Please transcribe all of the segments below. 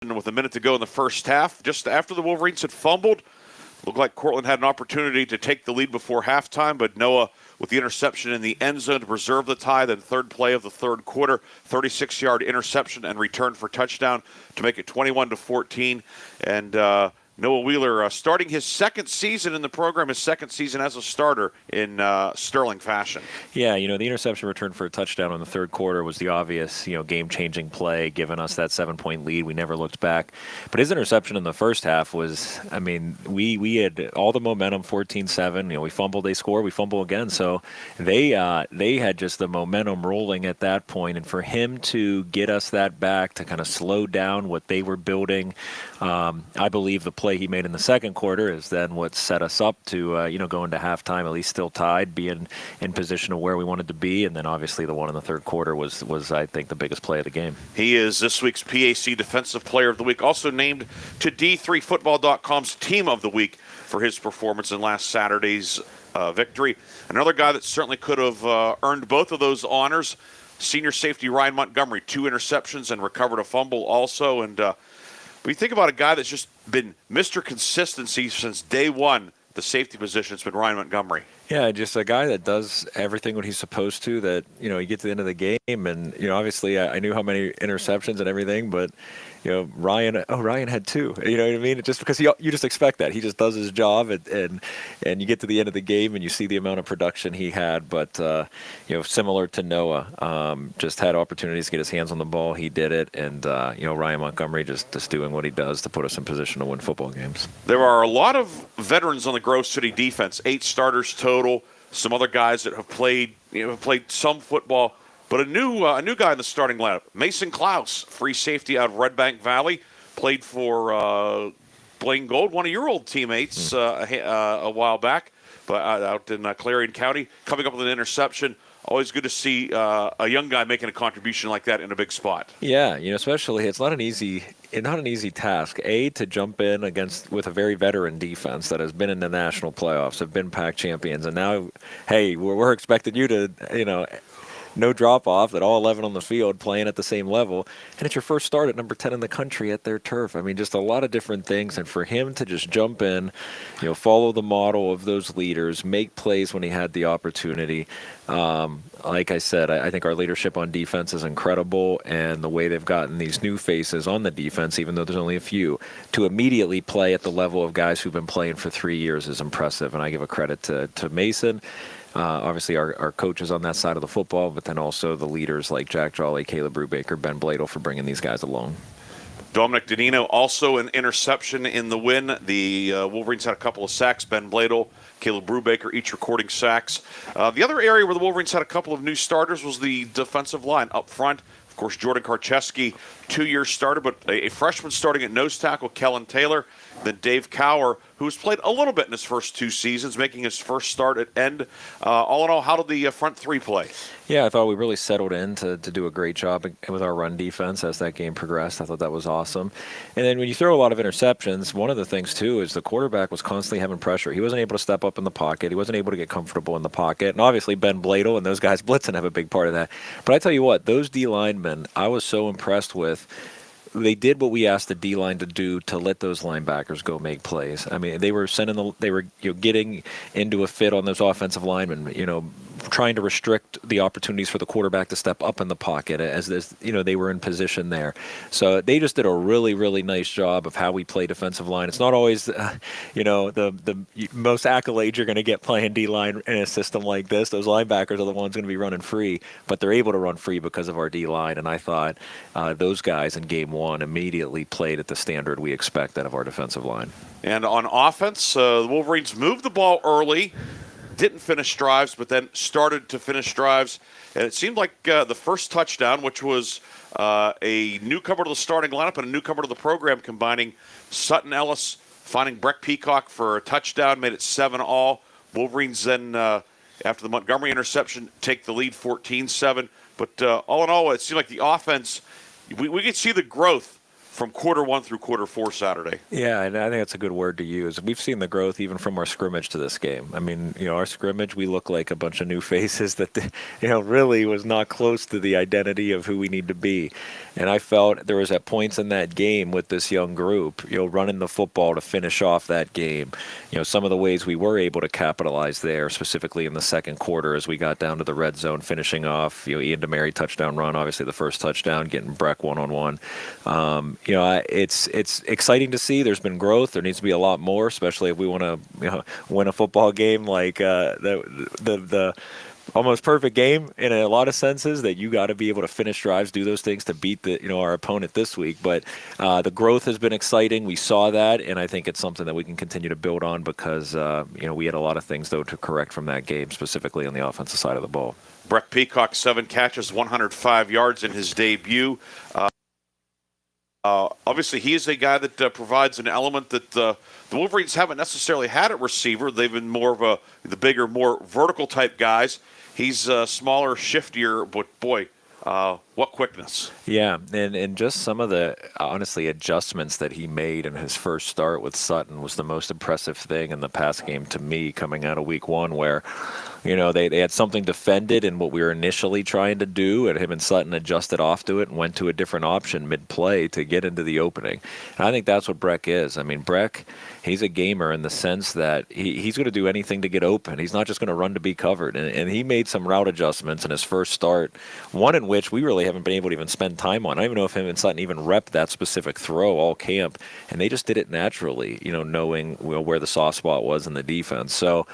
with a minute to go in the first half. Just after the Wolverines had fumbled, looked like Cortland had an opportunity to take the lead before halftime, but Noah with the interception in the end zone to preserve the tie. Then third play of the third quarter, 36-yard interception and return for touchdown to make it 21-14. And Noah Wheeler starting his second season in the program, his second season as a starter in sterling fashion. Yeah, the interception return for a touchdown in the third quarter was the obvious, game-changing play, giving us that 7-point lead. We never looked back. But his interception in the first half was, we had all the momentum, 14-7. We fumbled, they score, we fumble again. So they had just the momentum rolling at that point. And for him to get us that back, to kind of slow down what they were building, I believe the play he made in the second quarter is then what set us up to, go into halftime, at least still tied, being in position of where we wanted to be. And then obviously the one in the third quarter was I think, the biggest play of the game. He is this week's PAC Defensive Player of the Week, also named to D3Football.com's Team of the Week for his performance in last Saturday's victory. Another guy that certainly could have earned both of those honors, senior safety Ryan Montgomery, 2 interceptions and recovered a fumble also. And when you think about a guy that's just been Mr. Consistency since day one, the safety position, it's been Ryan Montgomery. Yeah, just a guy that does everything what he's supposed to, that, you get to the end of the game. And, obviously I knew how many interceptions and everything, but, Ryan had 2. You know what I mean? Just because you just expect that. He just does his job, and you get to the end of the game and you see the amount of production he had. But, similar to Noah, just had opportunities to get his hands on the ball. He did it. And, Ryan Montgomery just doing what he does to put us in position to win football games. There are a lot of veterans on the Grove City defense, 8 starters total. Some other guys that have played some football. But a new guy in the starting lineup, Mason Klaus, free safety out of Red Bank Valley, played for Blaine Gold, one of your old teammates a while back, but out in Clarion County, coming up with an interception. Always good to see a young guy making a contribution like that in a big spot. Yeah, especially it's not an easy task, to jump in with a very veteran defense that has been in the national playoffs, have been PAC champions, and now, hey, we're expecting you to, no drop-off, that all 11 on the field playing at the same level, and it's your first start at number 10 in the country at their turf. Just a lot of different things, and for him to just jump in, follow the model of those leaders, make plays when he had the opportunity. Like I said, I think our leadership on defense is incredible, and the way they've gotten these new faces on the defense, even though there's only a few, to immediately play at the level of guys who've been playing for 3 years is impressive, and I give a credit to Mason. Obviously, our coaches on that side of the football, but then also the leaders like Jack Jolly, Caleb Brubaker, Ben Bladel for bringing these guys along. Dominic Donino also an interception in the win. The Wolverines had a couple of sacks. Ben Bladel, Caleb Brubaker, each recording sacks. The other area where the Wolverines had a couple of new starters was the defensive line up front. Of course, Jordan Karcheski, 2-year starter, but a freshman starting at nose tackle, Kellen Taylor. Then Dave Cower, who's played a little bit in his first 2 seasons, making his first start at end. All in all, how did the front 3 play? Yeah, I thought we really settled in to do a great job with our run defense as that game progressed. I thought that was awesome. And then when you throw a lot of interceptions, one of the things, too, is the quarterback was constantly having pressure. He wasn't able to step up in the pocket. He wasn't able to get comfortable in the pocket. And obviously, Ben Bladel and those guys blitzing have a big part of that. But I tell you what, those D linemen, I was so impressed with. They did what we asked the D-line to do to let those linebackers go make plays. They were getting into a fit on those offensive linemen, trying to restrict the opportunities for the quarterback to step up in the pocket as they were in position there. So they just did a really, really nice job of how we play defensive line. It's not always, the most accolades you're going to get playing D-line in a system like this. Those linebackers are the ones going to be running free, but they're able to run free because of our D-line. And I thought those guys in game 1 immediately played at the standard we expect out of our defensive line. And on offense, the Wolverines moved the ball early, didn't finish drives, but then started to finish drives. And it seemed like the first touchdown, which was a newcomer to the starting lineup and a newcomer to the program, combining Sutton Ellis, finding Breck Peacock for a touchdown, made it 7-all. Wolverines then, after the Montgomery interception, take the lead 14-7. But all in all, it seemed like the offense, we could see the growth from quarter 1 through quarter 4 Saturday. Yeah, and I think that's a good word to use. We've seen the growth even from our scrimmage to this game. I mean, our scrimmage, we look like a bunch of new faces that, really was not close to the identity of who we need to be. And I felt there was at points in that game with this young group, running the football to finish off that game. Some of the ways we were able to capitalize there, specifically in the second quarter as we got down to the red zone, finishing off, Ian DeMary touchdown run, obviously the first touchdown, getting Breck one-on-one. It's exciting to see. There's been growth. There needs to be a lot more, especially if we want to win a football game like the almost perfect game in a lot of senses, that you got to be able to finish drives, do those things to beat our opponent this week. But the growth has been exciting. We saw that, and I think it's something that we can continue to build on because we had a lot of things though to correct from that game, specifically on the offensive side of the ball. Breck Peacock, 7 catches, 105 yards in his debut. Obviously, he is a guy that provides an element that the Wolverines haven't necessarily had at receiver. They've been more of the bigger, more vertical type guys. He's smaller, shiftier, but boy, what quickness. Yeah, and just some of the, honestly, adjustments that he made in his first start with Sutton was the most impressive thing in the pass game to me coming out of week 1, where they had something defended in what we were initially trying to do, and him and Sutton adjusted off to it and went to a different option mid-play to get into the opening. And I think that's what Breck is. I mean, Breck, he's a gamer in the sense that he's going to do anything to get open. He's not just going to run to be covered. And he made some route adjustments in his first start, one in which we really haven't been able to even spend time on. I don't even know if him and Sutton even repped that specific throw all camp, and they just did it naturally, knowing where the soft spot was in the defense. So,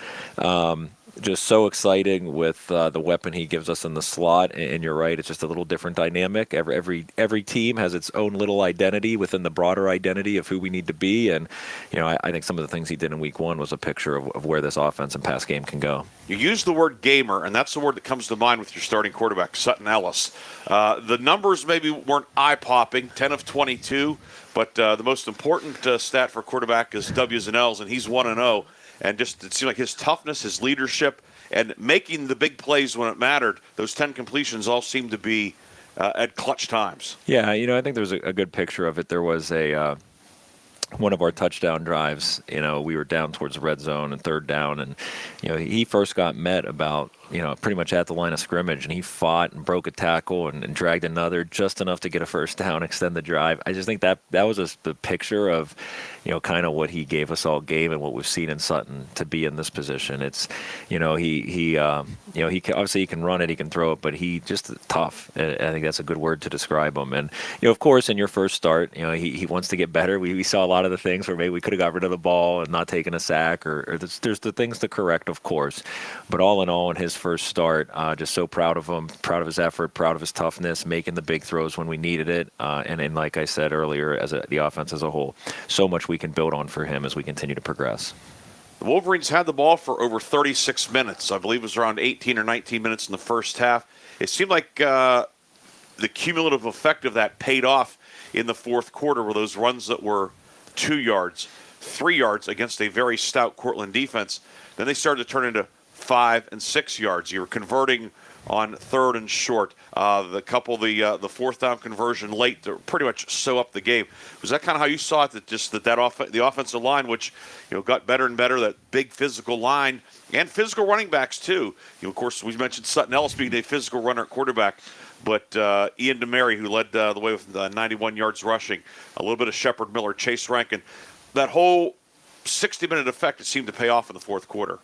just so exciting with the weapon he gives us in the slot, and you're right, it's just a little different dynamic. Every team has its own little identity within the broader identity of who we need to be, and I think some of the things he did in week 1 was a picture of where this offense and pass game can go. You use the word gamer, and that's the word that comes to mind with your starting quarterback, Sutton Ellis. The numbers maybe weren't eye-popping, 10 of 22, but the most important stat for a quarterback is W's and L's, and he's 1-0. And just it seemed like his toughness, his leadership, and making the big plays when it mattered, those 10 completions all seemed to be at clutch times. Yeah, I think there's a good picture of it. There was one of our touchdown drives, we were down towards the red zone and third down, and he first got met about pretty much at the line of scrimmage, and he fought and broke a tackle and dragged another just enough to get a first down, extend the drive. I just think that was the picture of kind of what he gave us all game and what we've seen in Sutton to be in this position. It's he obviously he can run it, he can throw it, but he just tough. I think that's a good word to describe him. And of course, in your first start, he wants to get better. We saw a lot of the things where maybe we could have got rid of the ball and not taken a sack, or there's the things to correct, of course. But all in all, in his first start, just so proud of him, proud of his effort, proud of his toughness, making the big throws when we needed it, and like I said earlier, the offense as a whole, so much we can build on for him as we continue to progress. The Wolverines had the ball for over 36 minutes. I believe it was around 18 or 19 minutes in the first half. It seemed like the cumulative effect of that paid off in the fourth quarter, where those runs that were 2 yards, 3 yards against a very stout Cortland defense, then they started to turn into 5 and 6 yards. You were converting on third and short. The fourth down conversion late to pretty much sew up the game. Was that kind of how you saw it? The offensive line, which got better and better, that big physical line and physical running backs too. Of course, we mentioned Sutton Ellis being a physical runner at quarterback, but Ian DeMary, who led the way with 91 yards rushing, a little bit of Shepard Miller, Chase Rankin. That whole 60-minute effect, it seemed to pay off in the fourth quarter.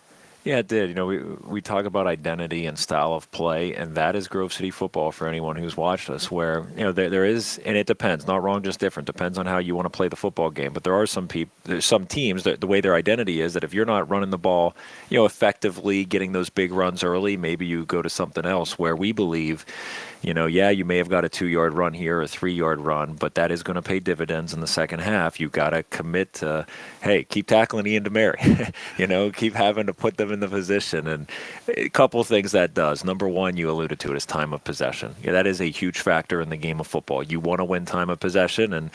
Yeah, it did. We talk about identity and style of play, and that is Grove City football for anyone who's watched us, where, there is, and it depends, not wrong, just different, depends on how you want to play the football game. But there are some teams that the way their identity is that if you're not running the ball, effectively getting those big runs early, maybe you go to something else, where we believe, you may have got a 2-yard run here, a 3-yard run, but that is going to pay dividends in the second half. You've got to commit to, hey, keep tackling Ian DeMary, keep having to put them in the position. And a couple things that does. Number one, you alluded to it, is time of possession. That is a huge factor in the game of football. You want to win time of possession, and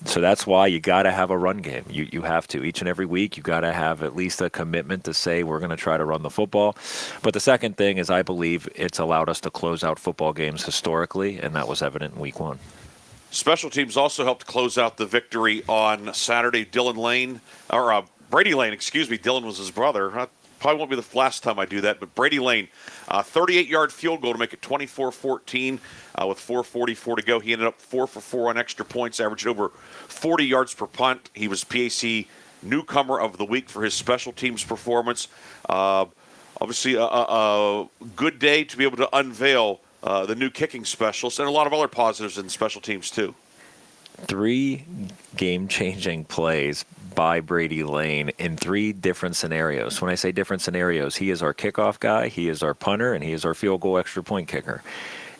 so that's why you got to have a run game. You have to. Each and every week, you got to have at least a commitment to say we're going to try to run the football. But the second thing is, I believe it's allowed us to close out football games historically, and that was evident in week 1. Special teams also helped close out the victory on Saturday. Brady Lane, excuse me. Dylan was his brother. Probably won't be the last time I do that, but Brady Lane, 38-yard field goal to make it 24-14 with 4:44 to go. He ended up 4 for 4 on extra points, averaged over 40 yards per punt. He was PAC newcomer of the week for his special teams performance. Obviously, a good day to be able to unveil the new kicking specialist, and a lot of other positives in special teams too. 3 game-changing plays by Brady Lane in 3 different scenarios. When I say different scenarios, he is our kickoff guy, he is our punter, and he is our field goal extra point kicker.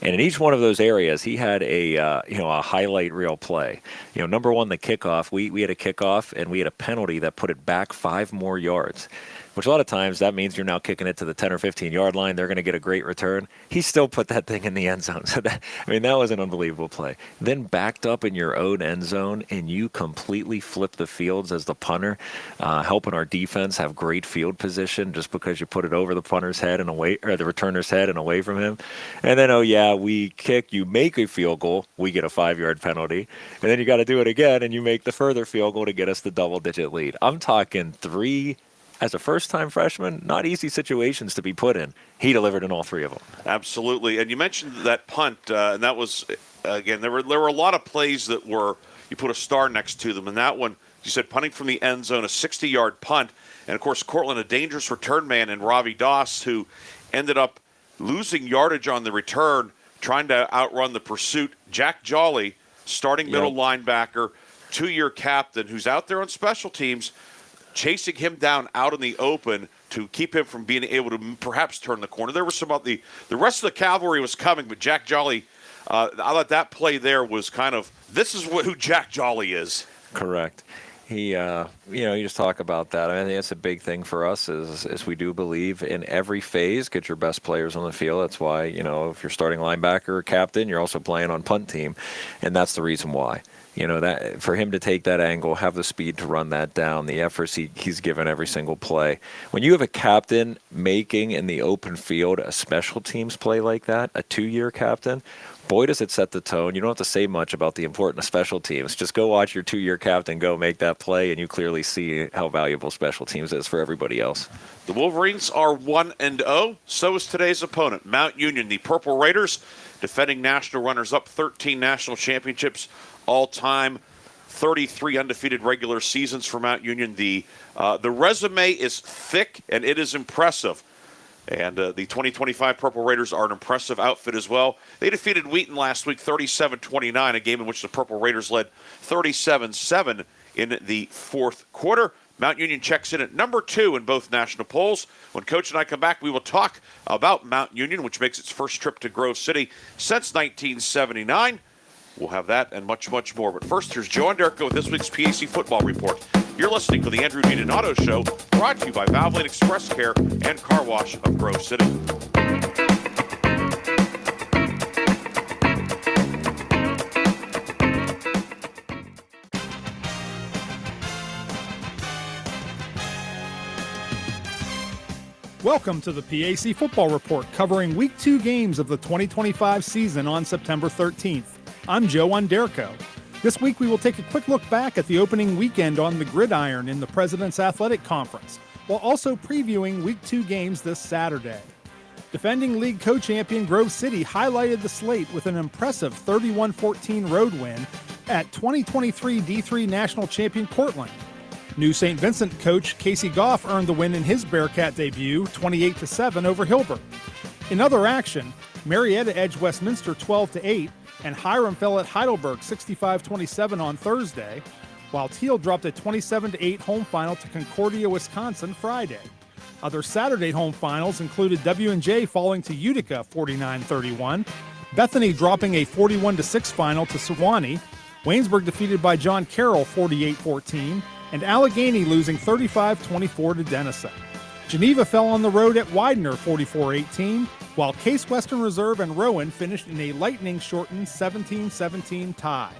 And in each one of those areas, he had a highlight reel play. Number one, the kickoff. We had a kickoff, and we had a penalty that put it back 5 more yards, which a lot of times that means you're now kicking it to the 10 or 15-yard line. They're going to get a great return. He still put that thing in the end zone. So that was an unbelievable play. Then backed up in your own end zone, and you completely flip the fields as the punter, helping our defense have great field position just because you put it over the punter's head and away, or the returner's head and away from him. And then, we kick, you make a field goal, we get a 5-yard penalty. And then you got to do it again, and you make the further field goal to get us the double-digit lead. I'm talking 3. As a first-time freshman, not easy situations to be put in. He delivered in all 3 of them. Absolutely. And you mentioned that punt, and that was, again, there were a lot of plays that were, you put a star next to them. And that one, you said punting from the end zone, a 60-yard punt. And, of course, Cortland, a dangerous return man, and Ravi Das, who ended up losing yardage on the return, trying to outrun the pursuit. Jack Jolly, starting middle linebacker, 2-year captain, who's out there on special teams, chasing him down out in the open to keep him from being able to perhaps turn the corner. There was some of the rest of the cavalry was coming, but Jack Jolly, I thought that play there was kind of, this is who Jack Jolly is. Correct. He, you just talk about that. I think that's a big thing for us is we do believe in every phase, get your best players on the field. That's why, if you're starting linebacker or captain, you're also playing on punt team, and that's the reason why. That for him to take that angle, have the speed to run that down, the efforts he's given every single play. When you have a captain making in the open field a special teams play like that, a 2-year captain, boy, does it set the tone. You don't have to say much about the importance of special teams. Just go watch your 2-year captain go make that play, and you clearly see how valuable special teams is for everybody else. The Wolverines are 1-0. So is today's opponent, Mount Union. The Purple Raiders, defending national runners-up, 13 national championships all-time, 33 undefeated regular seasons for Mount Union. The resume is thick, and it is impressive. And the 2025 Purple Raiders are an impressive outfit as well. They defeated Wheaton last week 37-29, a game in which the Purple Raiders led 37-7 in the 4th quarter. Mount Union checks in at number 2 in both national polls. When Coach and I come back, we will talk about Mount Union, which makes its first trip to Grove City since 1979. We'll have that and much, much more. But first, here's Joe Anderko with this week's PAC Football Report. You're listening to the Andrew Dean Auto Show, brought to you by Valvoline Express Care and Car Wash of Grove City. Welcome to the PAC Football Report, covering Week 2 games of the 2025 season on September 13th. I'm Joe Anderko. This week we will take a quick look back at the opening weekend on the gridiron in the President's Athletic Conference, while also previewing Week 2 games this Saturday. Defending league co-champion Grove City highlighted the slate with an impressive 31-14 road win at 2023 D3 National Champion Cortland. New St. Vincent coach Casey Goff earned the win in his Bearcat debut, 28-7 over Hilbert. In other action, Marietta edged Westminster 12-8, and Hiram fell at Heidelberg 65-27 on Thursday, while Teal dropped a 27-8 home final to Concordia, Wisconsin Friday. Other Saturday home finals included W&J falling to Utica 49-31, Bethany dropping a 41-6 final to Sewanee, Waynesburg defeated by John Carroll 48-14, and Allegheny losing 35-24 to Denison. Geneva fell on the road at Widener 44-18, while Case Western Reserve and Rowan finished in a lightning-shortened 17-17 tie.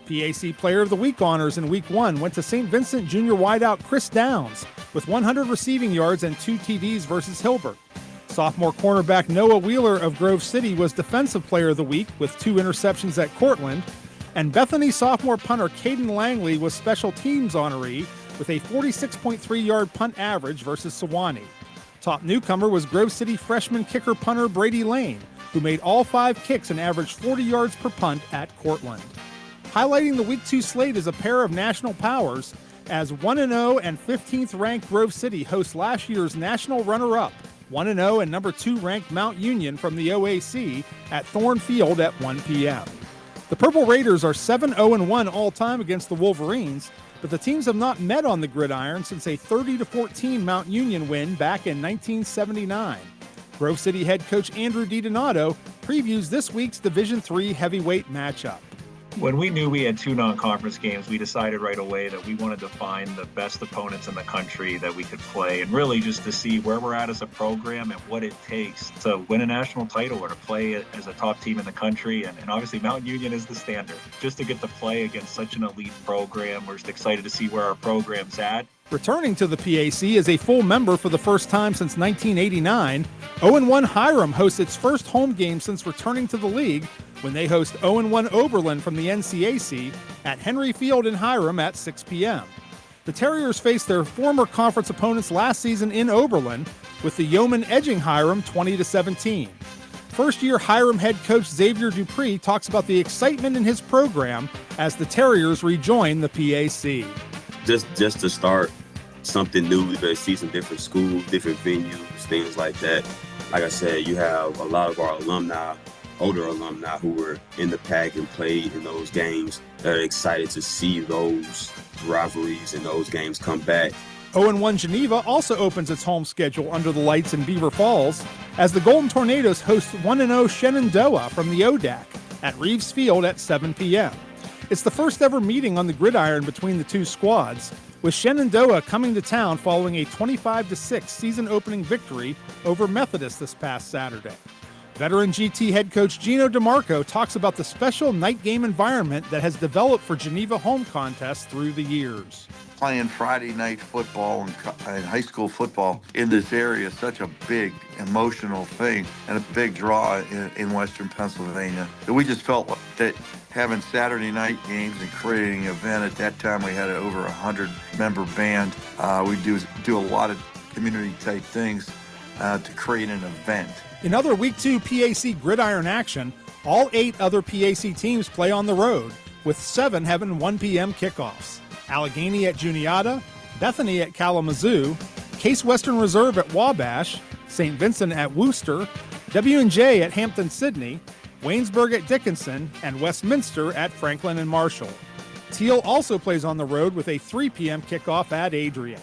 PAC Player of the Week honors in Week 1 went to St. Vincent junior wideout Chris Downs with 100 receiving yards and 2 TDs versus Hilbert. Sophomore cornerback Noah Wheeler of Grove City was Defensive Player of the Week with 2 interceptions at Cortland, And Bethany sophomore punter Caden Langley was special teams honoree with a 46.3-yard punt average versus Sewanee. Top newcomer was Grove City freshman kicker punter Brady Lane, who made all 5 kicks and averaged 40 yards per punt at Cortland. Highlighting the Week 2 slate is a pair of national powers as 1-0 and 15th ranked Grove City hosts last year's national runner-up, 1-0 and number 2 ranked Mount Union from the OAC at Thorne Field at 1 p.m. The Purple Raiders are 7-0-1 all-time against the Wolverines, but the teams have not met on the gridiron since a 30-14 Mount Union win back in 1979. Grove City head coach Andrew DiDonato previews this week's Division III heavyweight matchup. When we knew we had 2 non-conference games, we decided right away that we wanted to find the best opponents in the country that we could play, and really just to see where we're at as a program and what it takes to win a national title or to play as a top team in the country. And obviously Mount Union is the standard. Just to get to play against such an elite program, we're just excited to see where our program's at. Returning to the PAC as a full member for the first time since 1989, 0-1 Hiram hosts its first home game since returning to the league when they host 0-1 Oberlin from the NCAC at Henry Field in Hiram at 6 p.m. The Terriers faced their former conference opponents last season in Oberlin, with the Yeomen edging Hiram 20-17. First-year Hiram head coach Xavier Dupree talks about the excitement in his program as the Terriers rejoin the PAC. Just to start something new, we're going to see some different schools, different venues, things like that. Like I said, you have a lot of our alumni, older alumni who were in the pack and played in those games that are excited to see those rivalries and those games come back. 0-1 Geneva also opens its home schedule under the lights in Beaver Falls as the Golden Tornadoes host 1-0 Shenandoah from the ODAC at Reeves Field at 7 p.m. It's the first ever meeting on the gridiron between the two squads, with Shenandoah coming to town following a 25-6 season-opening victory over Methodist this past Saturday. Veteran GT head coach Gino DeMarco talks about the special night game environment that has developed for Geneva home contests through the years. Playing Friday night football and high school football in this area is such a big emotional thing and a big draw in Western Pennsylvania. We just felt that having Saturday night games and creating an event, at that time we had over 100-member band. We do a lot of community type things to create an event. In other Week 2 PAC gridiron action, all 8 other PAC teams play on the road, with 7 having 1 p.m. kickoffs. Allegheny at Juniata, Bethany at Kalamazoo, Case Western Reserve at Wabash, St. Vincent at Worcester, W&J at Hampton-Sydney, Waynesburg at Dickinson, and Westminster at Franklin and Marshall. Teal also plays on the road with a 3 p.m. kickoff at Adrian.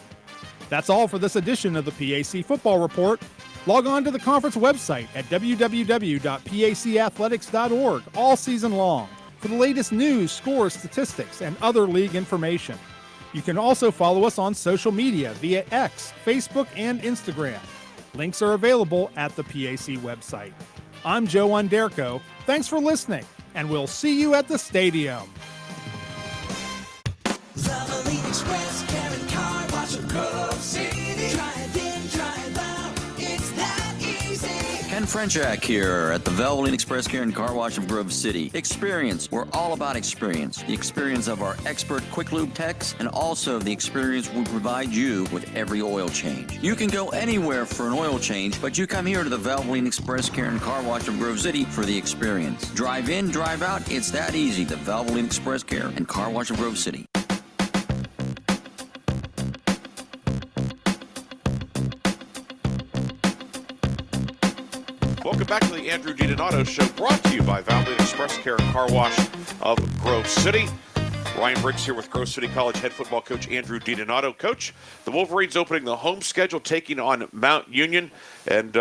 That's all for this edition of the PAC Football Report. Log on to the conference website at www.pacathletics.org all season long for the latest news, scores, statistics, and other league information. You can also follow us on social media via X, Facebook, and Instagram. Links are available at the PAC website. I'm Joe Underko. Thanks for listening, and we'll see you at the stadium. Valvoline Express, Karen Car Wash of Grove City. Drive in, drive out, it's that easy. Ken Frenchak here at the Valvoline Express Care and Car Wash of Grove City. Experience. We're all about experience. The experience of our expert quick lube techs and also the experience we provide you with every oil change. You can go anywhere for an oil change, but you come here to the Valvoline Express Care and Car Wash of Grove City for the experience. Drive in, drive out. It's that easy. The Valvoline Express Care and Car Wash of Grove City. Welcome back to the Andrew DiDonato Show, brought to you by Valvoline Express Care and Car Wash of Grove City. Ryan Briggs here with Grove City College head football coach Andrew DiDonato. Coach, the Wolverines opening the home schedule, taking on Mount Union. And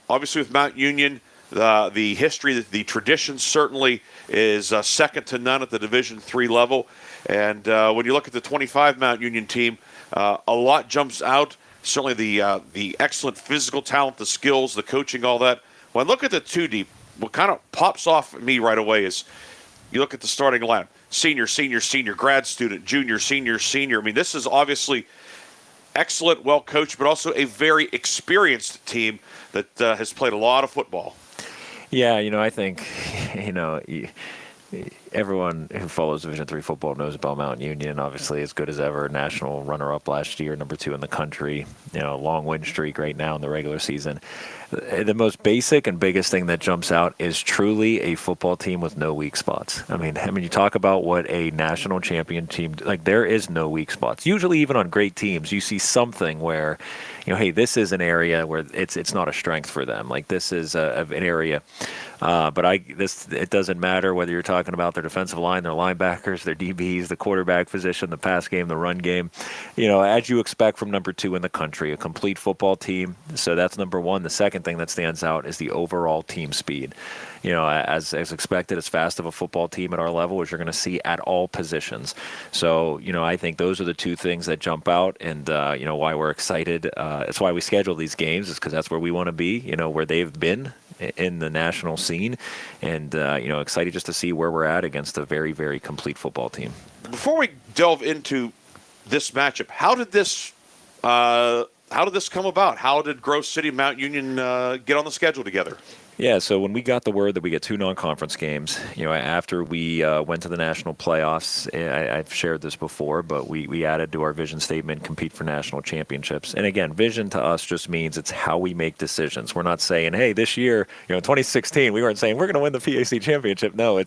obviously with Mount Union, the history, the tradition certainly is second to none at the Division III level. And when you look at the 25 Mount Union team, a lot jumps out. Certainly the excellent physical talent, the skills, the coaching, all that. When I look at the 2 deep, what kind of pops off at me right away is you look at the starting line. Senior, senior, senior, grad student, junior, senior, senior. I mean, this is obviously excellent, well coached, but also a very experienced team that has played a lot of football. Yeah, I think, everyone who follows Division III football knows about Mount Union. Obviously, as good as ever, national runner-up last year, number 2 in the country. Long win streak right now in the regular season. The most basic and biggest thing that jumps out is truly a football team with no weak spots. I mean, you talk about what a national champion team, like, there is no weak spots. Usually, even on great teams, you see something where, hey, this is an area where it's not a strength for them. Like, this is an area. But it doesn't matter whether you're talking about their defensive line, their linebackers, their DBs, the quarterback position, the pass game, the run game. As you expect from number 2 in the country, a complete football team. So that's number one. The second thing that stands out is the overall team speed. As expected, as fast of a football team at our level as you're going to see at all positions. So, I think those are the two things that jump out, and why we're excited. It's why we schedule these games, is because that's where we want to be. Where they've been in the national scene, and excited just to see where we're at against a very, very complete football team. Before we delve into this matchup, how did this come about? How did Grove City and Mount Union get on the schedule together? Yeah, so when we got the word that we get 2 non-conference games, after we went to the national playoffs, I've shared this before, but we added to our vision statement, compete for national championships. And again, vision to us just means it's how we make decisions. We're not saying, hey, this year, 2016, we weren't saying we're going to win the PAC championship. No,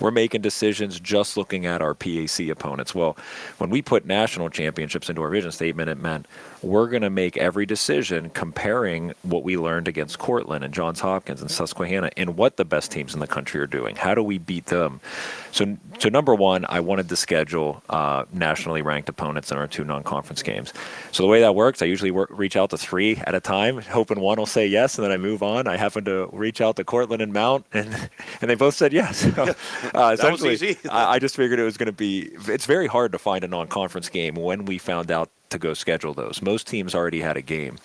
we're making decisions just looking at our PAC opponents. Well, when we put national championships into our vision statement, it meant we're going to make every decision comparing what we learned against Cortland and Johns Hopkins and Susquehanna and what the best teams in the country are doing. How do we beat them? So number one, I wanted to schedule nationally ranked opponents in our 2 non-conference games. So the way that works, I usually reach out to 3 at a time, hoping one will say yes, and then I move on. I happen to reach out to Cortland and Mount, and they both said yes. That was easy. I just figured it was going to be. It's very hard to find a non-conference game when we found out to go schedule those. Most teams already had a game.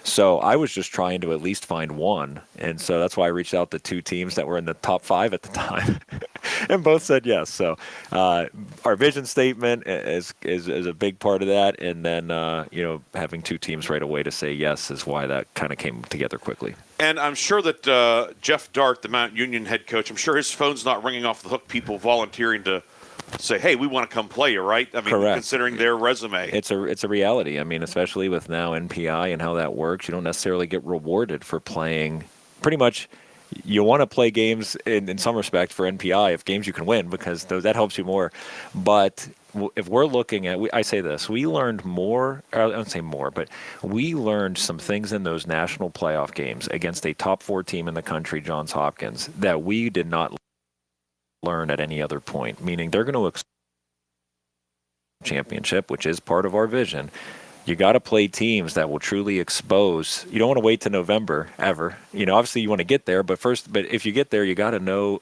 So I was just trying to at least find one. And so that's why I reached out to 2 teams that were in the top 5 at the time. And both said yes. So our vision statement is a big part of that. And then, having 2 teams right away to say yes is why that kind of came together quickly. And I'm sure that Jeff Dart, the Mount Union head coach, I'm sure his phone's not ringing off the hook, people volunteering to say, hey, we want to come play you, right? I mean, correct. Considering their resume. It's a reality. I mean, especially with now NPI and how that works, you don't necessarily get rewarded for playing. Pretty much, you want to play games in some respect for NPI, if games you can win, because that helps you more. But if we're looking at, I say this, we learned more, I don't say more, but we learned some things in those national playoff games against a top 4 team in the country, Johns Hopkins, that we did not learn at any other point, meaning they're going to championship, which is part of our vision. You got to play teams that will truly expose. You don't want to wait to November ever. Obviously you want to get there, but if you get there, you got to know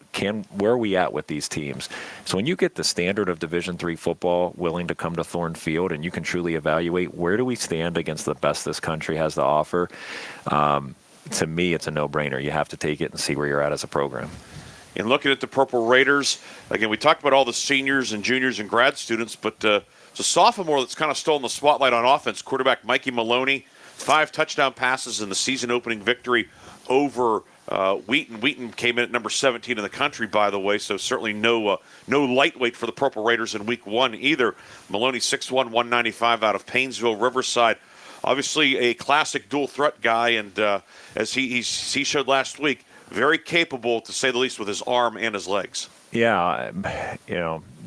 where are we at with these teams. So when you get the standard of Division III football willing to come to Thorne Field and you can truly evaluate where do we stand against the best this country has to offer, to me it's a no-brainer. You have to take it and see where you're at as a program. And looking at the Purple Raiders, again, we talked about all the seniors and juniors and grad students, but it's a sophomore that's kind of stolen the spotlight on offense. Quarterback Mikey Maloney, 5 touchdown passes in the season-opening victory over Wheaton. Wheaton came in at number 17 in the country, by the way, so certainly no lightweight for the Purple Raiders in week 1 either. Maloney 6'1", 195 out of Paynesville, Riverside. Obviously a classic dual-threat guy, and as he showed last week, very capable, to say the least, with his arm and his legs. Yeah,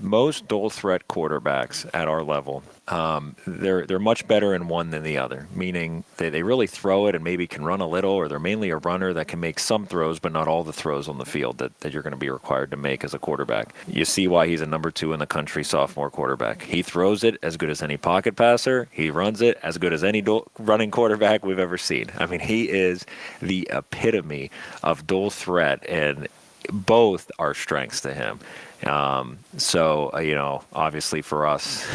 most dual threat quarterbacks at our level, they're much better in one than the other, meaning they really throw it and maybe can run a little, or they're mainly a runner that can make some throws, but not all the throws on the field that you're going to be required to make as a quarterback. You see why he's a number 2 in the country sophomore quarterback. He throws it as good as any pocket passer. He runs it as good as any running quarterback we've ever seen. I mean, he is the epitome of dual threat, and both are strengths to him. Obviously for us,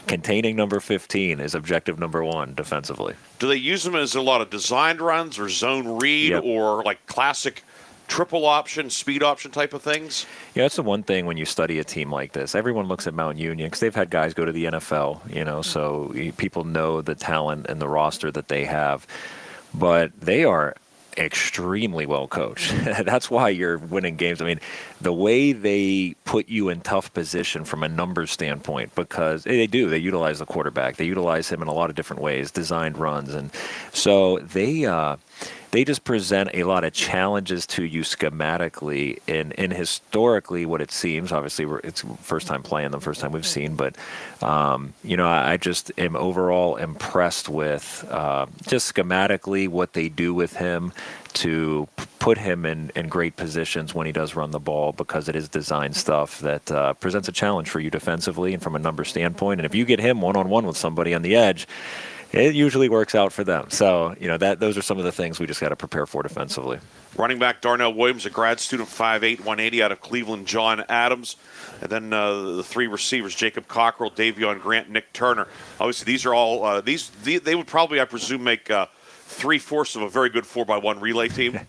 containing number 15 is objective number 1 defensively. Do they use them as a lot of designed runs or zone read or like classic triple option, speed option type of things? Yeah, that's the one thing when you study a team like this. Everyone looks at Mount Union because they've had guys go to the NFL, so people know the talent and the roster that they have. But they are extremely well coached. That's why you're winning games. I mean, the way they put you in tough position from a numbers standpoint because they do. They utilize the quarterback. They utilize him in a lot of different ways, designed runs, and so they just present a lot of challenges to you schematically and historically what it seems. Obviously, it's first time playing them, first time we've seen, but I just am overall impressed with just schematically what they do with him to put him in great positions when he does run the ball because it is design stuff that presents a challenge for you defensively and from a number standpoint. And if you get him one-on-one with somebody on the edge, it usually works out for them. So, those are some of the things we just got to prepare for defensively. Running back Darnell Williams, a grad student, 5'8", 180 out of Cleveland, John Adams. And then the three receivers, Jacob Cockrell, Davion Grant, Nick Turner. Obviously, these are all, they would probably, I presume, make 3/4 of a very good 4x1 relay team.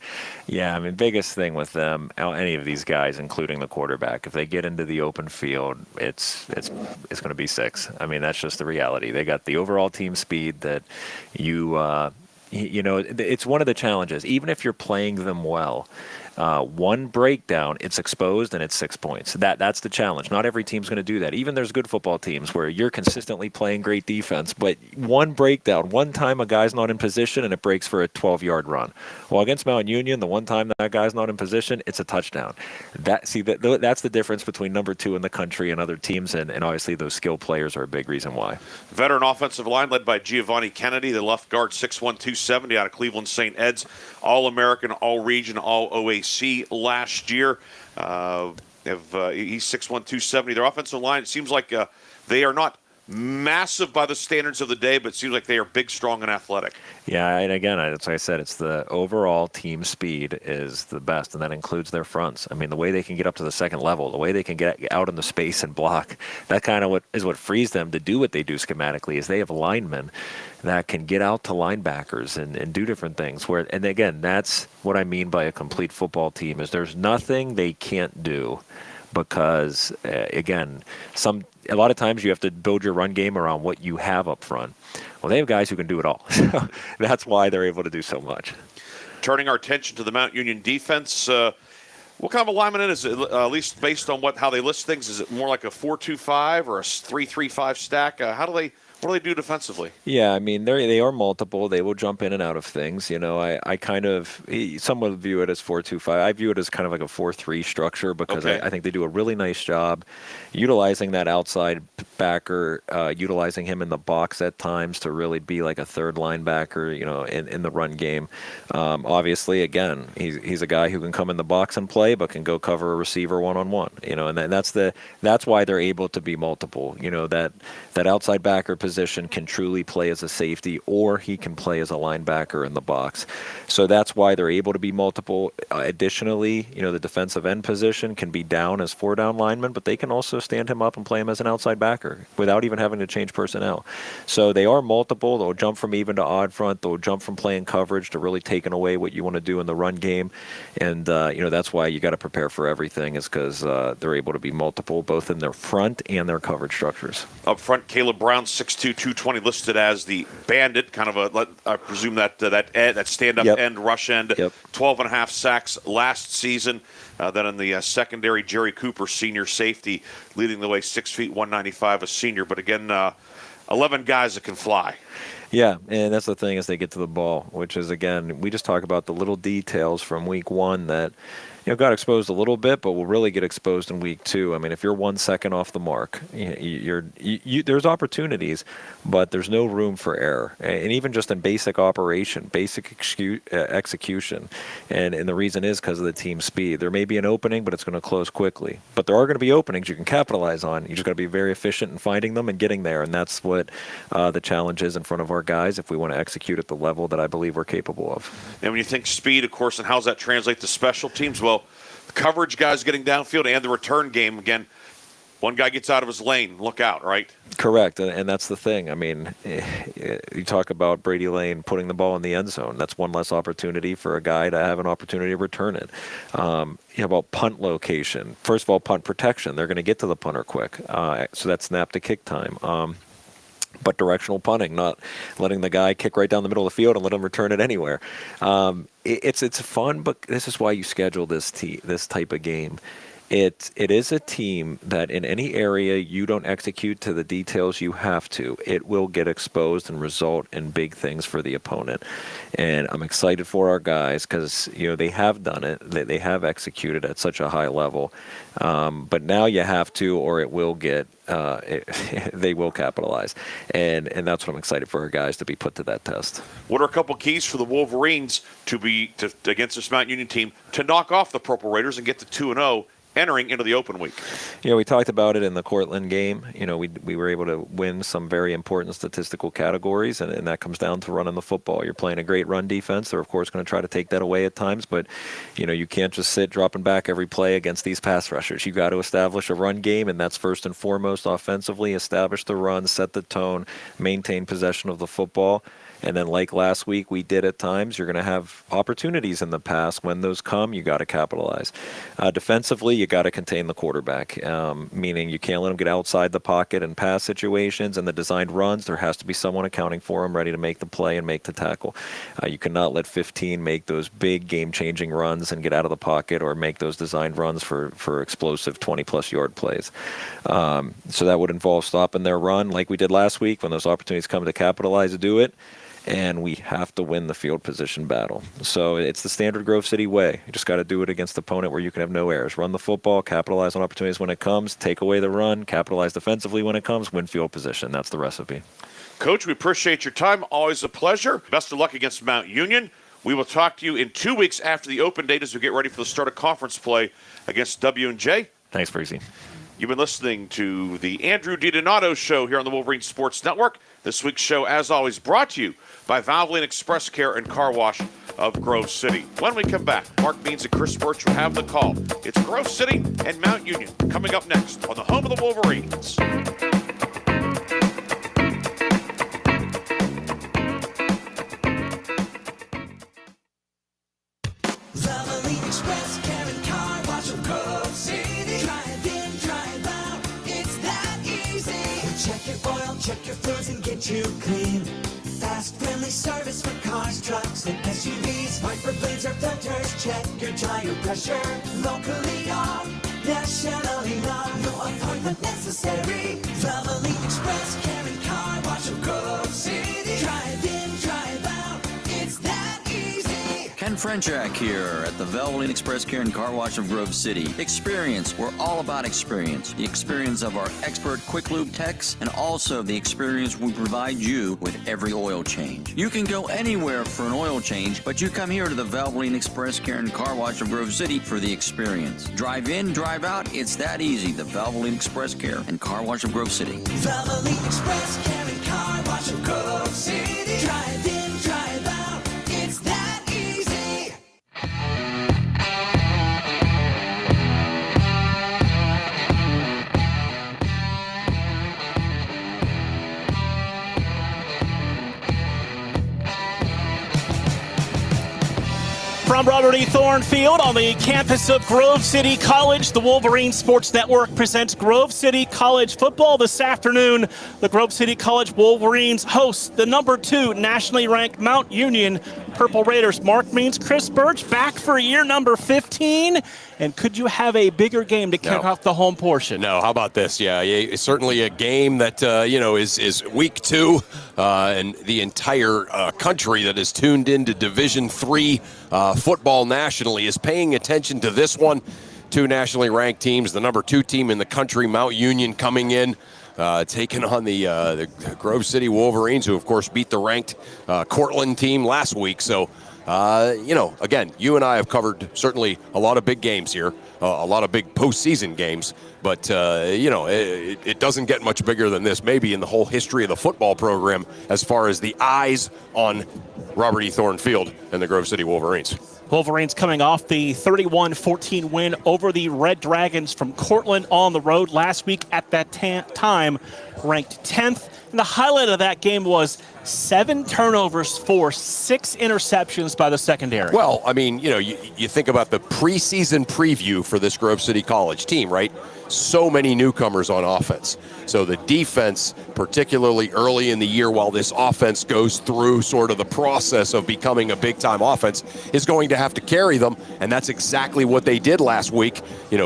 Yeah, biggest thing with them, any of these guys, including the quarterback, if they get into the open field, it's going to be 6. That's just the reality. They got the overall team speed that it's one of the challenges. Even if you're playing them well, one breakdown, it's exposed and it's 6 points. That's the challenge. Not every team's going to do that. Even there's good football teams where you're consistently playing great defense, but one breakdown, one time a guy's not in position and it breaks for a 12-yard run. Well, against Mount Union, the one time that guy's not in position, it's a touchdown. That's the difference between number 2 in the country and other teams, and obviously those skill players are a big reason why. Veteran offensive line led by Giovanni Kennedy, the left guard, 6'1", 270 out of Cleveland St. Ed's, All-American, All-Region, All-OAC last year. He's 6'1", 270. Their offensive line, it seems like they are not massive by the standards of the day, but it seems like they are big, strong, and athletic. Yeah, and again, as I said, it's the overall team speed is the best, and that includes their fronts. The way they can get up to the second level, the way they can get out in the space and block, that kind of what frees them to do what they do schematically is they have linemen that can get out to linebackers and do different things. And again, that's what I mean by a complete football team is there's nothing they can't do because, again, a lot of times you have to build your run game around what you have up front. Well, they have guys who can do it all. So that's why they're able to do so much. Turning our attention to the Mount Union defense, what kind of alignment is it, at least based on how they list things? Is it more like a 4-2-5 or a 3-3-5 stack? What do they do defensively? Yeah, they are multiple. They will jump in and out of things. I kind of some would view it as 4-2-5. I view it as kind of like a 4-3 structure because okay. I think they do a really nice job utilizing that outside backer, utilizing him in the box at times to really be like a third linebacker, in the run game. Obviously, again, he's a guy who can come in the box and play, but can go cover a receiver one-on-one. And that's why they're able to be multiple. That outside backer position can truly play as a safety, or he can play as a linebacker in the box. So that's why they're able to be multiple. Additionally, the defensive end position can be down as 4-down linemen, but they can also stand him up and play him as an outside backer without even having to change personnel. So they are multiple. They'll jump from even to odd front. They'll jump from playing coverage to really taking away what you want to do in the run game. And, that's why you got to prepare for everything is because they're able to be multiple, both in their front and their coverage structures. Up front, Caleb Brown, 6'2", 220, listed as the bandit, kind of I presume that stand-up Yep. end, rush end, Yep. 12.5 sacks last season. Then in the secondary, Jerry Cooper, senior safety, leading the way, 6 feet, 195, a senior. But again, 11 guys that can fly. Yeah, and that's the thing as they get to the ball, which is, again, we just talk about the little details from week 1 that got exposed a little bit, but will really get exposed in week 2. If you're 1 second off the mark, there's opportunities, but there's no room for error. And even just in basic operation, basic execution. And the reason is because of the team speed. There may be an opening, but it's going to close quickly. But there are going to be openings you can capitalize on. You just got to be very efficient in finding them and getting there. And that's what the challenge is in front of our guys if we want to execute at the level that I believe we're capable of. And when you think speed, of course, and how does that translate to special teams? Well, the coverage guys getting downfield and the return game, again, one guy gets out of his lane, look out, right? Correct, and that's the thing. You talk about Brady Lane putting the ball in the end zone. That's one less opportunity for a guy to have an opportunity to return it. About punt location. First of all, punt protection. They're going to get to the punter quick, so that's snap to kick time. But directional punting, not letting the guy kick right down the middle of the field and let him return it anywhere. It's fun, but this is why you schedule this type of game. It is a team that in any area you don't execute to the details you have to, it will get exposed and result in big things for the opponent. And I'm excited for our guys because they have done it, they have executed at such a high level. But now you have to, or it will get they will capitalize, and that's what I'm excited for our guys to be put to that test. What are a couple keys for the Wolverines against this Mount Union team to knock off the Purple Raiders and get to 2-0? Entering into the open week? We talked about it in the Cortland game. We were able to win some very important statistical categories, and that comes down to running the football. You're playing a great run defense. They're, of course, going to try to take that away at times, but, you can't just sit dropping back every play against these pass rushers. You've got to establish a run game, and that's first and foremost offensively. Establish the run, set the tone, maintain possession of the football. And then like last week we did at times, you're going to have opportunities in the pass. When those come, you got to capitalize. Defensively, you got to contain the quarterback, meaning you can't let him get outside the pocket in pass situations and the designed runs. There has to be someone accounting for him, ready to make the play and make the tackle. You cannot let 15 make those big game-changing runs and get out of the pocket or make those designed runs for explosive 20-plus yard plays. So that would involve stopping their run like we did last week. When those opportunities come to capitalize, do it. And we have to win the field position battle. So it's the standard Grove City way. You just got to do it against the opponent where you can have no errors. Run the football, capitalize on opportunities when it comes, take away the run, capitalize defensively when it comes, win field position. That's the recipe. Coach, we appreciate your time. Always a pleasure. Best of luck against Mount Union. We will talk to you in 2 weeks after the open date as we get ready for the start of conference play against W&J. Thanks, Breezy. You've been listening to the Andrew DiDonato Show here on the Wolverine Sports Network. This week's show, as always, brought to you by Valvoline Express Care and Car Wash of Grove City. When we come back, Mark Means and Chris Birch will have the call. It's Grove City and Mount Union coming up next on the home of the Wolverines. Valvoline Express Care and Car Wash of Grove City. Drive in, drive out, it's that easy. We'll check your oil, check your fluids, and get you clean. Fast, friendly service for cars, trucks, and SUVs. Wiper blades or filters, check your tire pressure. Locally owned, nationally known. No appointment necessary. Valvoline Express Care and Car Wash of Grove City. Drive in, drive out, it's that easy. Ken Frenchak here at the Valvoline Express Care and Car Wash of Grove City. Experience. We're all about experience. The experience of our expert quick lube techs and also the experience we provide you with every oil change. You can go anywhere for an oil change, but you come here to the Valvoline Express Care and Car Wash of Grove City for the experience. Drive in, drive out. It's that easy. The Valvoline Express Care and Car Wash of Grove City. Valvoline Express Care and Car Wash of Grove City. Drive in, drive out, it's that easy. From Robert E. Thornfield on the campus of Grove City College, the Wolverine Sports Network presents Grove City College football this afternoon. The Grove City College Wolverines host the number 2 nationally ranked Mount Union Purple Raiders. Mark Means, Chris Birch back for year number 15. And could you have a bigger game to kick off the home portion? No, how about this? Yeah, certainly a game that, is week 2, and the entire country that is tuned into Division III football nationally is paying attention to this one. 2 nationally ranked teams, the number 2 team in the country, Mount Union, coming in, taking on the Grove City Wolverines, who, of course, beat the ranked Cortland team last week. So, again, you and I have covered certainly a lot of big games here, a lot of big postseason games, but, it doesn't get much bigger than this, maybe in the whole history of the football program, as far as the eyes on Robert E. Thornfield and the Grove City Wolverines. Wolverines coming off the 31-14 win over the Red Dragons from Cortland on the road last week, at that time ranked 10th. And the highlight of that game was 7 turnovers for 6 interceptions by the secondary. Well, I mean, you think about the preseason preview for this Grove City College team, right? So many newcomers on offense. So the defense, particularly early in the year while this offense goes through sort of the process of becoming a big-time offense, is going to have to carry them, and that's exactly what they did last week,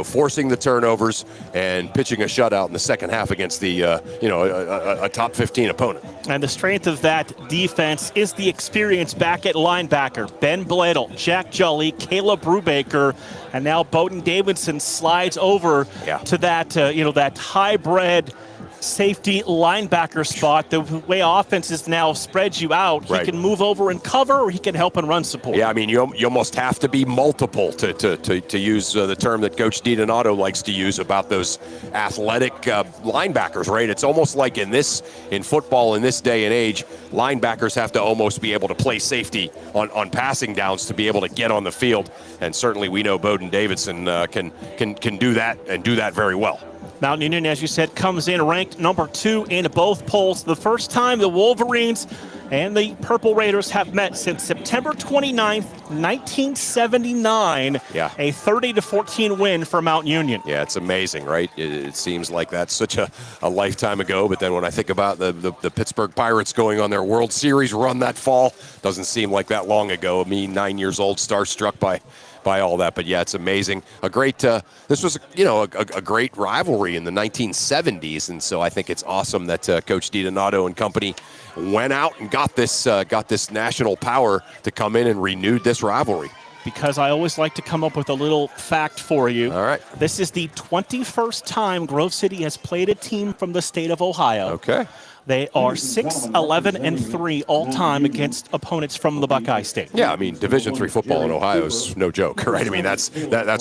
forcing the turnovers and pitching a shutout in the second half against the, a top 15 opponent. And the strength of that defense is the experience back at linebacker. Ben Bladel, Jack Jolly, Caleb Brubaker, and now Bowden Davidson slides over to that, that hybrid safety linebacker spot. The way offenses now spreads you out, he can move over and cover, or he can help and run support. Yeah, I mean, you almost have to be multiple to use the term that Coach DiDonato likes to use about those athletic linebackers, right? It's almost like in football in this day and age, linebackers have to almost be able to play safety on passing downs to be able to get on the field, and certainly we know Bowden Davidson can do that and do that very well. Mount Union, as you said, comes in ranked number 2 in both polls. The first time the Wolverines and the Purple Raiders have met since September 29th, 1979. Yeah. A 30-14 win for Mount Union. Yeah, it's amazing, right? It seems like that's such a lifetime ago, but then when I think about the Pittsburgh Pirates going on their World Series run that fall, doesn't seem like that long ago. Me, 9 years old, starstruck by all that. But yeah, it's amazing. A great this was a great rivalry in the 1970s, and so I think it's awesome that Coach DiDonato and company went out and got this national power to come in and renewed this rivalry. Because I always like to come up with a little fact for you. All right. This is the 21st time Grove City has played a team from the state of Ohio. Okay. They are 6-11-3 all-time against opponents from the Buckeye State. Yeah, I mean, Division III football in Ohio is no joke, right? I mean, that's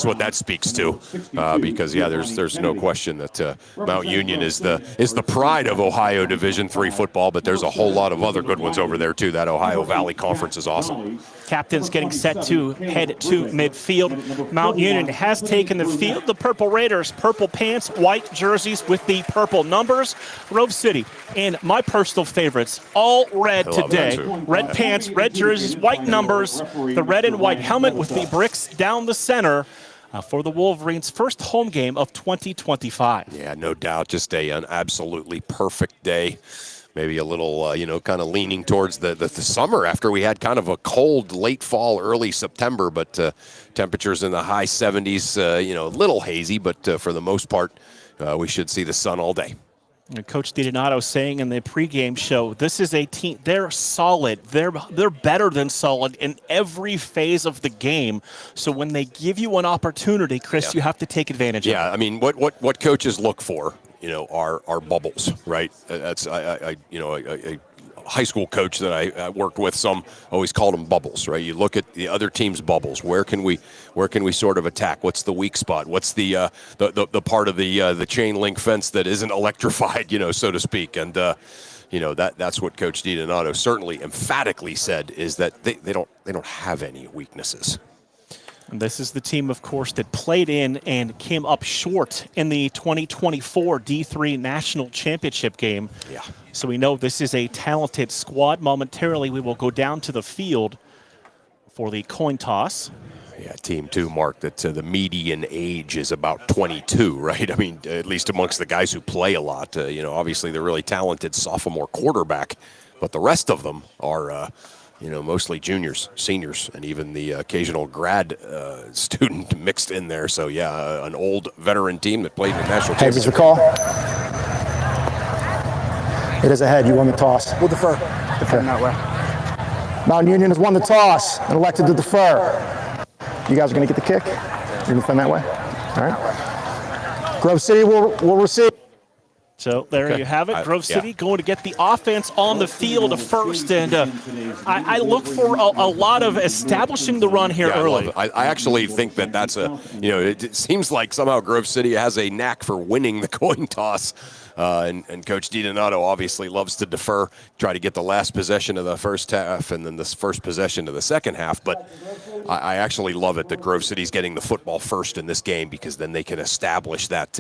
what that speaks to, because there's no question that Mount Union is the pride of Ohio Division III football, but there's a whole lot of other good ones over there too. That Ohio Valley Conference is awesome. Captain's getting set to head to midfield. Mount Union has taken the field. The Purple Raiders, purple pants, white jerseys with the purple numbers. Grove City, and my personal favorites, all red today. Red pants, red jerseys, white numbers, the red and white helmet with the bricks down the center for the Wolverines' first home game of 2025. Yeah, no doubt. Just an absolutely perfect day. Maybe a little, kind of leaning towards the summer after we had kind of a cold late fall, early September, but temperatures in the high 70s, a little hazy, but for the most part, we should see the sun all day. And Coach DiDonato saying in the pregame show, this is a team, they're solid. They're better than solid in every phase of the game. So when they give you an opportunity, Chris, you have to take advantage of it. Yeah, I mean, what coaches look for, are bubbles, right? That's a high school coach that I worked with, some always called them bubbles, right? You look at the other team's bubbles. Where can we sort of attack? What's the weak spot? What's the part of the chain link fence that isn't electrified, so to speak? And that's what Coach DiDonato certainly emphatically said, is that they don't have any weaknesses. And this is the team, of course, that played in and came up short in the 2024 D3 National Championship game. Yeah. So we know this is a talented squad. Momentarily, we will go down to the field for the coin toss. Yeah, team two, Mark, that the median age is about 22, right? I mean, at least amongst the guys who play a lot. Obviously they're really talented sophomore quarterback, but the rest of them are mostly juniors, seniors, and even the occasional grad student mixed in there. So, yeah, an old veteran team that played in the national championship. Here's the call. It is ahead. You won the toss. We'll defer. Defend that way. Mount Union has won the toss and elected to defer. You guys are going to get the kick? You're going to defend that way? All right. Grove City will receive. So there you have it. Grove City going to get the offense on the field first, and I look for a lot of establishing the run here early. I actually think that's it seems like somehow Grove City has a knack for winning the coin toss. And Coach DiDonato obviously loves to defer, try to get the last possession of the first half and then this first possession of the second half. But I actually love it that Grove City's getting the football first in this game, because then they can establish that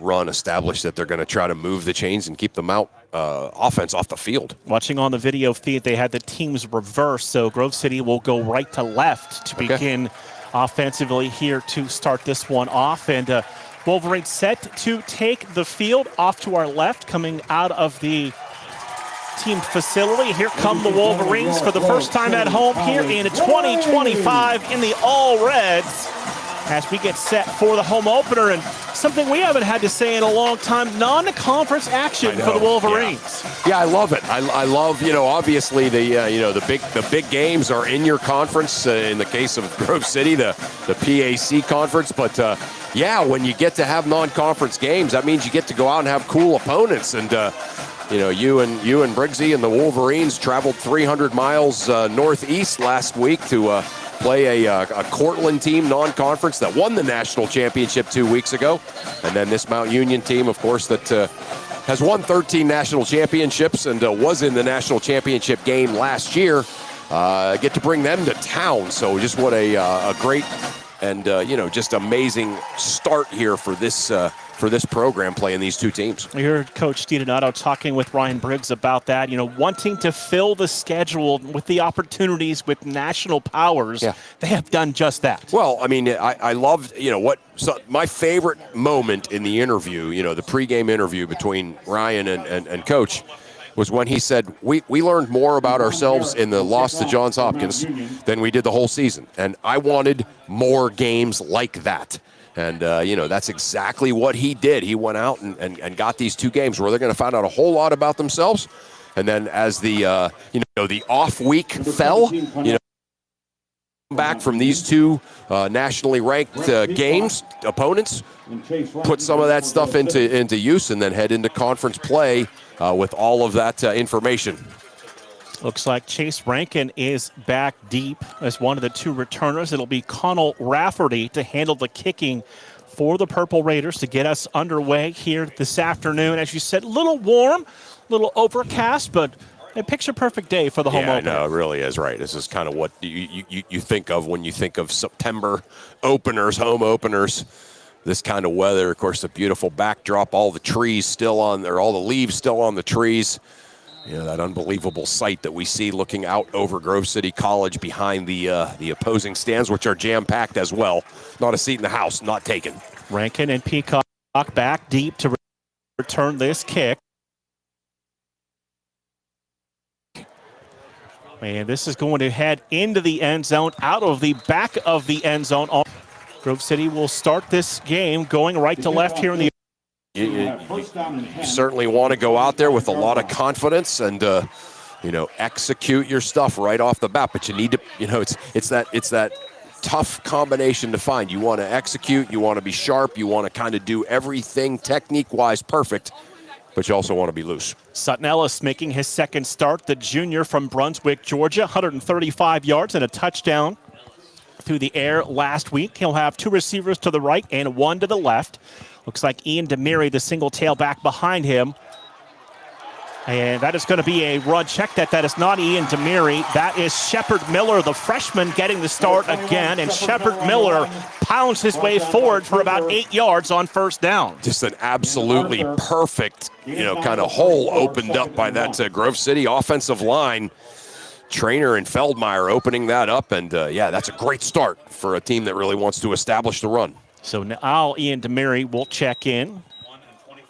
run, establish that they're going to try to move the chains and keep the Mount offense off the field. Watching on the video feed, they had the teams reversed, so Grove City will go right to left to begin offensively here to start this one off. And Wolverines set to take the field off to our left, coming out of the team facility. Here come the Wolverines for the first time at home here in 2025 in the All Reds as we get set for the home opener. And something we haven't had to say in a long time, non-conference action for the Wolverines. Yeah, I love it. I love, obviously the big games are in your conference. In the case of Grove City, the PAC conference, but when you get to have non-conference games, that means you get to go out and have cool opponents. And you and Briggsy and the Wolverines traveled 300 miles northeast last week to play a Cortland team non-conference that won the national championship 2 weeks ago. And then this Mount Union team, of course, that has won 13 national championships and was in the national championship game last year. Get to bring them to town. So just what a great and, just amazing start here for this program playing these two teams. We heard Coach DiDonato talking with Ryan Briggs about that, wanting to fill the schedule with the opportunities with national powers. Yeah. They have done just that. Well, I mean, I loved, my favorite moment in the interview, the pregame interview between Ryan and Coach, was when he said, we learned more about ourselves in the loss to Johns Hopkins than we did the whole season. And I wanted more games like that. And, that's exactly what he did. He went out and got these two games where they're going to find out a whole lot about themselves. And then as the off week fell, back from these two nationally ranked opponents, put some of that stuff into use and then head into conference play with all of that information. Looks like Chase Rankin is back deep as one of the two returners. It'll be Connell Rafferty to handle the kicking for the Purple Raiders to get us underway here this afternoon. As you said, a little warm, a little overcast, but a picture-perfect day for the home opener. No, it really is, right. This is kind of what you think of when you think of September openers, home openers. This kind of weather, of course, the beautiful backdrop, all the trees still on there, all the leaves still on the trees. That unbelievable sight that we see looking out over Grove City College behind the opposing stands, which are jam-packed as well. Not a seat in the house, not taken. Rankin and Peacock back deep to return this kick. And this is going to head into the end zone, out of the back of the end zone. Grove City will start this game going right to left here in the You certainly want to go out there with a lot of confidence and, execute your stuff right off the bat. But you need to, it's that tough combination to find. You want to execute, you want to be sharp, you want to kind of do everything technique-wise perfect, but you also want to be loose. Sutton Ellis making his second start, the junior from Brunswick, Georgia, 135 yards and a touchdown through the air last week. He'll have two receivers to the right and one to the left. Looks like Ian Demiri, the single tailback behind him. And that is going to be a run. Check that. That is not Ian Demiri. That is Shepard Miller, the freshman, getting the start again. And Shepard Miller pounds his way forward for about 8 yards on first down. Just an absolutely perfect, kind of hole opened up by that Grove City offensive line. Trainer and Feldmeyer opening that up. And, that's a great start for a team that really wants to establish the run. So now Ian Demiri will check in.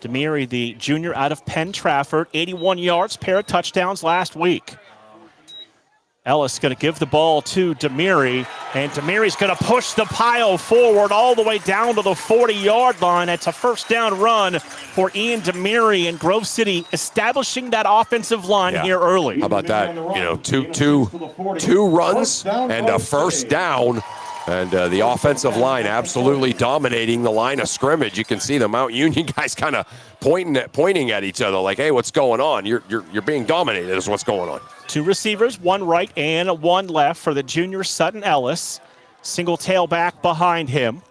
Demiri, the junior out of Penn Trafford, 81 yards, pair of touchdowns last week. Ellis going to give the ball to Demiri, and Demiri's going to push the pile forward all the way down to the 40-yard line. It's a first down run for Ian Demiri, and Grove City establishing that offensive line here early. How about that? Two runs and a first down. And the offensive line absolutely dominating the line of scrimmage. You can see the Mount Union guys kind of pointing at each other like, hey, what's going on? You're being dominated is what's going on. Two receivers, one right and one left for the junior Sutton Ellis. Single tailback behind him.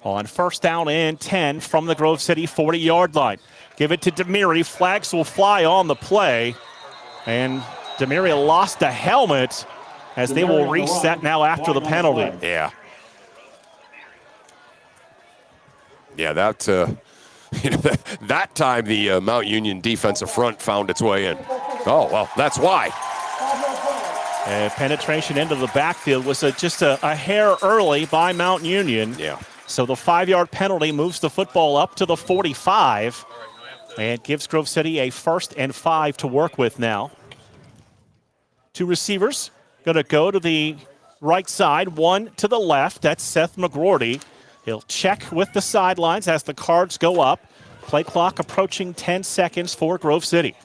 On first down and 10 from the Grove City 40-yard line. Give it to Demiri. Flags will fly on the play. And Demiri lost a helmet as they will reset now after the penalty. Yeah. Yeah, that that time the Mount Union defensive front found its way in. Oh, well, that's why. And penetration into the backfield was just a hair early by Mount Union. Yeah. So the 5-yard penalty moves the football up to the 45. And gives Grove City a 1st and 5 to work with now. 2 receivers going to go to the right side, 1 to the left. That's Seth McGroarty. He'll check with the sidelines as the cards go up. Play clock approaching 10 seconds for Grove City.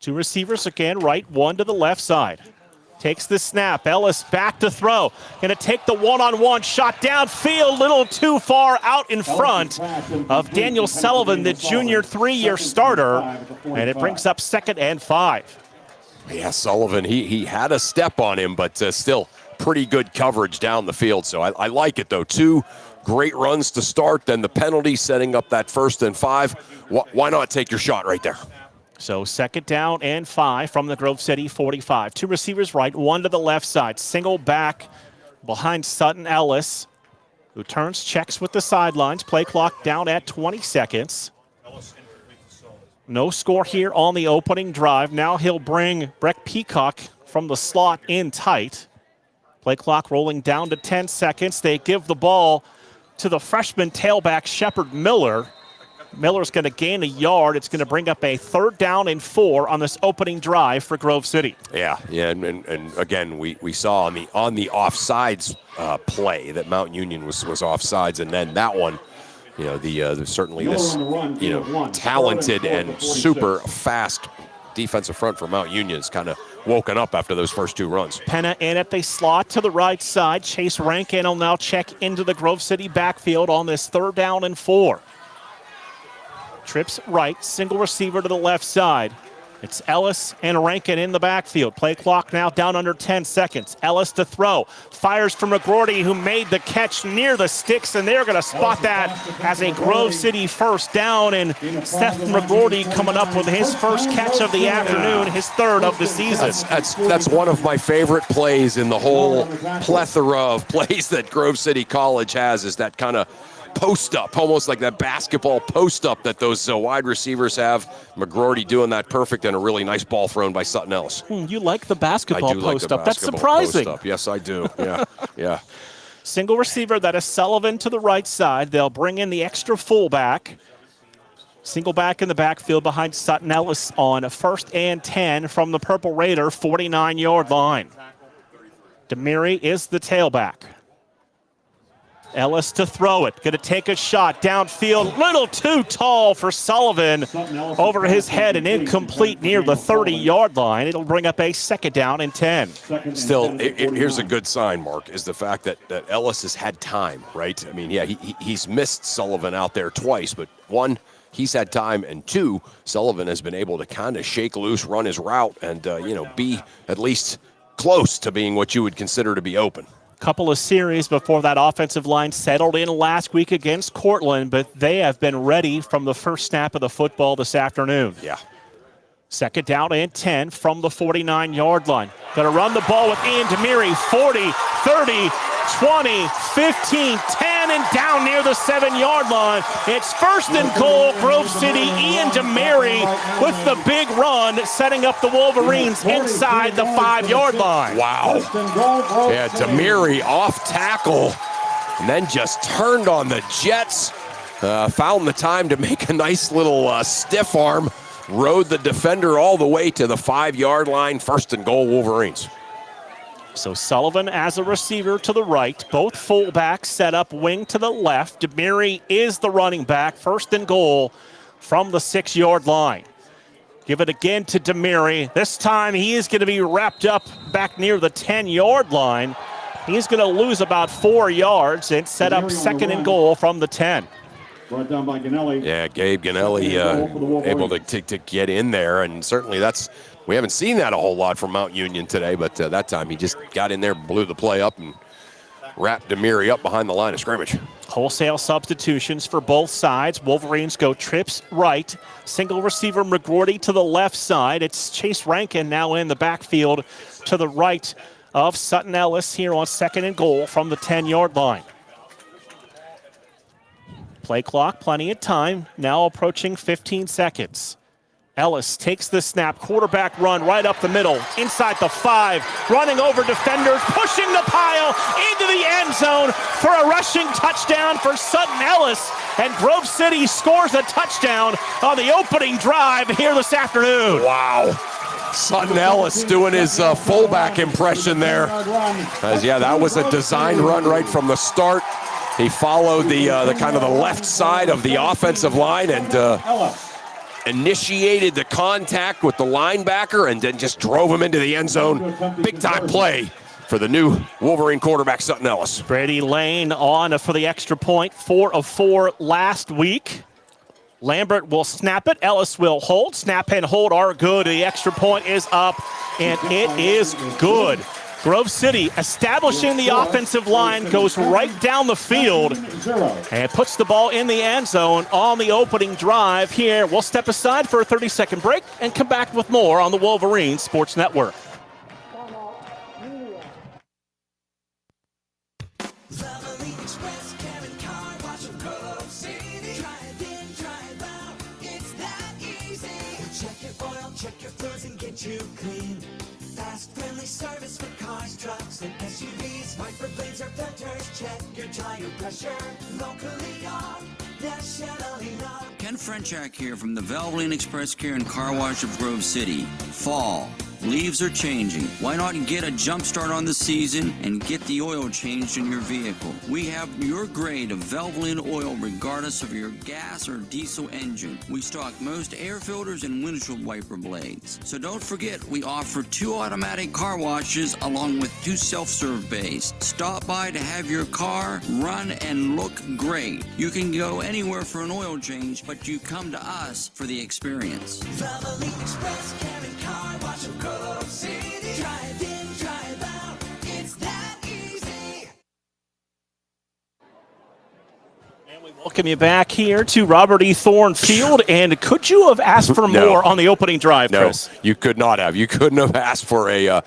2 receivers again, right, 1 to the left side. Takes the snap. Ellis back to throw. Going to take the one-on-one shot downfield. Little too far out in front of Daniel Sullivan, the junior 3-year starter. And it brings up 2nd and 5. Yeah, Sullivan, he had a step on him, but still pretty good coverage down the field. So I like it, though. 2 great runs to start, then the penalty setting up that 1st and 5. Why not take your shot right there? So 2nd down and 5 from the Grove City 45. 2 receivers right, 1 to the left side. Single back behind Sutton Ellis, who turns, checks with the sidelines. Play clock down at 20 seconds. No score here on the opening drive. Now he'll bring Breck Peacock from the slot in tight. Play clock rolling down to 10 seconds. They give the ball to the freshman tailback Shepard Miller. Miller's going to gain a yard. It's going to bring up a 3rd down and 4 on this opening drive for Grove City. Yeah, and again, we saw on the offsides play that Mount Union was offsides, and then that one, certainly this talented and super fast defensive front for Mount Union is kind of woken up after those first 2 runs. Penna in at the slot to the right side. Chase Rankin will now check into the Grove City backfield on this 3rd down and 4. Trips right, single receiver to the left side. It's Ellis and Rankin in the backfield. Play clock now down under 10 seconds. Ellis to throw. Fires from McGroarty, who made the catch near the sticks, and they're going to spot that as a Grove City 1st down. And Seth McGroarty coming up with his first catch of the afternoon, his 3rd of the season. That's one of my favorite plays in the whole plethora of plays that Grove City College has, is that kind of post up, almost like that basketball post up that those wide receivers have. McGroarty doing that perfect, and a really nice ball thrown by Sutton Ellis. You like the basketball post up. That's basketball surprising. post-up. Yes, I do. Yeah. Single receiver, that is Sullivan to the right side. They'll bring in the extra fullback. Single back in the backfield behind Sutton Ellis on 1st and 10 from the Purple Raider 49-yard line. Demiri is the tailback. Ellis to throw it. Going to take a shot downfield. Little too tall for Sullivan. Over his head and incomplete near the 30-yard line. It'll bring up a 2nd down and 10. Still, here's a good sign, Mark, is the fact that Ellis has had time, right? I mean, yeah, he's missed Sullivan out there twice, but 1, he's had time, and 2, Sullivan has been able to kind of shake loose, run his route, and, be at least close to being what you would consider to be open. Couple of series before that offensive line settled in last week against Cortland, but they have been ready from the first snap of the football this afternoon. Yeah. 2nd down and 10 from the 49-yard line. Going to run the ball with Ian Demiri. 40, 30, 20, 15, 10, and down near the 7-yard line. It's 1st and goal, Grove City. Ian Demiri with the big run, setting up the Wolverines inside the 5-yard line. Wow. Yeah, Demiri off tackle, and then just turned on the Jets. Found the time to make a nice little stiff arm. Rode the defender all the way to the 5-yard line. 1st and goal, Wolverines. So Sullivan as a receiver to the right. Both fullbacks set up wing to the left. Demiri is the running back. 1st and goal from the 6-yard line. Give it again to Demiri. This time he is going to be wrapped up back near the 10-yard line. He's going to lose about 4 yards and set up 2nd and goal from the 10. Brought down by Ganelli. Yeah, Gabe Ganelli able to get in there, and certainly we haven't seen that a whole lot from Mount Union today, but that time he just got in there, blew the play up, and wrapped Demiri up behind the line of scrimmage. Wholesale substitutions for both sides. Wolverines go trips right. Single receiver McGroarty to the left side. It's Chase Rankin now in the backfield to the right of Sutton Ellis here on 2nd and goal from the 10-yard line. Play clock, plenty of time. Now approaching 15 seconds. Ellis takes the snap, quarterback run right up the middle, inside the 5, running over defenders, pushing the pile into the end zone for a rushing touchdown for Sutton Ellis. And Grove City scores a touchdown on the opening drive here this afternoon. Wow. Sutton Ellis doing his fullback impression there. That was a design run right from the start. He followed the kind of the left side of the offensive line and initiated the contact with the linebacker and then just drove him into the end zone. Big time play for the new Wolverine quarterback, Sutton Ellis. Brady Lane on for the extra point, 4 of 4 last week. Lambert will snap it. Ellis will hold. Snap and hold are good. The extra point is up, and it is good. Grove City establishing the offensive line, goes right down the field and puts the ball in the end zone on the opening drive here. We'll step aside for a 30-second break and come back with more on the Wolverines Sports Network. Check your fluids and get you clean. Fast, friendly service for cars, trucks, and SUVs. Wiper blades or filters, check your tire pressure. Locally owned, nationally known. Ken Frenchak here from the Valvoline Express Care and Car Wash of Grove City. Fall. Leaves are changing. Why not get a jump start on the season and get the oil changed in your vehicle? We have your grade of Valvoline oil regardless of your gas or diesel engine. We stock most air filters and windshield wiper blades. So don't forget, we offer 2 automatic car washes along with 2 self-serve bays. Stop by to have your car run and look great. You can go anywhere for an oil change, but you come to us for the experience. Valvoline Express Care and Car Wash of Grove City. Drive in, drive out, it's that easy. And we welcome you back here to Robert E. Thorne Field. And could you have asked for more on the opening drive, Chris? No, you could not have. You couldn't have asked for a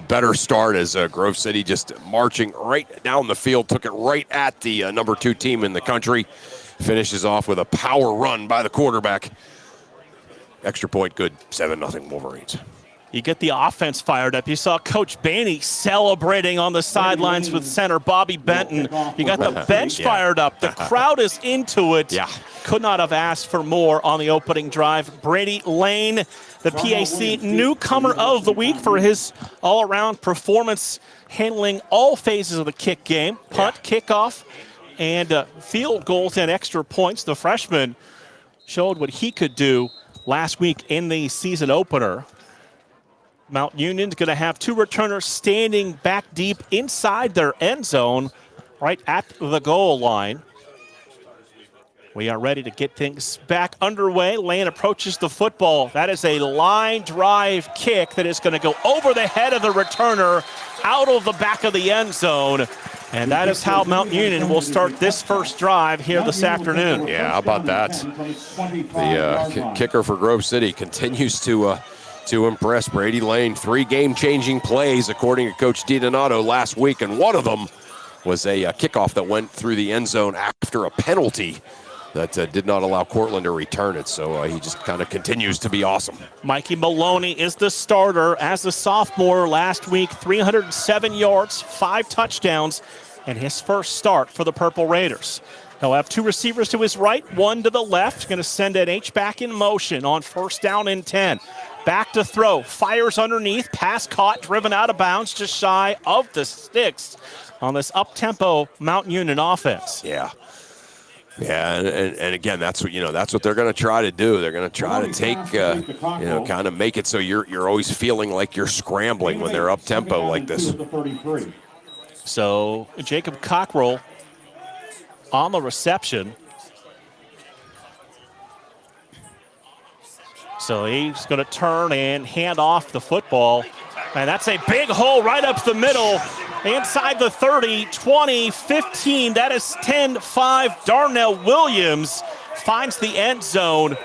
better start as Grove City just marching right down the field, took it right at the number 2 team in the country, finishes off with a power run by the quarterback. Extra point good, 7-0 Wolverines. You get the offense fired up. You saw Coach Bainey celebrating on the sidelines with center Bobby Benton. You got the bench fired up. The crowd is into it. Yeah. Could not have asked for more on the opening drive. Brady Lane, the PAC newcomer of the week for his all-around performance, handling all phases of the kick game, punt, kickoff, and field goals and extra points. The freshman showed what he could do last week in the season opener. Mount Union's going to have 2 returners standing back deep inside their end zone right at the goal line. We are ready to get things back underway. Lane approaches the football. That is a line drive kick that is going to go over the head of the returner out of the back of the end zone. And that is how Mount Union will start this first drive here this afternoon. Yeah, how about that? The kicker for Grove City continues to impress. Brady Lane, 3 game-changing plays, according to Coach DiDonato last week, and one of them was a kickoff that went through the end zone after a penalty that did not allow Cortland to return it. So he just kind of continues to be awesome. Mikey Maloney is the starter as a sophomore last week. 307 yards, 5 touchdowns, and his first start for the Purple Raiders. He'll have 2 receivers to his right, 1 to the left. Going to send an H-back in motion on 1st down and 10. Back to throw, fires underneath, pass caught, driven out of bounds, just shy of the sticks on this up-tempo Mount Union offense. Yeah. Yeah, and again, that's what they're going to try to do. They're going to try to take, kind of make it so you're always feeling like you're scrambling when they're up tempo like this. So Jacob Cockrell on the reception. So he's going to turn and hand off the football. And that's a big hole right up the middle. Inside the 30, 20, 15. That is 10-5. Darnell Williams finds the end zone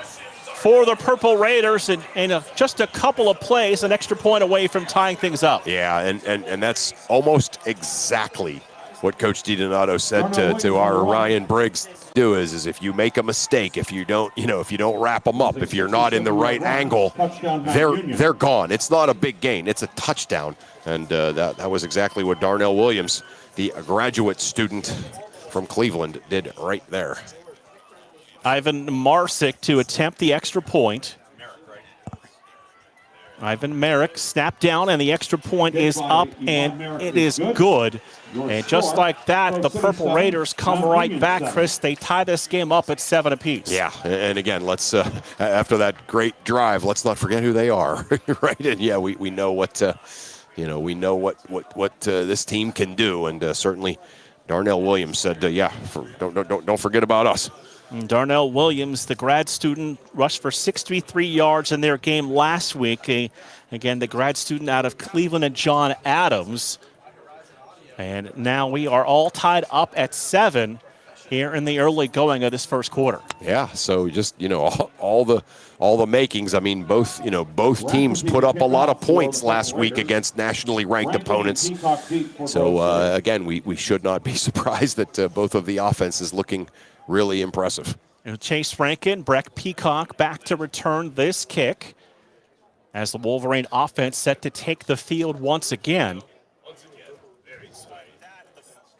for the Purple Raiders. And just a couple of plays, an extra point away from tying things up. Yeah, and that's almost exactly what Coach DiDonato said to our Ryan Briggs do is if you make a mistake, if you don't wrap them up, if you're not in the right angle, they're gone. It's not a big gain. It's a touchdown. And that was exactly what Darnell Williams, the graduate student from Cleveland, did right there. Ivan Marsick to attempt the extra point. Ivan Merrick snapped down, and the extra point is up, and it is good. And just like that, the Purple Raiders come right back, Chris. They tie this game up at 7 apiece. Yeah, and again, let's after that great drive, let's not forget who they are, right? And yeah, we know what what this team can do, and certainly Darnell Williams said, don't forget about us. And Darnell Williams, the grad student, rushed for 63 yards in their game last week. Again, the grad student out of Cleveland, and John Adams. And now we are all tied up at 7 here in the early going of this first quarter. Yeah, so just all the makings. I mean, both teams put up a lot of points last week against nationally ranked opponents. So again, we should not be surprised that both of the offenses looking really impressive. And Chase Rankin, Breck Peacock back to return this kick as the Wolverine offense set to take the field once again.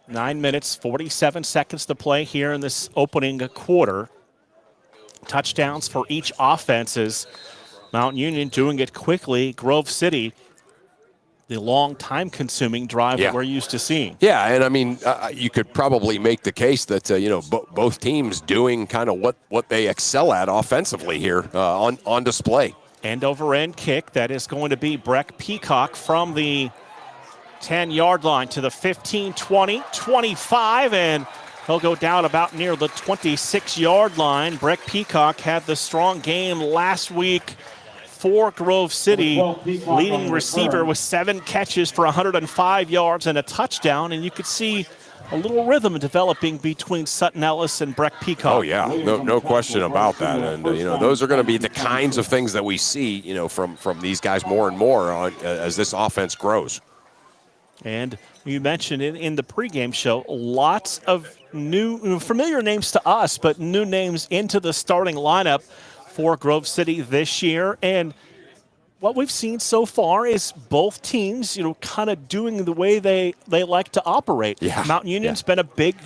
9 minutes, 47 seconds to play here in this opening quarter. Touchdowns for each offenses. Mount Union doing it quickly. Grove City, the long time-consuming drive that we're used to seeing. Yeah, and I mean, you could probably make the case that both teams doing kind of what they excel at offensively here on display. End-over-end kick that is going to be Breck Peacock from the 10-yard line to the 15, 20, 25, and he'll go down about near the 26-yard line. Breck Peacock had the strong game last week for Grove City, leading receiver with 7 catches for 105 yards and a touchdown, and you could see a little rhythm developing between Sutton Ellis and Breck Peacock. Oh yeah, no question about that. And those are going to be the kinds of things that we see, from these guys more and more as this offense grows. And you mentioned in the pregame show, lots of new, familiar names to us, but new names into the starting lineup for Grove City this year. And what we've seen so far is both teams, kind of doing the way they like to operate. Yeah. Mount Union's been a big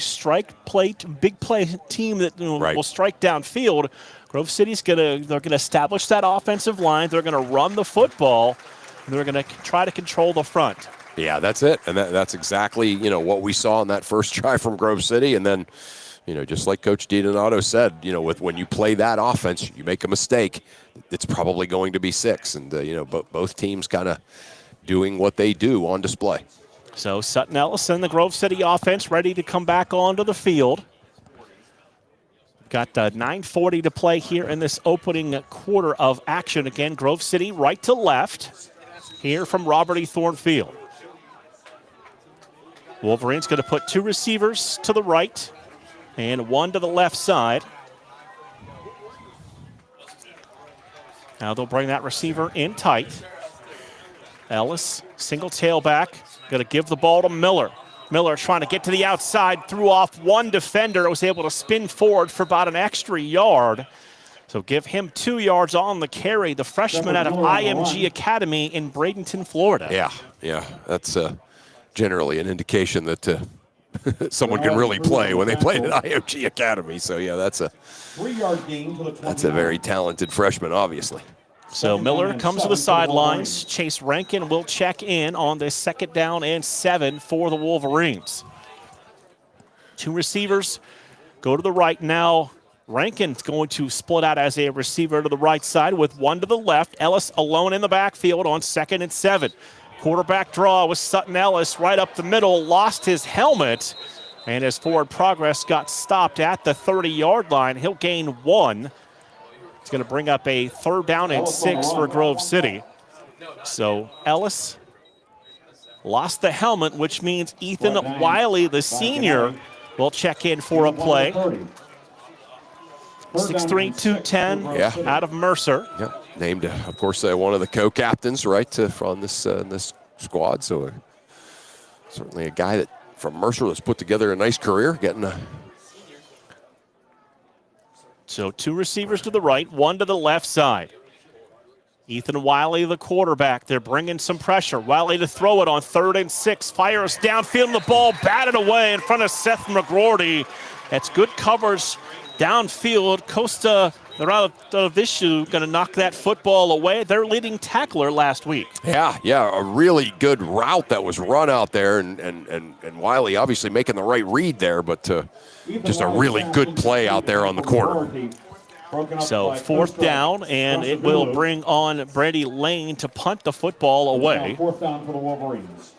big play team that will strike downfield. Grove City's they're gonna establish that offensive line. They're gonna run the football, and they're gonna try to control the front. Yeah, that's it, and that's exactly what we saw in that first drive from Grove City, and then just like Coach DiDonato said, when you play that offense, you make a mistake, it's probably going to be 6, and both teams kind of doing what they do on display. So Sutton Ellis and the Grove City offense ready to come back onto the field. Got 9:40 to play here in this opening quarter of action. Again, Grove City right to left here from Robert E. Thorne Field. Wolverines going to put 2 receivers to the right and 1 to the left side. Now they'll bring that receiver in tight. Ellis, single tailback, going to give the ball to Miller. Miller trying to get to the outside, threw off one defender, was able to spin forward for about an extra yard. So give him 2 yards on the carry, the freshman out of IMG Academy in Bradenton, Florida. Yeah, that's generally an indication that someone can really play when they play at IMG Academy. So yeah, that's a 3-yard gain to the 20. That's a very talented freshman, obviously. So Miller comes to the sidelines. Chase Rankin will check in on this 2nd down and 7 for the Wolverines. 2 receivers go to the right now. Rankin's going to split out as a receiver to the right side with 1 to the left. Ellis alone in the backfield on 2nd and 7. Quarterback draw with Sutton Ellis right up the middle, lost his helmet, and his forward progress got stopped at the 30-yard line. He'll gain 1. It's going to bring up a 3rd down and 6 for Grove City. So Ellis lost the helmet, which means Ethan Wiley, the senior, will check in for a play. 6'3", 210 out of Mercer. Yep. Named, of course, one of the co-captains, right, from this squad. So certainly a guy that from Mercer that's put together a nice career, getting a. So 2 receivers to the right, 1 to the left side. Ethan Wiley, the quarterback. They're bringing some pressure. Wiley to throw it on 3rd and 6. Fires downfield, and the ball batted away in front of Seth McGroarty. That's good coverage downfield. Costa Radovishu going to knock that football away. Their leading tackler last week. Yeah, a really good route that was run out there, and Wiley obviously making the right read there, but just a really good play out there on the corner. So 4th down, and it will bring on Brady Lane to punt the football away. 4th down for the Wolverines.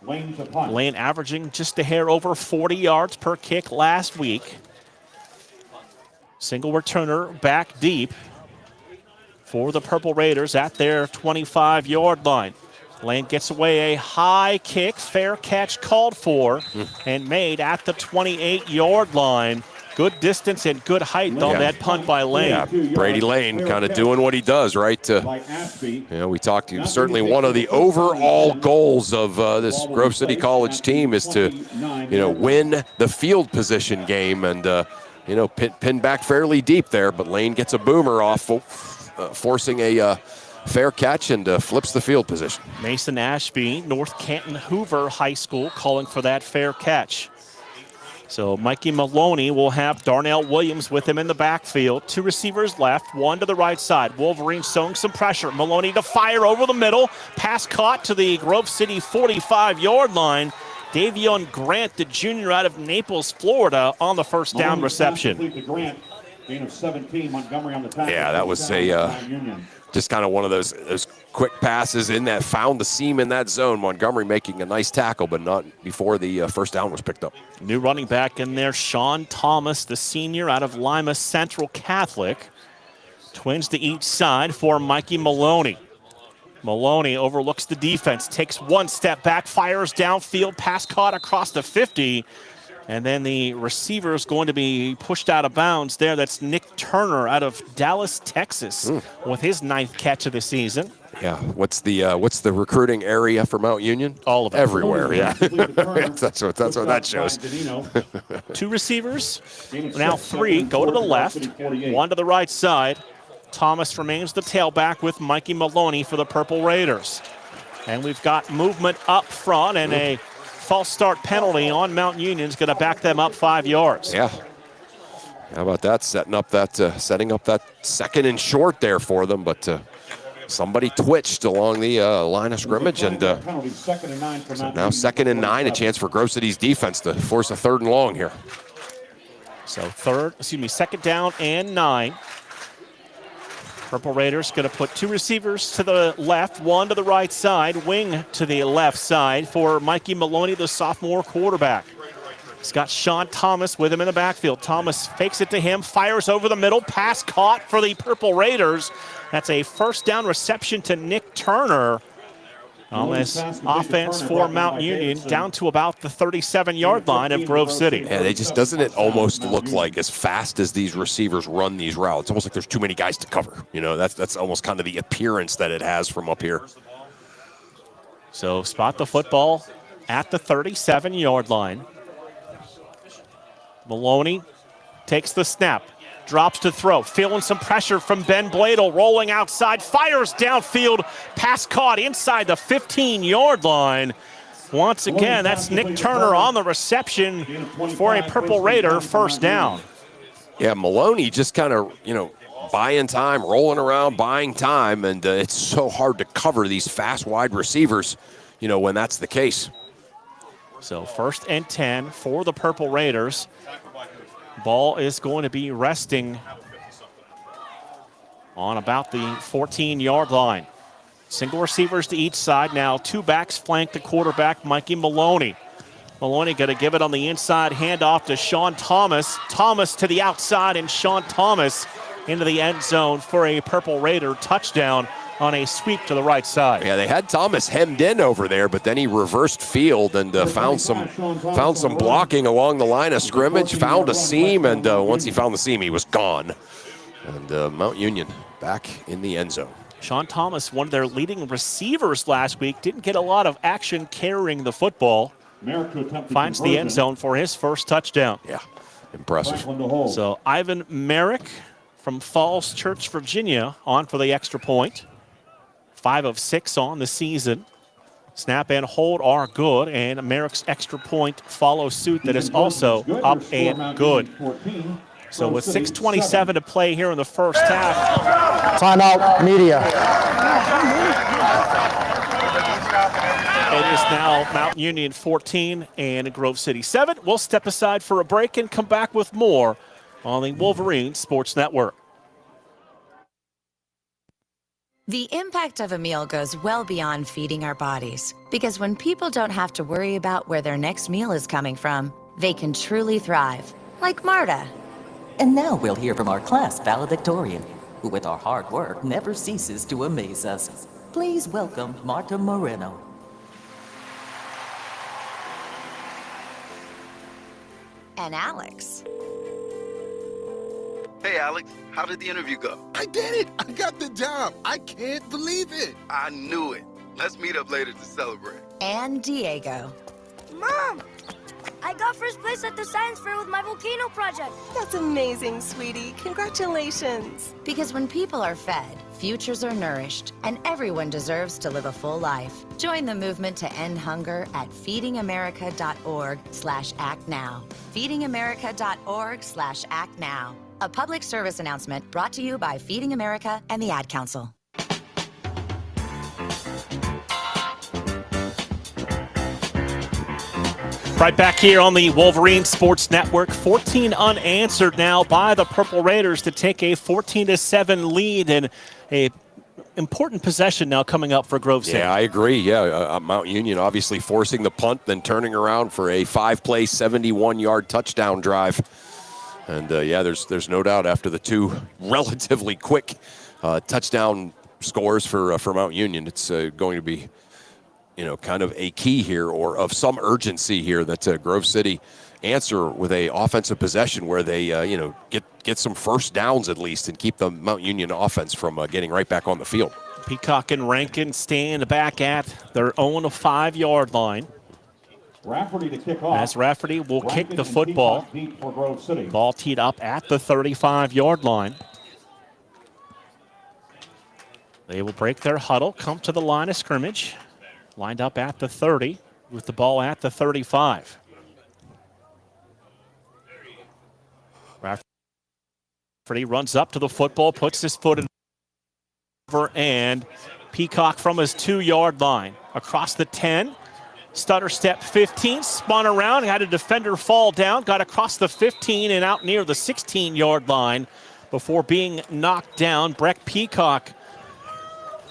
Lane to punt. Lane averaging just a hair over 40 yards per kick last week. Single returner back deep for the Purple Raiders at their 25-yard line. Lane gets away a high kick, fair catch called for, and made at the 28-yard line. Good distance and good height on that punt by Lane. Yeah, Brady Lane kind of doing what he does, right? We talked to certainly one of the overall goals of this Grove City College team is to, win the field position game and, pin back fairly deep there. But Lane gets a boomer off, forcing a fair catch and flips the field position. Mason Ashby, North Canton Hoover High School, calling for that fair catch. So Mikey Maloney will have Darnell Williams with him in the backfield. 2 receivers left, 1 to the right side. Wolverines showing some pressure. Maloney to fire over the middle. Pass caught to the Grove City 45-yard line. Davion Grant, the junior out of Naples, Florida, on the first down reception. Yeah, that was just kind of one of those quick passes in that found the seam in that zone. Montgomery making a nice tackle, but not before the first down was picked up. New running back in there, Sean Thomas, the senior out of Lima Central Catholic. Twins to each side for Mikey Maloney. Maloney overlooks the defense, takes 1 step back, fires downfield, pass caught across the 50. And then the receiver is going to be pushed out of bounds there. That's Nick Turner out of Dallas, Texas, with his 9th catch of the season. Yeah, what's the recruiting area for Mount Union? All of it. Everywhere, yeah. that's what that shows. 2 receivers, now 3 go to the left, 1 to the right side. Thomas remains the tailback with Mikey Maloney for the Purple Raiders. And we've got movement up front, and a false start penalty on Mount Union is going to back them up 5 yards. Yeah. How about that? Setting up that 2nd and short there for them, but somebody twitched along the line of scrimmage, and so now 2nd and 9, a chance for Grove City's defense to force a 3rd and long here. So 2nd down and 9. Purple Raiders going to put 2 receivers to the left, 1 to the right side, wing to the left side for Mikey Maloney, the sophomore quarterback. He's got Sean Thomas with him in the backfield. Thomas fakes it to him, fires over the middle, pass caught for the Purple Raiders. That's a first down reception to Nick Turner. On this offense for Mount Union, down to about the 37-yard line of Grove City. Yeah, doesn't it almost look like, as fast as these receivers run these routes, it's almost like there's too many guys to cover. That's almost kind of the appearance that it has from up here. So spot the football at the 37-yard line. Maloney takes the snap. Drops to throw, feeling some pressure from Ben Bladel, rolling outside, fires downfield, pass caught inside the 15-yard line. Once again, that's Nick Turner on the reception for a Purple Raider first down. Yeah, Maloney just kind of, buying time, rolling around, buying time, and it's so hard to cover these fast wide receivers, when that's the case. So 1st and 10 for the Purple Raiders. Ball is going to be resting on about the 14-yard line. Single receivers to each side now. 2 backs flank the quarterback, Mikey Maloney. Maloney going to give it on the inside, handoff to Sean Thomas. Thomas to the outside, and Sean Thomas into the end zone for a Purple Raider touchdown on a sweep to the right side. Yeah, they had Thomas hemmed in over there, but then he reversed field and found some blocking along the line of scrimmage, found a seam, and once he found the seam, he was gone. And Mount Union back in the end zone. Sean Thomas, one of their leading receivers last week, didn't get a lot of action carrying the football. Merrick to attempt the finds the end conversion. zone for his first touchdown. Yeah, impressive. Franklin to hold. So Ivan Merrick from Falls Church, Virginia, on for the extra point. 5 of 6 on the season. Snap and hold are good, and Merrick's extra point follows suit. That is also up and good. So with 6:27 to play here in the first half. Timeout, media. It is now Mount Union 14 and Grove City 7. We'll step aside for a break and come back with more on the Wolverines Sports Network. The impact of a meal goes well beyond feeding our bodies, because when people don't have to worry about where their next meal is coming from, they can truly thrive, like Marta. And now we'll hear from our class valedictorian, who with our hard work never ceases to amaze us. Please welcome Marta Moreno. And Alex. Hey, Alex, how did the interview go? I did it! I got the job! I can't believe it! I knew it. Let's meet up later to celebrate. And Diego. Mom! I got first place at the science fair with my volcano project. That's amazing, sweetie. Congratulations. Because when people are fed, futures are nourished, and everyone deserves to live a full life. Join the movement to end hunger at feedingamerica.org/actnow. feedingamerica.org/actnow. A public service announcement brought to you by Feeding America and the Ad Council. Right back here on the Wolverines Sports Network. 14 unanswered now by the Purple Raiders to take a 14-7 lead, and a important possession now coming up for Grove City. Yeah, I agree. Yeah, Mount Union obviously forcing the punt, then turning around for a 5-play, 71-yard touchdown drive. And, yeah, there's no doubt after the two relatively quick touchdown scores for Mount Union, it's going to be, kind of a key here, or of some urgency here, that Grove City answer with a offensive possession where they, get some first downs at least and keep the Mount Union offense from getting right back on the field. Peacock and Rankin stand back at their own 5-yard line. Rafferty to kick off. As Rafferty will kick the football. Deep for Grove City. Ball teed up at the 35-yard line. They will break their huddle, come to the line of scrimmage. Lined up at the 30 with the ball at the 35. Rafferty runs up to the football, puts his foot in over, and Peacock from his 2-yard line. Across the 10, stutter step 15, spun around, had a defender fall down, got across the 15 and out near the 16-yard line before being knocked down. Breck Peacock,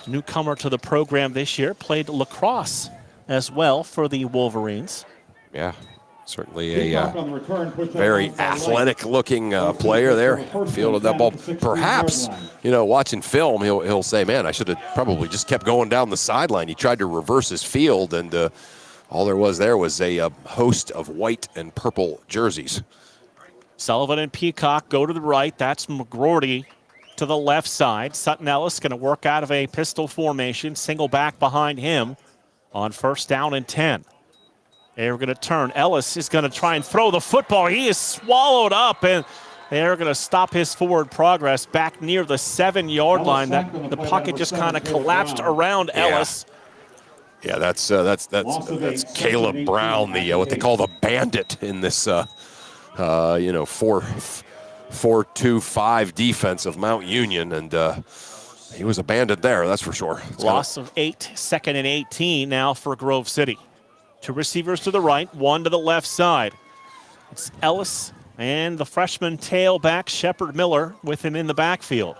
newcomer to the program this year, played lacrosse as well for the Wolverines. Yeah, certainly a very athletic-looking player there. Fielded that ball. Perhaps, watching film, he'll say, man, I should have probably just kept going down the sideline. He tried to reverse his field, and all there was a host of white and purple jerseys. Sullivan and Peacock go to the right. That's McGroarty to the left side. Sutton Ellis going to work out of a pistol formation, single back behind him on 1st down and 10. They're going to turn. Ellis is going to try and throw the football. He is swallowed up, and they're going to stop his forward progress back near the 7-yard line. The pocket just kind of collapsed around Ellis. Yeah, that's Caleb Brown, the what they call the bandit in this 4-2-5 defense of Mount Union, and he was a bandit there, that's for sure. Loss of 8, 2nd and 18 now for Grove City. 2 receivers to the right, 1 to the left side. It's Ellis and the freshman tailback Shepard Miller with him in the backfield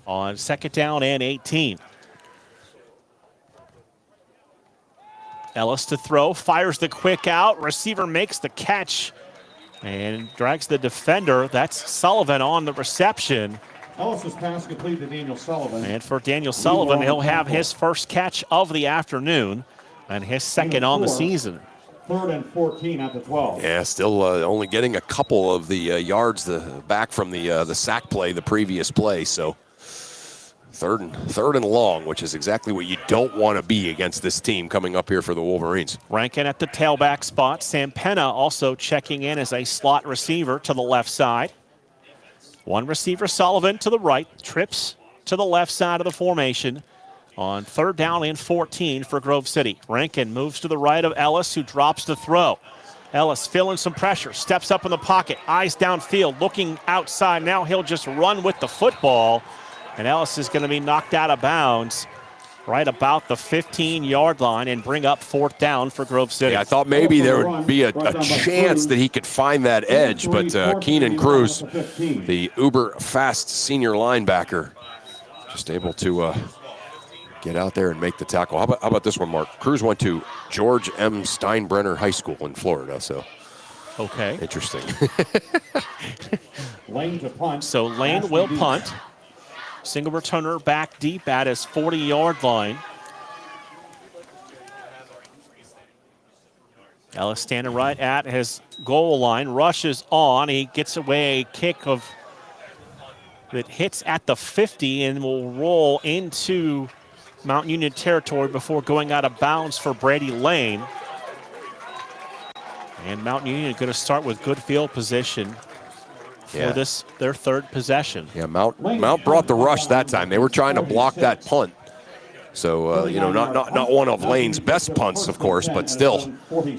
on 2nd down and 18. Ellis to throw, fires the quick out, receiver makes the catch and drags the defender. That's Sullivan on the reception. Ellis's pass complete to Daniel Sullivan. And for Daniel Sullivan, he'll have his first catch of the afternoon and his second on the season. 3rd and 14 at the 12. Yeah, still only getting a couple of the yards back from the sack play, the previous play. So Third and long, which is exactly what you don't want to be against this team coming up here for the Wolverines. Rankin at the tailback spot. Sam Penna also checking in as a slot receiver to the left side. One receiver, Sullivan, to the right, trips to the left side of the formation on 3rd down and 14 for Grove City. Rankin moves to the right of Ellis, who drops the throw. Ellis feeling some pressure, steps up in the pocket, eyes downfield, looking outside. Now he'll just run with the football, and Ellis is going to be knocked out of bounds right about the 15-yard line and bring up 4th down for Grove City. Yeah, I thought maybe there would be a chance that he could find that edge, but Keenan Cruz, the uber-fast senior linebacker, just able to get out there and make the tackle. How about this one, Mark? Cruz went to George M. Steinbrenner High School in Florida, so okay, interesting. Lane to punt. So Lane will punt. Single returner back deep at his 40-yard line. Ellis standing right at his goal line, rushes on. He gets away a kick that hits at the 50 and will roll into Mount Union territory before going out of bounds for Brady Lane. And Mount Union going to start with good field position for their 3rd possession. Yeah, Mount brought the rush that time. They were trying to block that punt. So, not one of Lane's best punts, of course, but still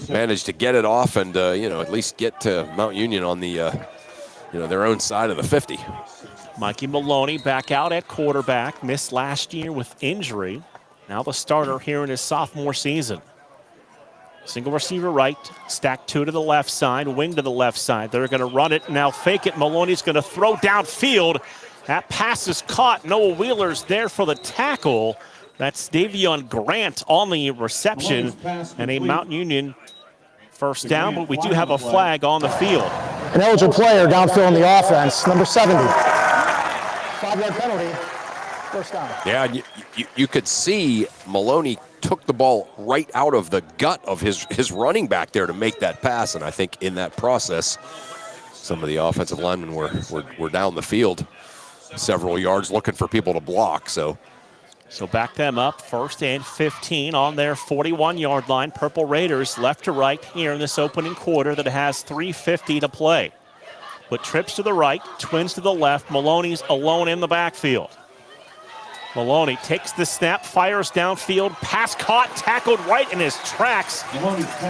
managed to get it off and, at least get to Mount Union on the, their own side of the 50. Mikey Maloney back out at quarterback, missed last year with injury. Now the starter here in his sophomore season. Single receiver right, stack 2 to the left side, wing to the left side. They're going to run it, now fake it. Maloney's going to throw downfield. That pass is caught. Noah Wheeler's there for the tackle. That's Davion Grant on the reception, and a Mount Union first down, but we do have a flag on the field. An eligible player downfield in the offense, number 70. 5-yard penalty, first down. Yeah, you could see Maloney took the ball right out of the gut of his running back there to make that pass, and I think in that process, some of the offensive linemen were down the field several yards looking for people to block. So back them up, 1st and 15 on their 41-yard line. Purple Raiders left to right here in this opening quarter that has 3:50 to play. But trips to the right, twins to the left. Maloney's alone in the backfield. Maloney takes the snap, fires downfield, pass caught, tackled right in his tracks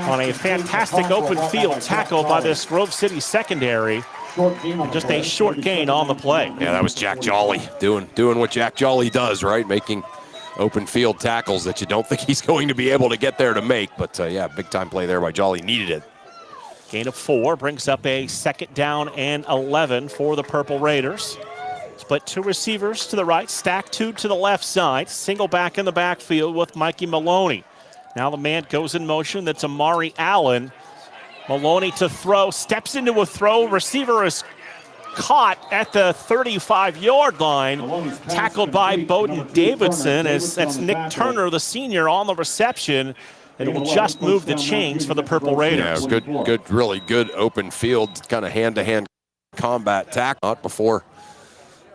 on a fantastic open field tackle by this Grove City secondary. And just a short gain on the play. Yeah, that was Jack Jolly doing what Jack Jolly does, right? Making open field tackles that you don't think he's going to be able to get there to make. But big time play there by Jolly, needed it. Gain of 4 brings up a 2nd down and 11 for the Purple Raiders. Split 2 receivers to the right, stack 2 to the left side. Single back in the backfield with Mikey Maloney. Now the man goes in motion. That's Amari Allen. Maloney to throw, steps into a throw. Receiver is caught at the 35-yard line. Tackled by Bowden Davidson as that's Nick Turner, the senior, on the reception. It will just move the chains for the Purple Raiders. Yeah, good, really good open field, kind of hand-to-hand combat tackle. Not before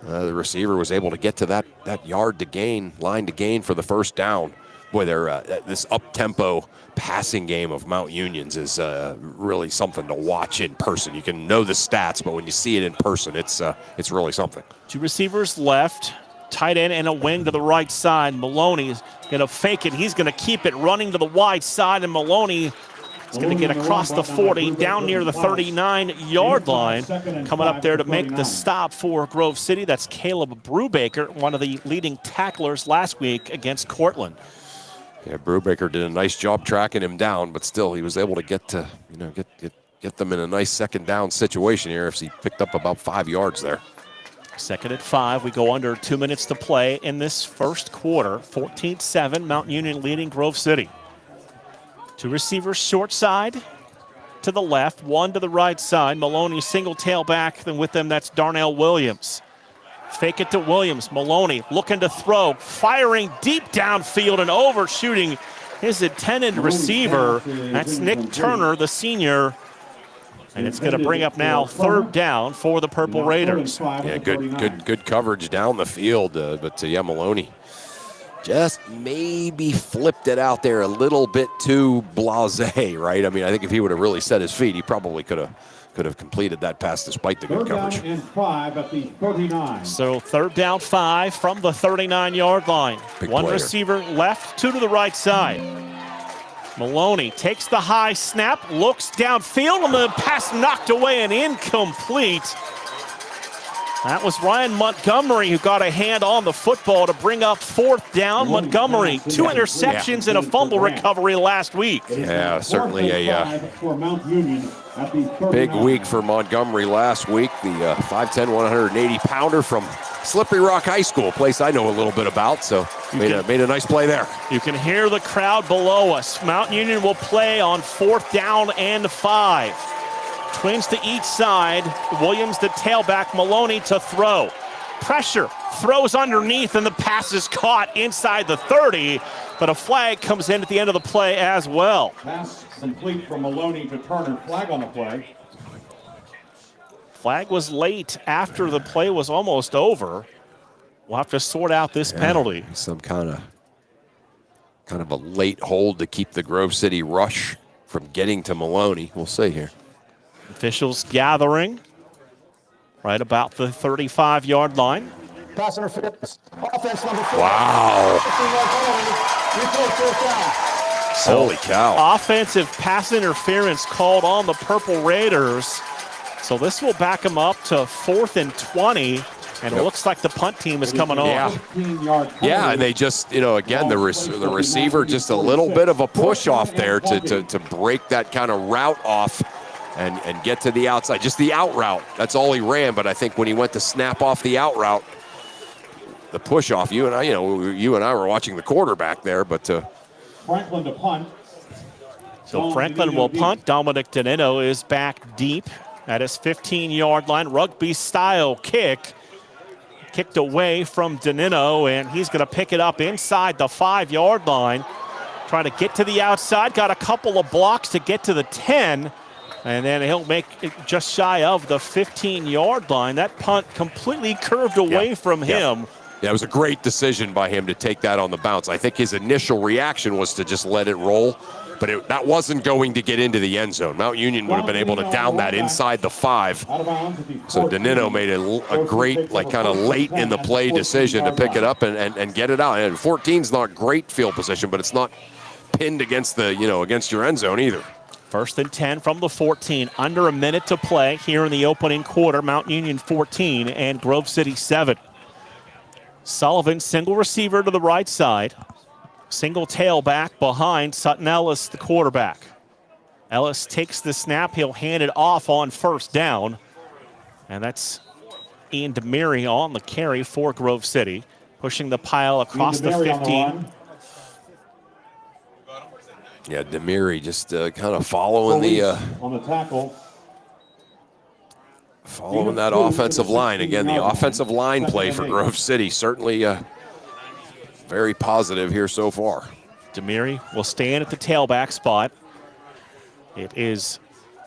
the receiver was able to get to that line to gain for the first down. Boy, this up-tempo passing game of Mount Union's is really something to watch in person. You can know the stats, but when you see it in person, it's really something. 2 receivers left, tight end and a wing to the right side. Maloney is going to fake it. He's going to keep it running to the wide side, and Maloney is going to get across the 40, down near the 39-yard line. Coming up there to make the stop for Grove City, that's Caleb Brubaker, one of the leading tacklers last week against Cortland. Yeah, Brubaker did a nice job tracking him down, but still he was able to get them in a nice 2nd down situation here as he picked up about 5 yards there. 2nd and 5. We go under 2 minutes to play in this first quarter. 14-7, Mount Union leading Grove City. 2 receivers short side to the left, 1 to the right side. Maloney single tailback, then with them that's Darnell Williams. Fake it to Williams. Maloney looking to throw, firing deep downfield and overshooting his intended receiver. That's Nick Turner, the senior, And it's going to bring up now 3rd down for the Purple Raiders. Yeah, good coverage down the field, but Maloney just maybe flipped it out there a little bit too blasé, right? I mean, I think if he would have really set his feet, he probably could have completed that pass despite the good coverage. 3rd down and 5 at the 39. So 3rd down 5 from the 39-yard line. Big One player. receiver left, 2 to the right side. Maloney takes the high snap, looks downfield, and the pass knocked away and incomplete. That was Ryan Montgomery who got a hand on the football to bring up 4th down. Montgomery, 2 interceptions and a fumble recovery last week. Yeah, certainly a for Mount Union at the 39. big week for Montgomery last week. The 5'10", 180-pounder from Slippery Rock High School, a place I know a little bit about, so made a nice play there. You can hear the crowd below us. Mount Union will play on 4th down and 5. Twins to each side. Williams, the tailback. Maloney to throw. Pressure. Throws underneath, and the pass is caught inside the 30. But a flag comes in at the end of the play as well. Pass complete from Maloney to Turner. Flag on the play. Flag was late after the play was almost over. We'll have to sort out this penalty. Some kind of a late hold to keep the Grove City rush from getting to Maloney. We'll see here. Officials gathering right about the 35-yard line. Pass interference. Offense number 4. Wow. So, holy cow. Offensive pass interference called on the Purple Raiders. So this will back them up to 4th and 20. And it looks like the punt team is coming on. Yeah, and they just, again, the receiver, just a little bit of a push off there to break that kind of route off and get to the outside. Just the out route. That's all he ran, but I think when he went to snap off the out route, the push off, you and I were watching the quarterback there, but Franklin to punt. So Franklin will punt. Dominic Danino is back deep at his 15-yard line. Rugby-style kick. Kicked away from Danino, and he's going to pick it up inside the 5-yard line. Trying to get to the outside. Got a couple of blocks to get to the 10. And then he'll make it just shy of the 15-yard line. That punt completely curved away from him. Yeah, it was a great decision by him to take that on the bounce. I think his initial reaction was to just let it roll, but that wasn't going to get into the end zone. Mount Union would have been able to down that inside the 5. So Danino made a great, kind of late in the play decision to pick it up and get it out. And 14's not great field position, but it's not pinned against against your end zone either. 1st and 10 from the 14. Under a minute to play here in the opening quarter. Mount Union 14 and Grove City 7. Sullivan, single receiver to the right side. Single tailback behind Sutton Ellis, the quarterback. Ellis takes the snap. He'll hand it off on 1st down. And that's Ian Demiri on the carry for Grove City. Pushing the pile across the 15. Yeah, Demiri just kind of following on the tackle. Following that offensive line. Again, the offensive line play for Grove City certainly very positive here so far. Demiri will stand at the tailback spot. It is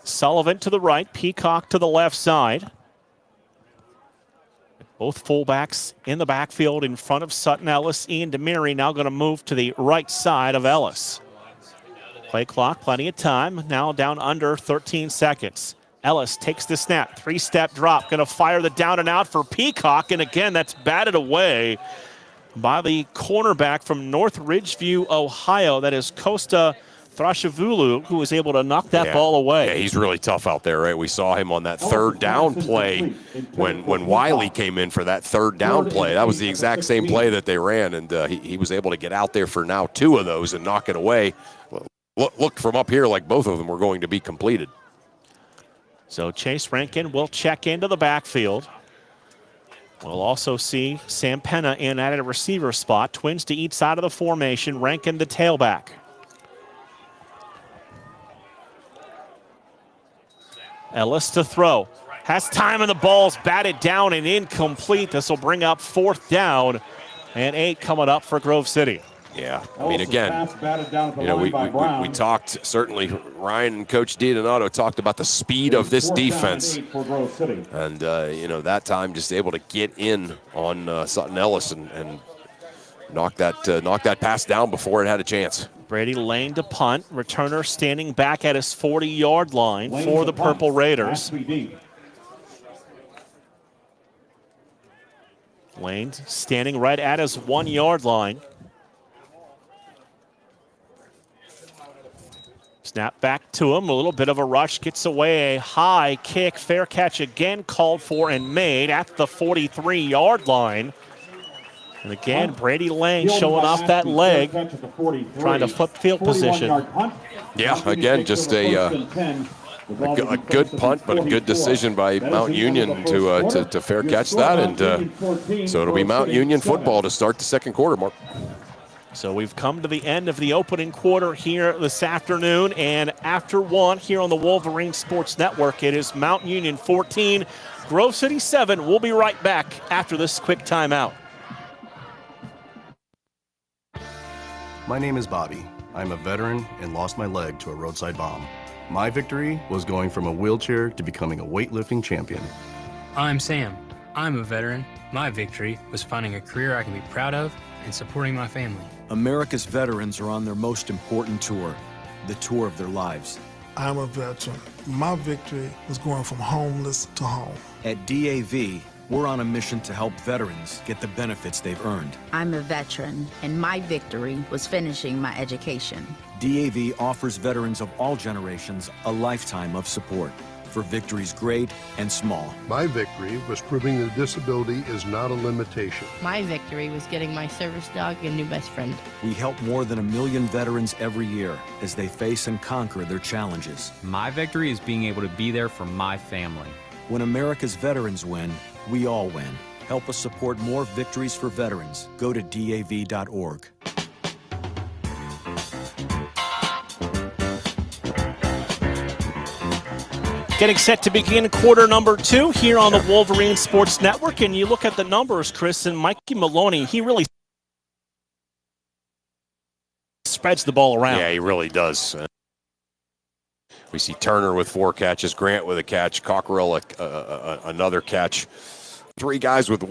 Sullivan to the right, Peacock to the left side. Both fullbacks in the backfield in front of Sutton Ellis. Ian Demiri now going to move to the right side of Ellis. Play clock, plenty of time. Now down under 13 seconds. Ellis takes the snap, 3-step drop, going to fire the down and out for Peacock, and again, that's batted away by the cornerback from North Ridgeview, Ohio. That is Costa Thrashavulu, who was able to knock that ball away. Yeah, he's really tough out there, right? We saw him on that 3rd down play when Wiley came in for that 3rd down play. That was the exact same play that they ran, and he was able to get out there for now 2 of those and knock it away. Looked from up here like both of them were going to be completed. So Chase Rankin will check into the backfield. We'll also see Sam Penna in at a receiver spot. Twins to each side of the formation. Rankin the tailback. Ellis to throw. Has time and the ball's batted down and incomplete. This will bring up 4th down and 8 coming up for Grove City. Yeah, I mean, again, we talked, certainly Ryan and Coach DiDonato talked about the speed of this defense. And, that time just able to get in on Sutton Ellis and knock that pass down before it had a chance. Brady Lane to punt. Returner standing back at his 40-yard line for the Purple Raiders. Lane standing right at his 1-yard line. Snap back to him, a little bit of a rush, gets away, a high kick, fair catch again, called for and made at the 43-yard line. And again, Brady Lane showing off that leg, trying to flip field position. Yeah, again, just a good punt, but a good decision by Mount Union to fair catch that. And so it'll be Mount Union football to start the second quarter, Mark. So we've come to the end of the opening quarter here this afternoon, and after one here on the Wolverines Sports Network, it is Mount Union 14, Grove City 7. We'll be right back after this quick timeout. My name is Bobby. I'm a veteran and lost my leg to a roadside bomb. My victory was going from a wheelchair to becoming a weightlifting champion. I'm Sam. I'm a veteran. My victory was finding a career I can be proud of and supporting my family. America's veterans are on their most important tour, the tour of their lives. I'm a veteran. My victory was going from homeless to home. At DAV, we're on a mission to help veterans get the benefits they've earned. I'm a veteran, and my victory was finishing my education. DAV offers veterans of all generations a lifetime of support for victories great and small. My victory was proving that disability is not a limitation. My victory was getting my service dog a new best friend. We help more than 1 million veterans every year as they face and conquer their challenges. My victory is being able to be there for my family. When America's veterans win, we all win. Help us support more victories for veterans. Go to DAV.org. Getting set to begin quarter number 2 here on the Wolverine Sports Network. And you look at the numbers, Chris, and Mikey Maloney, he really spreads the ball around. Yeah, he really does. We see Turner with 4 catches, Grant with a catch, Cockrell another catch. 3 guys with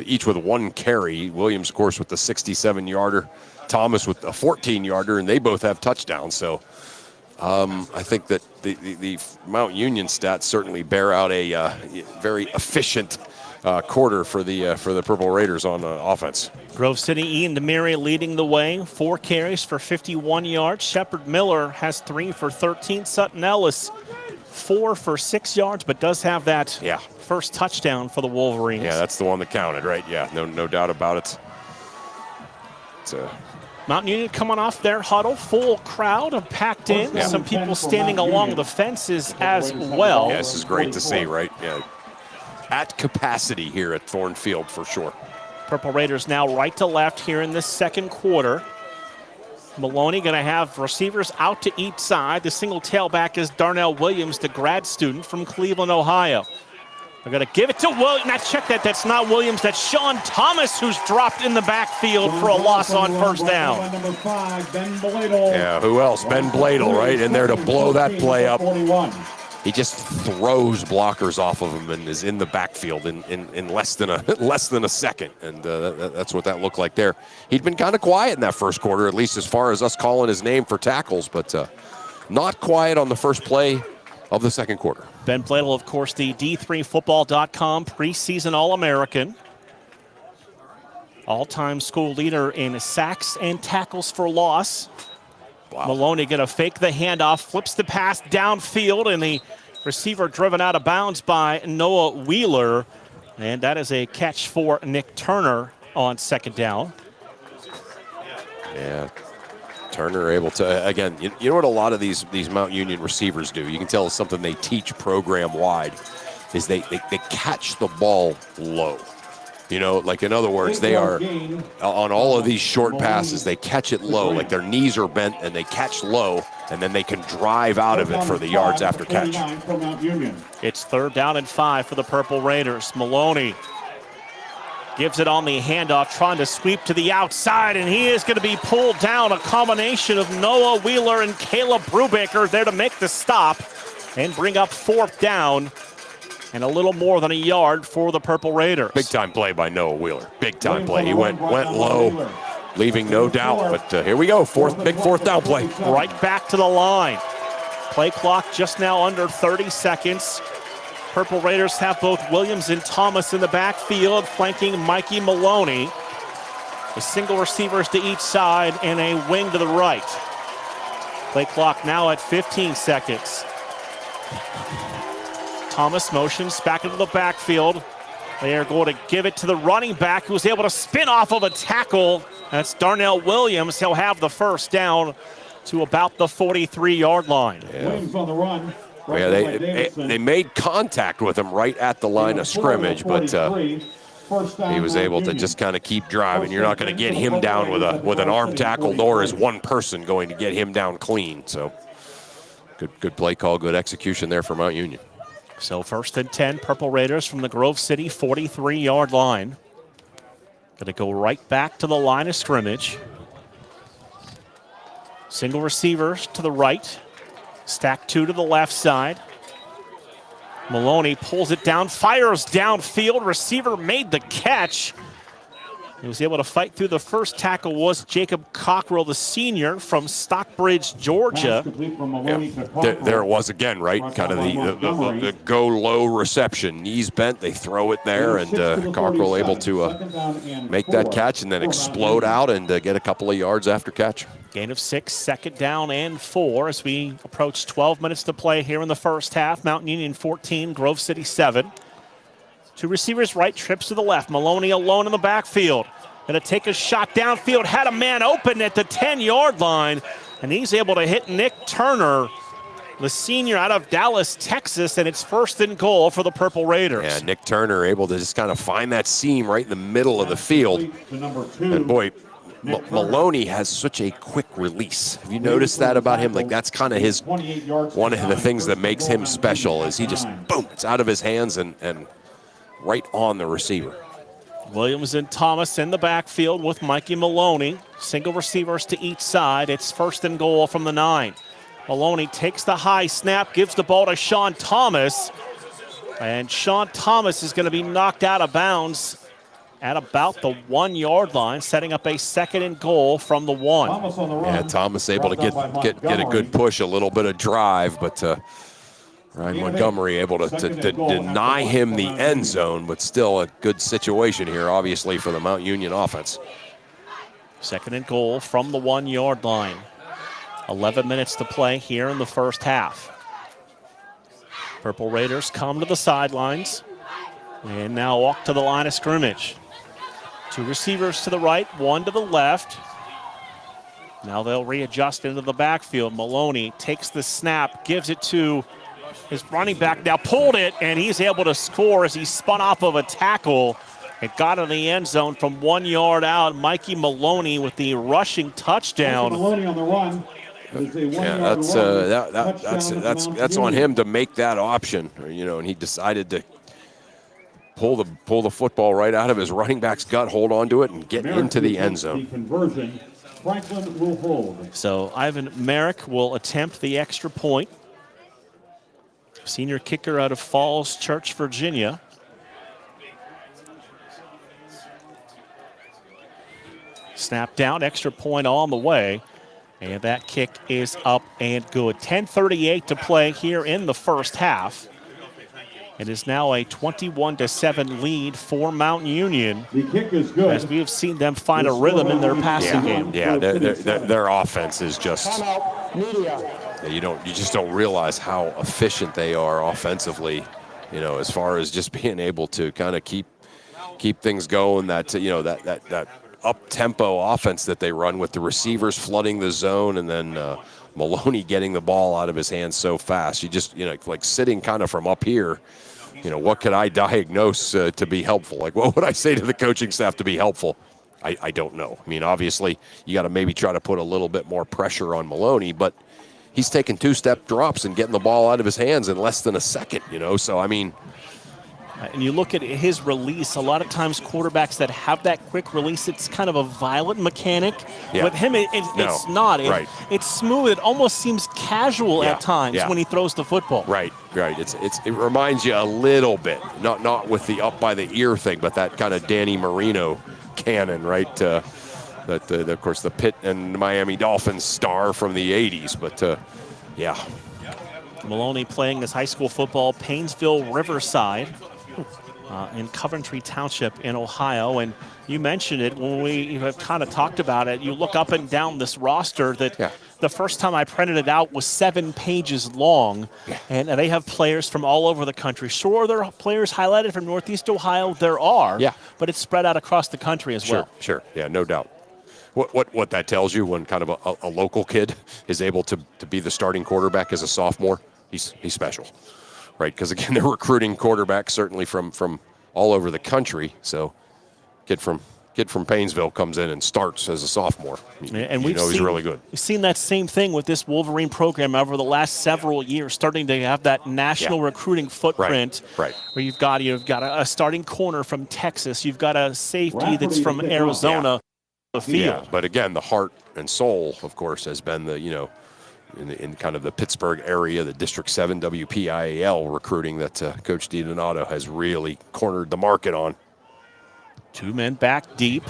each with 1 carry. Williams, of course, with the 67-yarder. Thomas with a 14-yarder, and they both have touchdowns. So I think that the Mount Union stats certainly bear out a very efficient quarter for the Purple Raiders on offense. Grove City, Ian DeMary leading the way, 4 carries for 51 yards. Shepard Miller has 3 for 13. Sutton Ellis, 4 for 6 yards, but does have that first touchdown for the Wolverines. Yeah, that's the one that counted, right? Yeah, no doubt about it. Mount Union coming off their huddle, full crowd packed in. Some people standing along the fences as well. Yeah, this is great to see, right? Yeah, at capacity here at Thornfield for sure. Purple Raiders now right to left here in this second quarter. Maloney going to have receivers out to each side. The single tailback is Darnell Williams, the grad student from Cleveland, Ohio. They're going to give it to Williams. Now check that. That's not Williams. That's Sean Thomas, who's dropped in the backfield for a loss on first down. Yeah, who else? Ben Bladel, right in there to blow that play up. He just throws blockers off of him and is in the backfield in less than a second, and that's what that looked like there. He'd been kind of quiet in that first quarter, at least as far as us calling his name for tackles, but not quiet on the first play of the second quarter. Ben Bladel, of course, the D3Football.com preseason All-American. All-time school leader in sacks and tackles for loss. Wow. Maloney going to fake the handoff, flips the pass downfield, and the receiver driven out of bounds by Noah Wheeler. And that is a catch for Nick Turner on second down. Yeah. Turner able to, again, you know what a lot of these Mount Union receivers do? You can tell it's something they teach program-wide, is they catch the ball low. You know, like in other words, they are, on all of these short passes, they catch it low, like their knees are bent and they catch low, and then they can drive out of it for the yards after catch. It's 3rd down and 5 for the Purple Raiders. Maloney Gives it on the handoff, trying to sweep to the outside, and he is going to be pulled down. A combination of Noah Wheeler and Caleb Brubaker there to make the stop and bring up 4th down and a little more than a yard for the Purple Raiders. Big time play by Noah Wheeler. Big time play. He went low, leaving no doubt. But here we go, big fourth down play. Right back to the line. Play clock just now under 30 seconds. Purple Raiders have both Williams and Thomas in the backfield, flanking Mikey Maloney. With single receivers to each side and a wing to the right. Play clock now at 15 seconds. Thomas motions back into the backfield. They are going to give it to the running back, who's able to spin off of a tackle. That's Darnell Williams. He'll have the first down to about the 43-yard line. Williams on the run. Yeah, they made contact with him right at the line of scrimmage, but he was able to just kind of keep driving. You're not going to get him down with an arm tackle, nor is one person going to get him down clean. So good play call, good execution there for Mount Union. So 1st and 10, Purple Raiders from the Grove City 43-yard line. Going to go right back to the line of scrimmage. Single receivers to the right. Stack 2 to the left side. Maloney pulls it down, fires downfield. Receiver made the catch. He was able to fight through the first tackle, was Jacob Cockrell, the senior from Stockbridge, Georgia. Yeah. There it was again, right? Kind of the go low reception. Knees bent, they throw it there, and Cockrell able to make that catch and then explode out and get a couple of yards after catch. Gain of 6, 2nd down and 4 as we approach 12 minutes to play here in the first half. Mountain Union 14, Grove City 7. 2 receivers right, trips to the left. Maloney alone in the backfield. Going to take a shot downfield. Had a man open at the 10-yard line, and he's able to hit Nick Turner, the senior out of Dallas, Texas, and it's 1st and goal for the Purple Raiders. Yeah, Nick Turner able to just kind of find that seam right in the middle of the field. And boy, Maloney has such a quick release. Have you noticed that about him? Like, that's kind of one of the things that makes him special is he just, boom, it's out of his hands and right on the receiver. Williams and Thomas in the backfield with Mikey Maloney. Single receivers to each side. It's 1st and goal from the 9. Maloney takes the high snap, gives the ball to Sean Thomas. And Sean Thomas is going to be knocked out of bounds at about the 1-yard line, setting up a 2nd and goal from the 1. Yeah, Thomas able to get a good push, a little bit of drive, but Ryan Montgomery able to deny him the end zone, but still a good situation here, obviously, for the Mount Union offense. 2nd and goal from the 1-yard line. 11 minutes to play here in the first half. Purple Raiders come to the sidelines and now walk to the line of scrimmage. 2 receivers to the right, 1 to the left. Now they'll readjust into the backfield. Maloney takes the snap, gives it to his running back, now pulled it, and he's able to score as he spun off of a tackle. It got in the end zone from 1 yard out. Mikey Maloney with the rushing touchdown. Maloney on the run. Yeah, that's on him to make that option, and he decided to pull the football right out of his running back's gut, hold on to it, and get into the end zone. Franklin will hold. So Ivan Merrick will attempt the extra point. Senior kicker out of Falls Church, Virginia. Snap down, extra point on the way. And that kick is up and good. 10:38 to play here in the first half. It is now a 21-7 lead for Mount Union. The kick is good. As we have seen them find a rhythm in their passing game. Yeah, their offense is just, you just don't realize how efficient they are offensively, as far as just being able to kind of keep things going, that up-tempo offense that they run with the receivers flooding the zone and then Maloney getting the ball out of his hands so fast. You just, like sitting kind of from up here, what could I diagnose to be helpful? Like, what would I say to the coaching staff to be helpful? I don't know. I mean, obviously, you got to maybe try to put a little bit more pressure on Maloney, but he's taking 2-step drops and getting the ball out of his hands in less than a second, So, I mean, And you look at his release, a lot of times quarterbacks that have that quick release, it's kind of a violent mechanic. Yeah. With him, it's not. Right. It's smooth. It almost seems casual at times when he throws the football. Right. It reminds you a little bit, not with the up by the ear thing, but that kind of Danny Marino cannon, right? That of course the Pitt and Miami Dolphins star from the 80s, but yeah. Maloney playing his high school football, Painesville Riverside. In Coventry Township in Ohio. And you mentioned it when we have kind of talked about it. You look up and down this roster that the first time I printed it out was 7 pages long. And they have players from all over the country. Sure, there are players highlighted from Northeast Ohio. There are. Yeah. But it's spread out across the country as well. Sure. Yeah, no doubt. What that tells you when kind of a local kid is able to be the starting quarterback as a sophomore, he's special. Right, because again, they're recruiting quarterbacks certainly from all over the country. So, kid from Painesville comes in and starts as a sophomore. And he's really good. We've seen that same thing with this Wolverine program over the last several years, starting to have that national recruiting footprint. Right. Where you've got a starting corner from Texas, you've got a safety that's from Arizona. The field. Yeah, but again, the heart and soul, of course, has been the in kind of the Pittsburgh area, the District 7 WPIAL recruiting that Coach DiDonato has really cornered the market on. 2 men back deep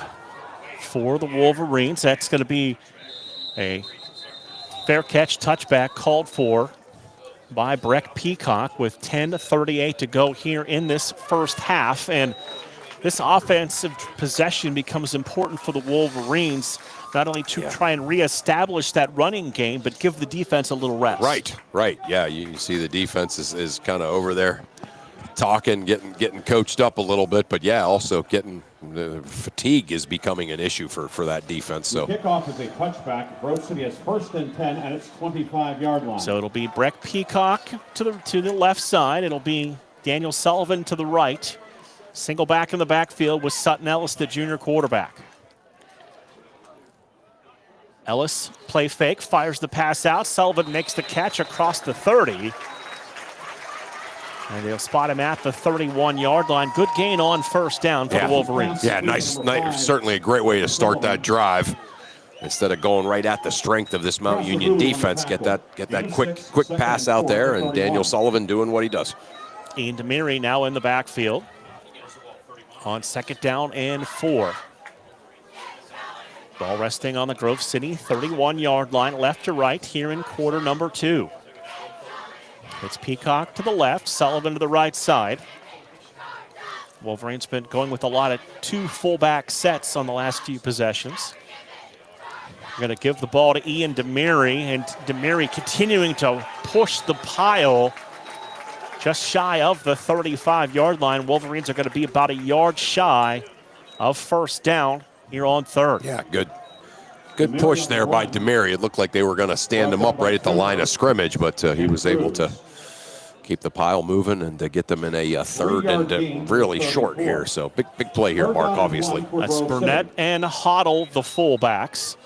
for the Wolverines. That's going to be a fair catch touchback called for by Breck Peacock with 10:38 to go here in this first half. And this offensive possession becomes important for the Wolverines, not only to try and reestablish that running game, but give the defense a little rest. Right. Yeah, you see the defense is kind of over there talking, getting coached up a little bit, but yeah, also getting the fatigue is becoming an issue for that defense. So the kickoff is a touchback. Grove City has 1st and 10 at its 25-yard line. So it'll be Breck Peacock to the left side. It'll be Daniel Sullivan to the right. Single back in the backfield with Sutton Ellis, the junior quarterback. Ellis, play fake, fires the pass out. Sullivan makes the catch across the 30. And they'll spot him at the 31-yard line. Good gain on first down for the Wolverines. Yeah, nice. Certainly a great way to start that drive. Instead of going right at the strength of this Mount Union defense, get that quick pass out there, and Daniel Sullivan doing what he does. Ian Demiri now in the backfield on 2nd down and 4. Ball resting on the Grove City 31-yard line, left to right here in quarter number 2. It's Peacock to the left, Sullivan to the right side. Wolverines been going with a lot of 2 fullback sets on the last few possessions. We're going to give the ball to Ian Demiri, and Demiri continuing to push the pile just shy of the 35-yard line. Wolverines are going to be about a yard shy of first down here on 3rd. Yeah, good push there by Demiri. It looked like they were going to stand him up right at the line of scrimmage, but he was able to keep the pile moving and to get them in a 3rd and really short here. So big play here, Mark, obviously. That's Burnett and Hoddle, the fullbacks.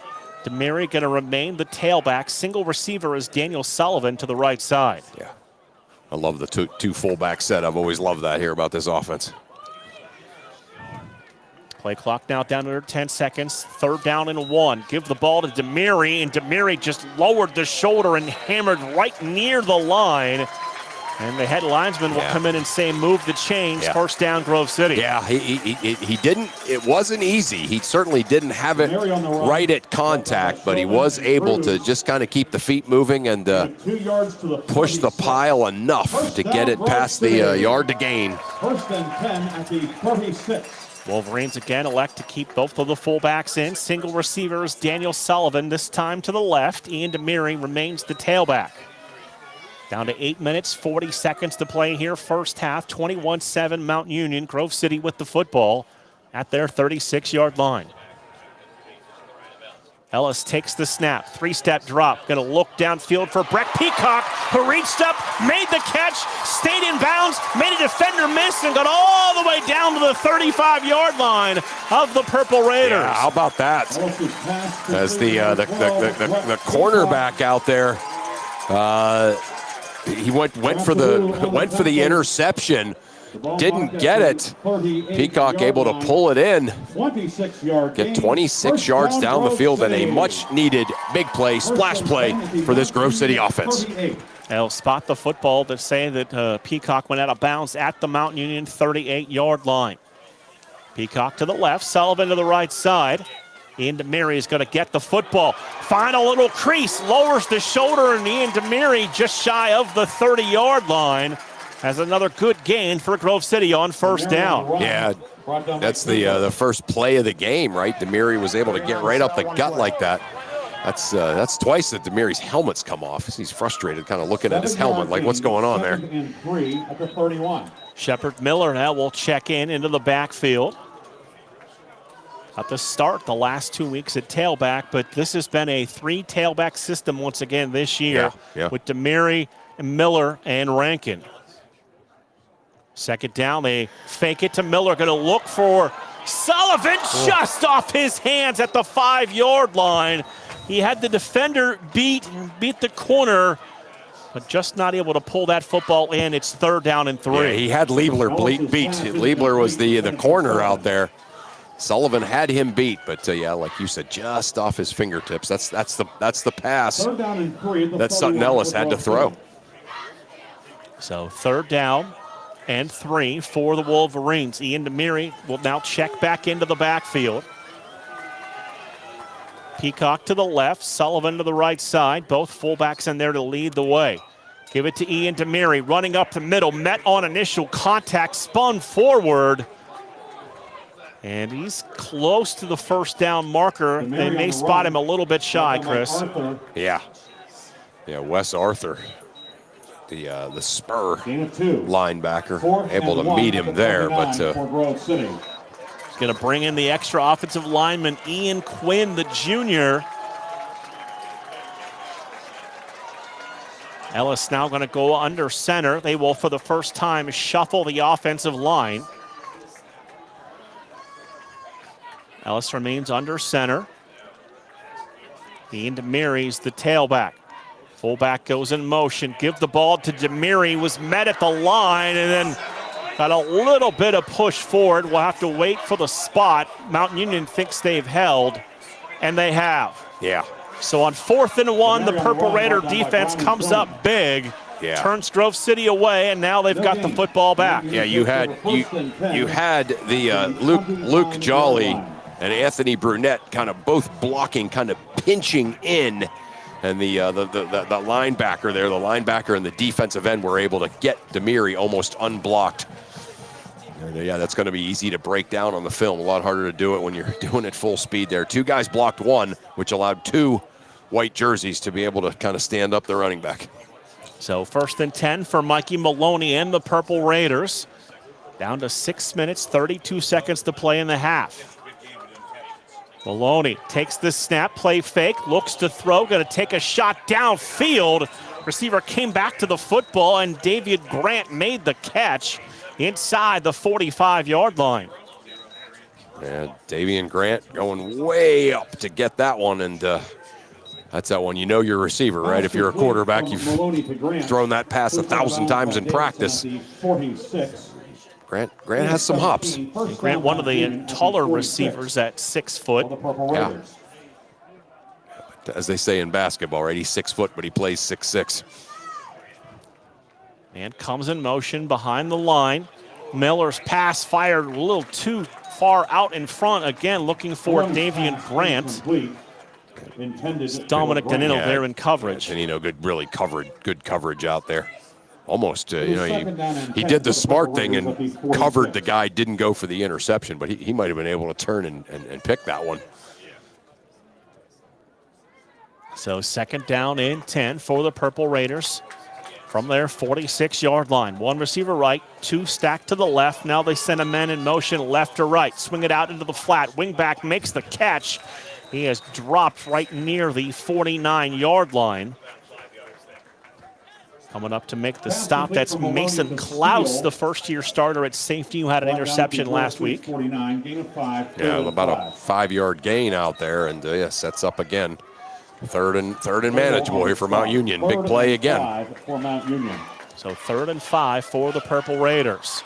Demiri going to remain the tailback. Single receiver is Daniel Sullivan to the right side. Yeah, I love the two fullback set. I've always loved that here about this offense. Play clock now down under 10 seconds. 3rd down and 1. Give the ball to Demiri, and Demiri just lowered the shoulder and hammered right near the line. And the head linesman will come in and say, move the chains. Yeah. 1st down, Grove City. Yeah, he didn't. It wasn't easy. He certainly didn't have it right at contact, but he was able to just kind of keep the feet moving and push the pile enough to get it past the yard to gain. 1st and 10 at the 36. Wolverines again elect to keep both of the fullbacks in. Single receivers, Daniel Sullivan, this time to the left. Ian Demiri remains the tailback. Down to 8 minutes, 40 seconds to play here. First half, 21-7 Mount Union. Grove City with the football at their 36-yard line. Ellis takes the snap, 3-step drop. Going to look downfield for Breck Peacock, who reached up, made the catch, stayed in bounds, made a defender miss, and got all the way down to the 35-yard line of the Purple Raiders. Yeah, how about that? As the cornerback out there, he went for the interception, didn't get it. Peacock able to pull it in. 26-yard Get 26 yards down the field and a much-needed big play, splash play for this Grove City offense. They'll spot the football to say that Peacock went out of bounds at the Mount Union 38-yard line. Peacock to the left, Sullivan to the right side. Ian Demary is going to get the football. Final little crease, lowers the shoulder, and Ian Demary just shy of the 30-yard line. Has another good gain for Grove City on first down. Yeah, that's the first play of the game, right? Demary was able to get right up the gut like that. That's twice that Demary's helmet's come off. He's frustrated, kind of looking at his helmet like, what's going on there? 3 at the 31. Shepard Miller now will check into the backfield. At the start, the last 2 weeks at tailback, but this has been a 3 tailback system once again this year with Demary, Miller, and Rankin. Second down, they fake it to Miller, going to look for Sullivan just off his hands at the 5-yard line. He had the defender beat the corner, but just not able to pull that football in. It's 3rd down and 3. Yeah, he had Liebler beat. Liebler was the corner out there. Sullivan had him beat, but yeah, like you said, just off his fingertips. That's the pass that Sutton Ellis had to throw. So 3rd down and 3 for the Wolverines. Ian Demary will now check back into the backfield. Peacock to the left, Sullivan to the right side. Both fullbacks in there to lead the way. Give it to Ian Demary, running up the middle, met on initial contact, spun forward. And he's close to the first down marker. They may spot him a little bit shy, Chris. Yeah, Wes Arthur, the Spur linebacker, able to meet him there, but he's going to bring in the extra offensive lineman, Ian Quinn, the junior. Ellis now going to go under center. They will, for the first time, shuffle the offensive line. Ellis remains under center. Ian Demary's the tailback. Fullback goes in motion. Give the ball to Demary. Was met at the line and then got a little bit of push forward. We'll have to wait for the spot. Mount Union thinks they've held, and they have. Yeah. So on 4th and 1, the Purple Raider defense comes up big. Yeah. Turns Grove City away, and now they've got the football back. Yeah, you had the Luke Jolly and Anthony Brunette kind of both blocking, kind of pinching in, and the linebacker there, the linebacker and the defensive end were able to get Demary almost unblocked. Yeah, that's going to be easy to break down on the film. A lot harder to do it when you're doing it full speed there. 2 guys blocked 1, which allowed 2 white jerseys to be able to kind of stand up the running back. So 1st and 10 for Mikey Maloney and the Purple Raiders. Down to 6 minutes, 32 seconds to play in the half. Maloney takes the snap, play fake, looks to throw, going to take a shot downfield. Receiver came back to the football, and David Grant made the catch inside the 45-yard line. And Davian Grant going way up to get that one, and that's that one. You know your receiver, right? If you're a quarterback, you've thrown that pass 1,000 times in practice. Grant has some hops. Grant, one of the taller receivers at 6 foot. Yeah. As they say in basketball, right? He's 6 foot, but he plays 6'6". And comes in motion behind the line. Miller's pass fired a little too far out in front. Again, looking for Davian Grant. Dominic Danilo there in coverage. And really good coverage out there. Almost, he did the smart thing and covered the guy, didn't go for the interception, but he might have been able to turn and pick that one. So 2nd down and 10 for the Purple Raiders from their 46-yard line. 1 receiver right, 2 stacked to the left. Now they send a man in motion left to right. Swing it out into the flat. Wingback makes the catch. He has dropped right near the 49-yard line. Coming up to make the stop, that's Mason Klaus, the first-year starter at safety who had an interception last week. Yeah, about a 5-yard gain out there, and sets up again. Third and manageable here for Mount Union. Big play again. So 3rd and 5 for the Purple Raiders.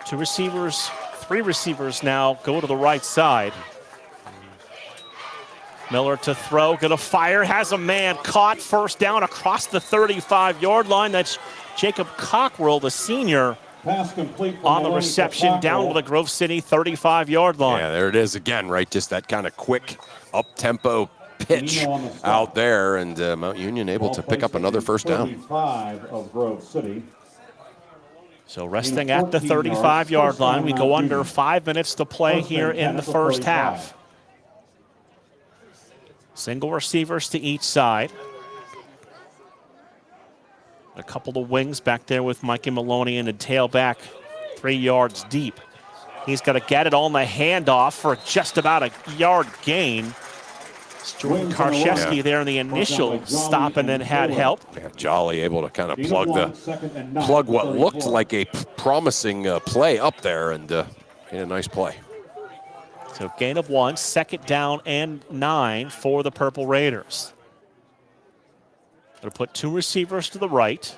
Three receivers now go to the right side. Miller to throw, gonna fire, has a man caught, first down across the 35-yard line. That's Jacob Cockrell, the senior, Pass complete on the reception down to the Grove City 35-yard line. Yeah, there it is again, right? Just that kind of quick up-tempo pitch out there, and Mount Union able to pick up another first down. 35 of Grove City. So resting at the 35-yard line. We go under 5 minutes to play here in the first half. Single receivers to each side. A couple of wings back there with Mikey Maloney and a tailback 3 yards deep. He's got to get it on the handoff for just about a yard gain. It's Jordan Karszewski there in the initial stop and then had help. Yeah, Jolly able to kind of plug what looked like a promising play up there, and made a nice play. So gain of 1, second down and 9 for the Purple Raiders. Going to put 2 receivers to the right.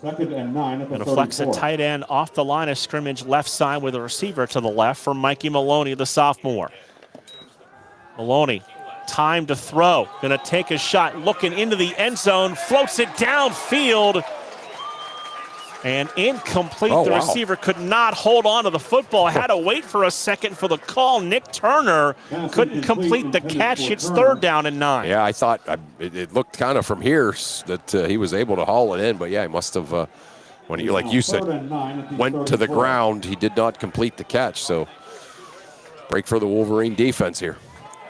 Second and 9 at the Going to flex a tight end off the line of scrimmage left side with a receiver to the left for Mikey Maloney, the sophomore. Maloney, time to throw. Going to take a shot, looking into the end zone, floats it downfield. And incomplete. The receiver could not hold on to the football. Had to wait for a second for the call. Nick Turner couldn't complete the catch. It's third down and 9. Yeah, I thought it looked kind of from here that he was able to haul it in, but yeah, he must have, when he, like you said, went to the ground, he did not complete the catch. So break for the Wolverine defense here.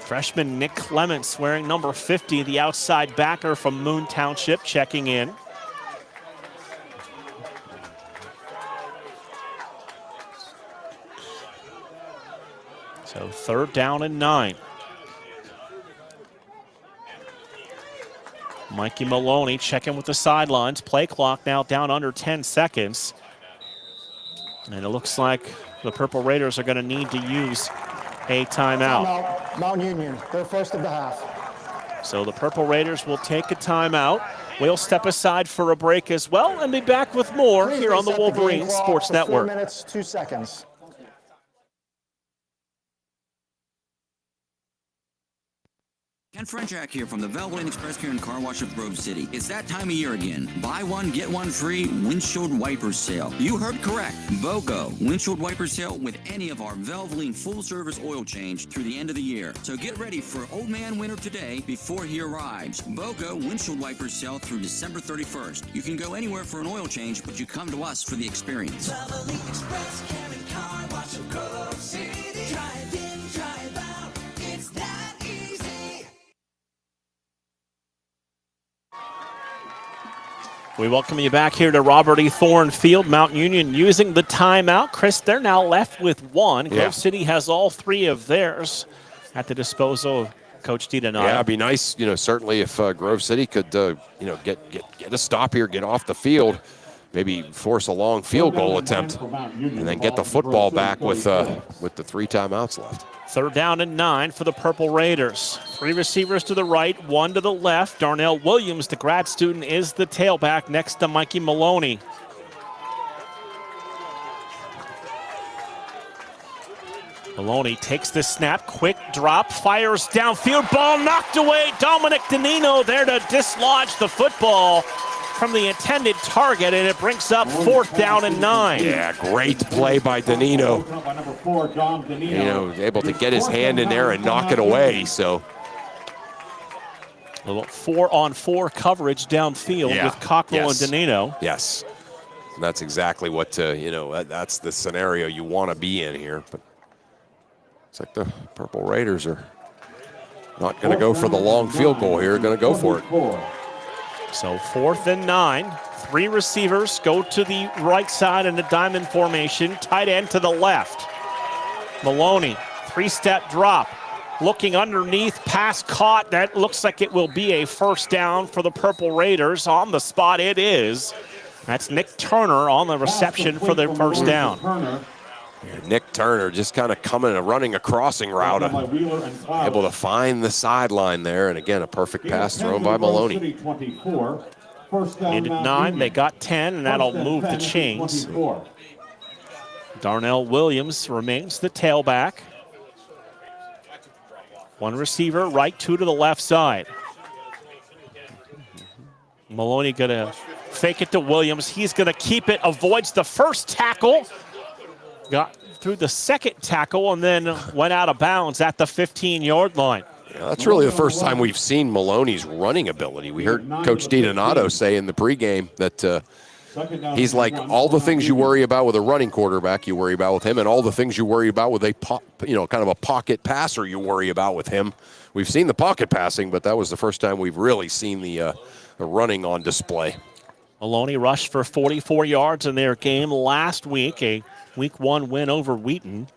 Freshman Nick Clements wearing number 50, the outside backer from Moon Township, checking in. So third down and 9. Mikey Maloney checking with the sidelines. Play clock now down under 10 seconds. And it looks like the Purple Raiders are going to need to use a timeout. Mount Union, their first of the half. So the Purple Raiders will take a timeout. We'll step aside for a break as well and be back with more here on the Wolverines Sports Network. 4 minutes, 2 seconds. Ken Frenchak here from the Valvoline Express Care and Car Wash of Grove City. It's that time of year again. Buy one, get one free windshield wiper sale. You heard correct. BOGO windshield wiper sale with any of our Valvoline full-service oil change through the end of the year. So get ready for Old Man Winter today before he arrives. BOGO windshield wiper sale through December 31st. You can go anywhere for an oil change, but you come to us for the experience. Valvoline Express Care and Car Wash of Grove City. Drive in, drive out. It's that easy. We welcome you back here to Robert E. Thorne Field. Mount Union using the timeout. Chris, they're now left with 1. Grove City has all 3 of theirs at the disposal of Coach DiDonato. Yeah, it'd be nice, certainly if Grove City could, get a stop here, get off the field, maybe force a long field goal attempt, and then get the football back with the 3 timeouts left. Third down and 9 for the Purple Raiders. 3 receivers to the right, 1 to the left. Darnell Williams, the grad student, is the tailback next to Mikey Maloney. Maloney takes the snap, quick drop, fires downfield, ball knocked away. Dominic Danino there to dislodge the football from the intended target, and it brings up 4th down and 9. Yeah, great play by Danino. Able to get his hand in there and knock it away. So a little 4-on-4 coverage downfield with Cockrell and Danino. Yes, and that's exactly what that's the scenario you want to be in here. But it's like the Purple Raiders are not going to go for the long field goal here. Going to go for it. So 4th and 9, 3 receivers go to the right side in the diamond formation, tight end to the left. Maloney, 3-step drop, looking underneath, pass caught. That looks like it will be a first down for the Purple Raiders. On the spot it is. That's Nick Turner on the reception for the first down. Nick Turner just kind of running a crossing route, able to find the sideline there, and again, a perfect pass thrown by Maloney. Needed 9, they got 10, and that'll move the chains. Darnell Williams remains the tailback. One receiver, right, two to the left side. Maloney gonna fake it to Williams. He's gonna keep it, avoids the first tackle. Got through the second tackle and then went out of bounds at the 15-yard line. Yeah, that's really the first time we've seen Maloney's running ability. We heard Coach DiDonato say in the pregame that he's like all the things you worry about with a running quarterback, you worry about with him, and all the things you worry about with a kind of a pocket passer, you worry about with him. We've seen the pocket passing, but that was the first time we've really seen the running on display. Maloney rushed for 44 yards in their game last week, a Week 1 win over Wheaton.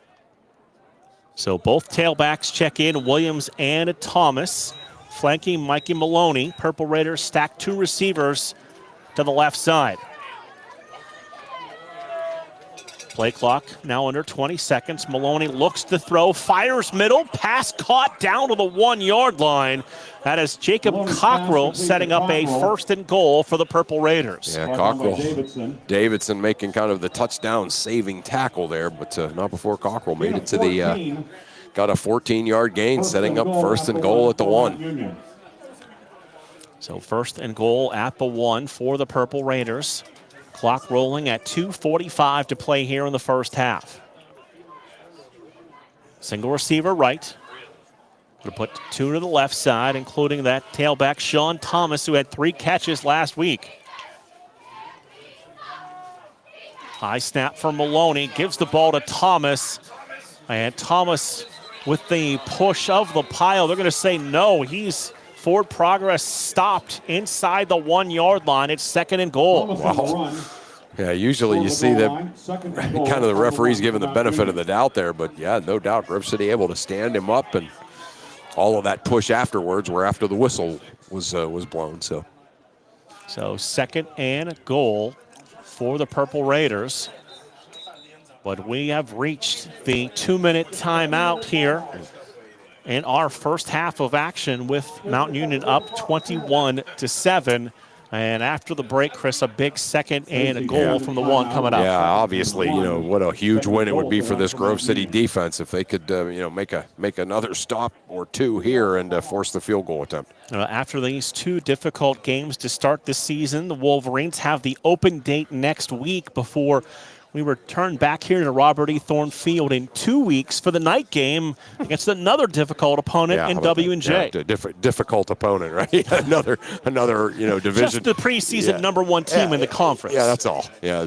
So both tailbacks check in, Williams and Thomas. Flanking Mikey Maloney. Purple Raiders stack two receivers to the left side. Play clock now under 20 seconds. Maloney looks to throw, fires middle, pass caught down to the 1-yard line. That is Jacob Cockrell setting up a 1st and goal for the Purple Raiders. Yeah, Cockrell. Davidson making kind of the touchdown saving tackle there, but not before Cockrell made it to the, got a 14-yard gain, setting up 1st and goal at the 1. So 1st and goal at the 1 for the Purple Raiders. Clock rolling at 2:45 to play here in the first half. Single receiver right. Going to put two to the left side, including that tailback Sean Thomas, who had 3 catches last week. High snap for Maloney, gives the ball to Thomas. And Thomas with the push of the pile. They're going to say no. He's forward progress stopped inside the 1-yard line. It's 2nd and goal. Wow. Yeah, usually you see that kind of the referees giving the benefit of the doubt there, but yeah, no doubt Grove City able to stand him up, and all of that push afterwards were after the whistle was blown. So 2nd and goal for the Purple Raiders. But we have reached the 2-minute timeout here in our first half of action with Mount Union up 21-7. And after the break, Chris, a big 2nd and goal from the 1 coming up. Yeah, obviously, what a huge win it would be for this Grove City defense if they could, make another stop or 2 here and force the field goal attempt. After these 2 difficult games to start the season, the Wolverines have the open date next week before we return back here to Robert E. Thorne Field in 2 weeks for the night game against another difficult opponent in W&J. Yeah, difficult opponent, right? another division. Just the preseason number 1 team in the conference. Yeah, that's all. Yeah,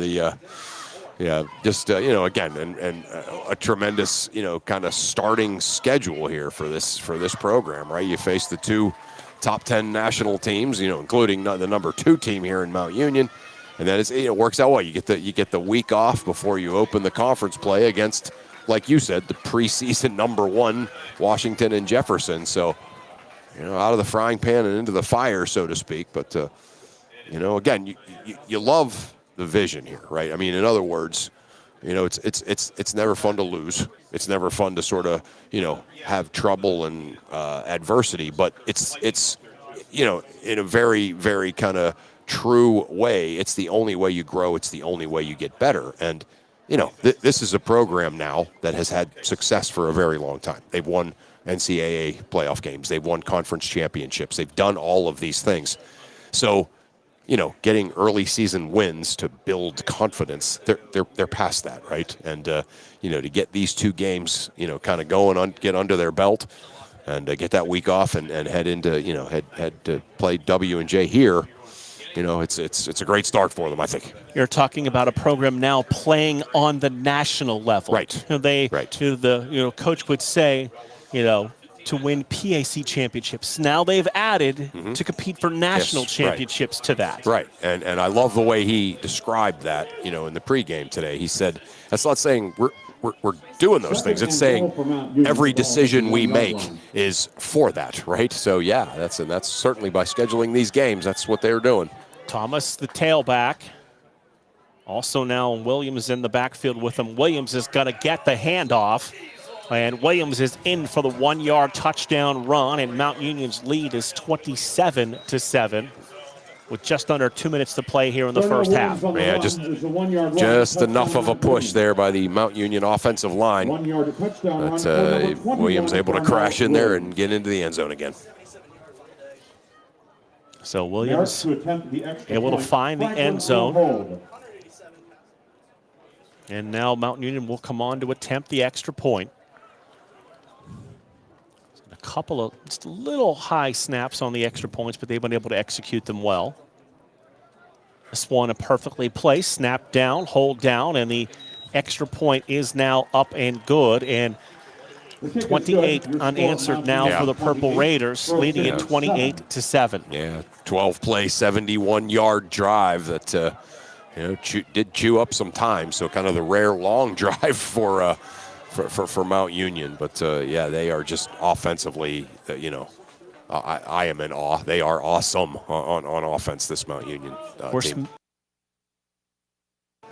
again, and a tremendous, kind of starting schedule here for this program, right? You face the 2 top 10 national teams, including the number 2 team here in Mount Union. And then it works out well. You get the week off before you open the conference play against, like you said, the preseason number 1 Washington and Jefferson. So, out of the frying pan and into the fire, so to speak. But again, you love the vision here, right? I mean, in other words, it's never fun to lose. It's never fun to sort of have trouble and adversity. But it's in a very, very kind of true way, it's the only way you grow, it's the only way you get better. And this is a program now that has had success for a very long time. They've won NCAA playoff games, they've won conference championships, they've done all of these things. So getting early season wins to build confidence, they're past that, right? And to get these 2 games kind of going, get under their belt and get that week off and head into head to play W&J here. It's a great start for them, I think. You're talking about a program now playing on the national level. Right. The coach would say, to win PAC championships. Now they've added to compete for national championships to that. Right. And I love the way he described that, in the pregame today. He said, that's not saying we're doing those things. It's saying every decision we make is for that, right? So yeah, that's certainly by scheduling these games, that's what they're doing. Thomas, the tailback. Also now Williams in the backfield with him. Williams is going to get the handoff. And Williams is in for the 1-yard touchdown run. And Mount Union's lead is 27-7. with just under 2 minutes to play here in the first half. Yeah, just enough of a push there by the Mount Union offensive line. But Williams able to crash in there and get into the end zone again. So Williams able to find the end zone. And now Mount Union will come on to attempt the extra point. A couple of just little high snaps on the extra points, but they've been able to execute them well. This one a perfectly placed, snap down, hold down, and the extra point is now up and good. And 28 unanswered now for the Purple Raiders, leading it 28-7. Yeah, 12-play, 71-yard drive that did chew up some time. So kind of the rare long drive for Mount Union. But yeah, they are just offensively, I am in awe. They are awesome on offense, this Mount Union team.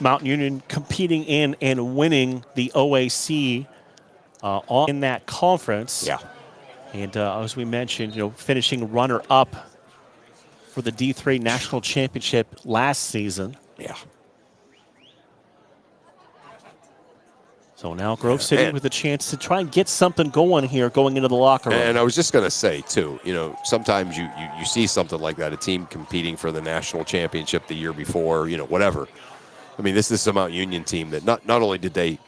Mount Union competing in and winning the OAC in that conference. Yeah. And as we mentioned, finishing runner-up for the D3 National Championship last season. Yeah. So now Grove City with a chance to try and get something going here going into the locker room. And I was just going to say, too, sometimes you see something like that, a team competing for the national championship the year before, whatever. I mean, this is a Mount Union team that not only did they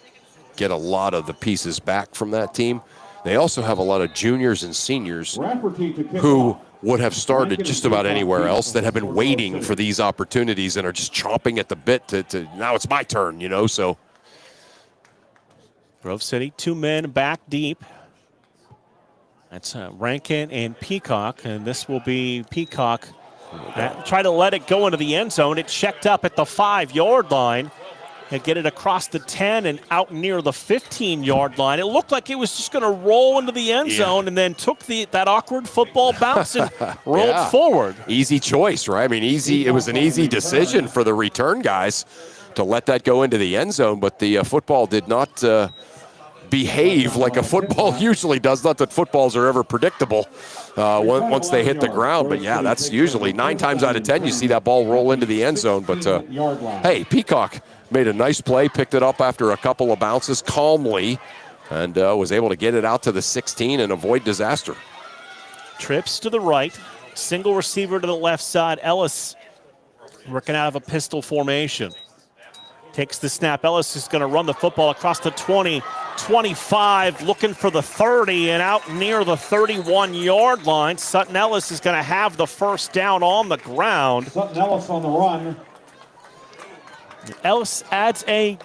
get a lot of the pieces back from that team, they also have a lot of juniors and seniors who would have started just about anywhere else that have been waiting for these opportunities and are just chomping at the bit to now it's my turn, so. Grove City, 2 men back deep. That's Rankin and Peacock, and this will be Peacock. Try to let it go into the end zone. It checked up at the 5-yard line and get it across the 10 and out near the 15-yard line. It looked like it was just going to roll into the end zone and then took that awkward football bounce and rolled forward. Easy choice, right? I mean, it was an easy decision for the return guys to let that go into the end zone, but the football did not behave like a football usually does. Not that footballs are ever predictable once they hit the ground, but yeah, that's usually 9 times out of 10 you see that ball roll into the end zone. But hey, Peacock made a nice play, picked it up after a couple of bounces calmly, and was able to get it out to the 16 and avoid disaster. Trips to the right, single receiver to the left side. Ellis working out of a pistol formation. Takes the snap. Ellis is going to run the football across the 20, 25, looking for the 30, and out near the 31-yard line. Sutton Ellis is going to have the first down on the ground. Sutton Ellis on the run. Ellis adds a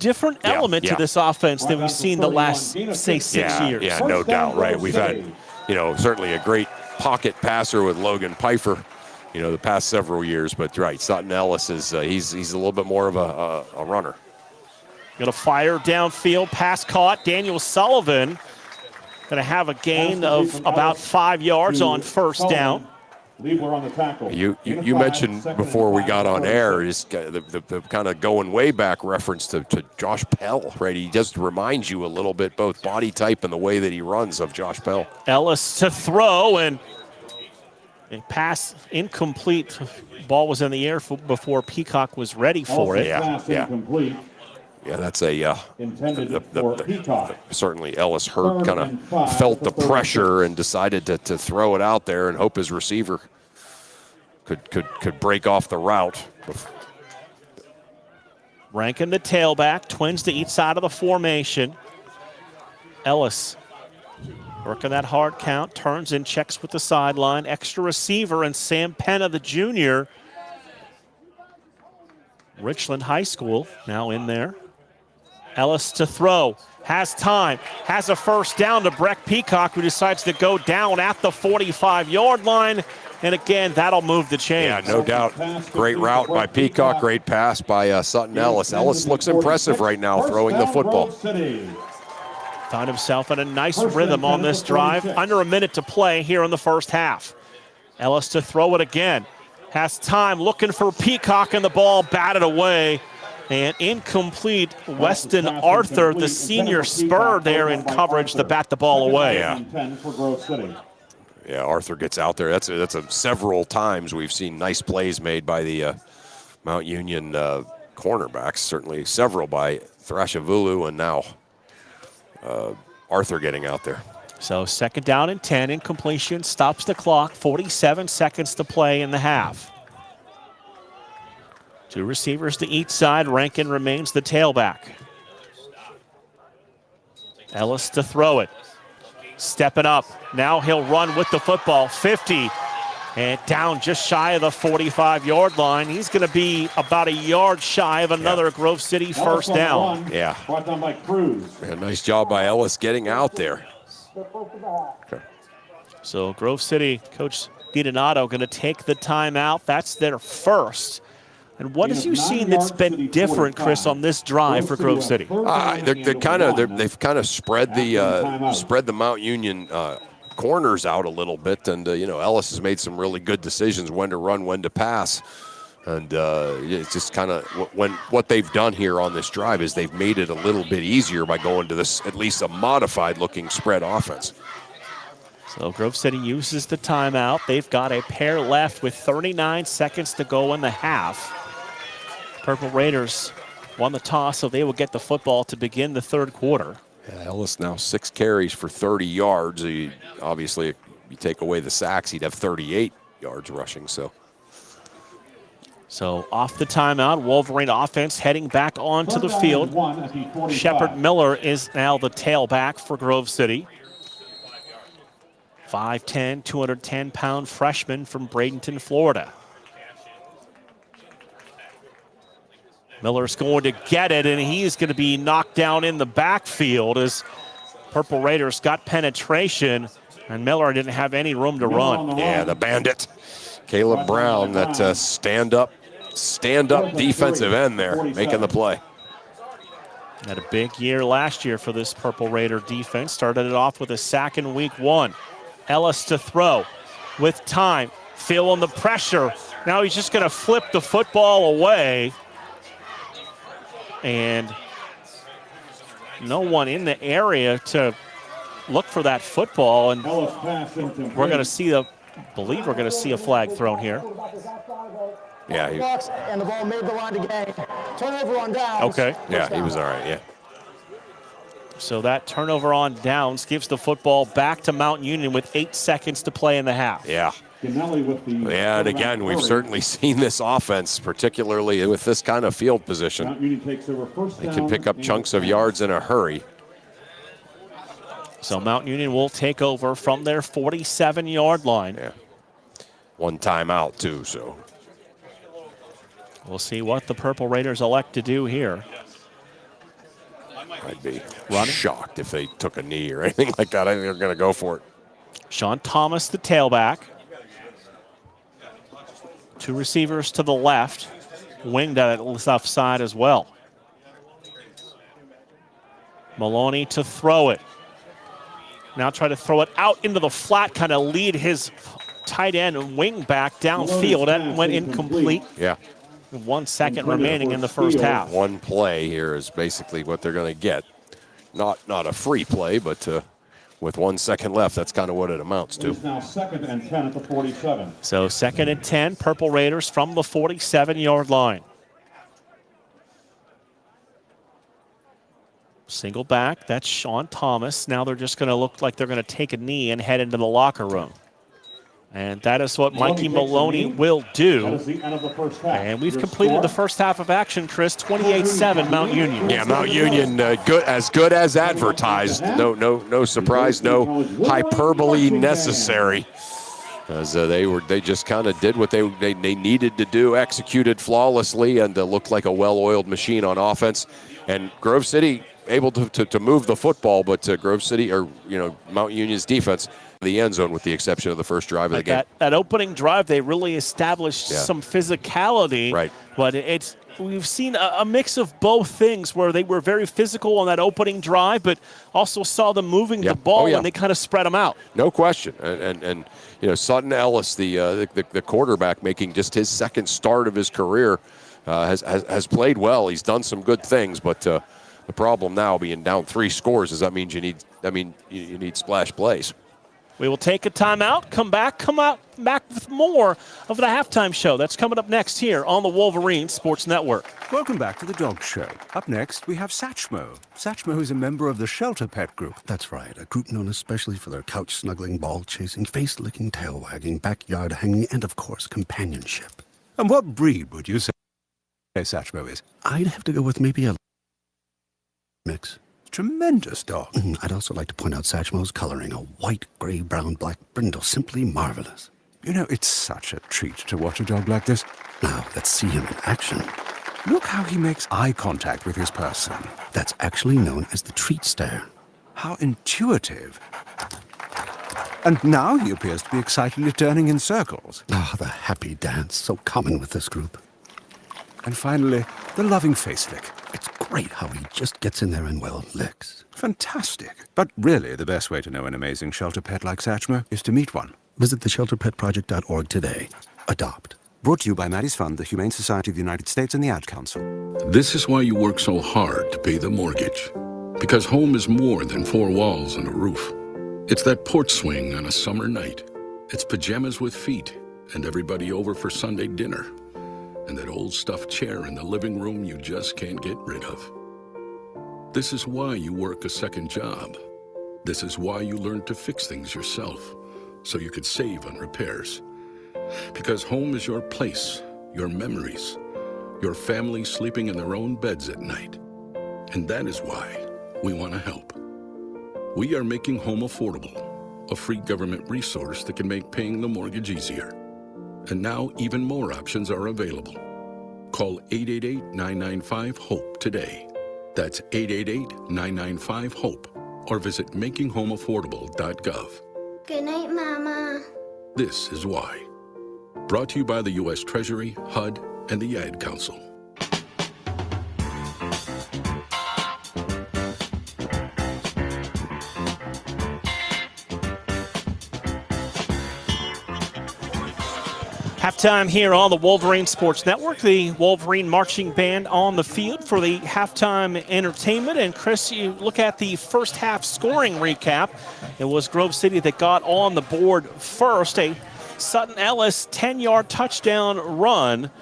different element to this offense than we've seen the last, say, 6 years. Yeah, no doubt, right? We've had, certainly a great pocket passer with Logan Pfeiffer, the past several years. But, right, Sutton Ellis is he's a little bit more of a runner. Going to fire downfield, pass caught. Daniel Sullivan going to have a gain of about 5 yards on first down. Liebler on the tackle. You mentioned before we got on air is the kind of going way back reference to Josh Pell, right? He just reminds you a little bit, both body type and the way that he runs, of Josh Pell. Ellis to throw, and a pass incomplete. Ball was in the air before Peacock was ready for it. Yeah, that's a intended for Peacock. Certainly Ellis Hurt kind of felt the pressure and decided to throw it out there and hope his receiver could break off the route. Rankin the tailback, twins to each side of the formation. Ellis working that hard count, turns and checks with the sideline. Extra receiver, and Sam Penna, the junior. Richland High School now in there. Ellis to throw, has time, has a first down to Breck Peacock, who decides to go down at the 45-yard line. And again, that'll move the chains. Yeah, no doubt. Great route by Peacock, great pass by Sutton Ellis. Ellis looks impressive right now throwing the football. Found himself in a nice rhythm on this drive. Under a minute to play here in the first half. Ellis to throw it again. Has time, looking for Peacock, and the ball batted away. And incomplete. Weston Arthur, the senior spur there in coverage to bat the ball away. Yeah. Yeah, Arthur gets out there. That's several times we've seen nice plays made by the Mount Union cornerbacks. Certainly several by Thrashavulu, and now Arthur getting out there. So 2nd down and 10, incompletion, stops the clock, 47 seconds to play in the half. 2 receivers to each side, Rankin remains the tailback. Ellis to throw it, stepping up, now he'll run with the football, 50, and down just shy of the 45-yard line. He's going to be about a yard shy of another Grove City first down. Yeah. Brought down by Cruz. Yeah, nice job by Ellis getting out there. Okay. So Grove City, Coach DiDonato going to take the timeout. That's their first. And what have you seen that's been different, Chris, on this drive for Grove City? They've kind of spread the Mount Union corners out a little bit, and Ellis has made some really good decisions when to run, when to pass, and it's just kind of what they've done here on this drive is they've made it a little bit easier by going to this at least a modified looking spread offense. So Grove City uses the timeout. They've got a pair left with 39 seconds to go in the half. Purple Raiders won the toss, so they will get the football to begin the 3rd quarter. Yeah, Ellis now 6 carries for 30 yards. Obviously, if you take away the sacks, he'd have 38 yards rushing. So off the timeout, Wolverine offense heading back onto the field. Shepard Miller is now the tailback for Grove City. 5'10", 210-pound freshman from Bradenton, Florida. Miller's going to get it, and he's going to be knocked down in the backfield as Purple Raiders got penetration, and Miller didn't have any room to run. Yeah, the bandit, Caleb Brown, that stand-up defensive end there, making the play. Had a big year last year for this Purple Raider defense. Started it off with a sack in week 1. Ellis to throw with time, feeling the pressure. Now he's just going to flip the football away. And no one in the area to look for that football. And we're going to see believe we're going to see a flag thrown here. Yeah. And the ball made the line to gain. Turnover on downs. Okay. Yeah, he was all right, yeah. So that turnover on downs gives the football back to Mount Union with 8 seconds to play in the half. Yeah. Yeah, and again, we've certainly seen this offense, particularly with this kind of field position. They can pick up chunks of yards in a hurry. So Mount Union will take over from their 47-yard line. Yeah. 1 timeout, too, so. We'll see what the Purple Raiders elect to do here. I'd be shocked if they took a knee or anything like that. I think they're going to go for it. Sean Thomas, the tailback. 2 receivers to the left, winged at the left side as well. Maloney to throw it. Now try to throw it out into the flat, kind of lead his tight end and wing back downfield. That went incomplete. Yeah. 1 second remaining in the first half. 1 play here is basically what they're going to get. Not a free play, but with 1 second left, that's kind of what it amounts to. It's now 2nd and 10 at the 47. So 2nd and 10, Purple Raiders from the 47-yard line. Single back, that's Sean Thomas. Now they're just going to look like they're going to take a knee and head into the locker room. And that is what Mikey Maloney will do. And we've completed the first half of action, Chris. 28-7 Mount Union. Yeah, Mount Union good as advertised. No surprise, no hyperbole necessary. As they just kind of did what they needed to do, executed flawlessly, and looked like a well-oiled machine on offense. And Grove City able to move the football, but Grove City, or Mount Union's defense, the end zone with the exception of the first drive of the game. That opening drive, they really established some physicality. Right. But we've seen a mix of both things where they were very physical on that opening drive, but also saw them moving the ball and they kind of spread them out. No question. And Sutton Ellis, the quarterback, making just his 2nd start of his career, has played well. He's done some good things, but the problem now being down 3 scores is that means you need splash plays. We will take a timeout, come back with more of the halftime show. That's coming up next here on the Wolverines Sports Network. Welcome back to the Dog Show. Up next, we have Satchmo. Satchmo is a member of the Shelter Pet Group. That's right, a group known especially for their couch-snuggling, ball-chasing, face-licking, tail-wagging, backyard-hanging, and, of course, companionship. And what breed would you say Satchmo is? I'd have to go with maybe a mix. Tremendous dog. I'd also like to point out Satchmo's coloring, a white, gray, brown, black brindle, simply marvelous. You know, it's such a treat to watch a dog like this. Now, let's see him in action. Look how he makes eye contact with his person. That's actually known as the treat stare. How intuitive. And now he appears to be excitedly turning in circles. Ah, the happy dance, so common with this group. And finally, the loving face lick. It's great how he just gets in there and, well, licks. Fantastic. But really, the best way to know an amazing shelter pet like Satchmo is to meet one. Visit theshelterpetproject.org today. Adopt. Brought to you by Maddie's Fund, the Humane Society of the United States, and the Ad Council. This is why you work so hard to pay the mortgage. Because home is more than 4 walls and a roof. It's that porch swing on a summer night. It's pajamas with feet and everybody over for Sunday dinner. And that old stuffed chair in the living room you just can't get rid of. This is why you work a second job. This is why you learn to fix things yourself, so you could save on repairs. Because home is your place, your memories, your family sleeping in their own beds at night. And that is why we want to help. We are making home affordable, a free government resource that can make paying the mortgage easier. And now even more options are available. Call 888-995-HOPE today. That's 888-995-HOPE. Or visit makinghomeaffordable.gov. Good night, Mama. This is why. Brought to you by the U.S. Treasury, HUD, and the Ad Council. Halftime here on the Wolverine Sports Network. The Wolverine Marching Band on the field for the halftime entertainment. And Chris, you look at the first half scoring recap. It was Grove City that got on the board first. A Sutton Ellis 10-yard touchdown run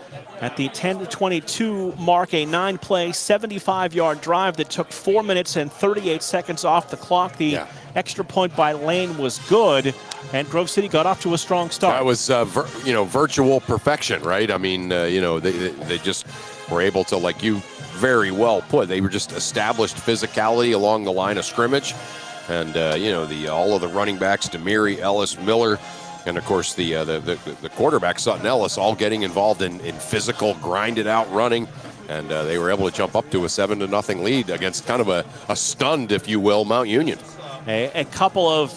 at the 10-22 mark. A 9-play, 75-yard drive that took 4 minutes and 38 seconds off the clock. The extra point by Lane was good, and Grove City got off to a strong start. That was, virtual perfection, right? I mean, they just were able to, like you very well put, they were just established physicality along the line of scrimmage. And, all of the running backs, Demiri, Ellis, Miller, and, of course, the quarterback, Sutton Ellis, all getting involved in physical, grinded-out running. And they were able to jump up to a 7-0 lead against kind of a stunned, if you will, Mount Union. A couple of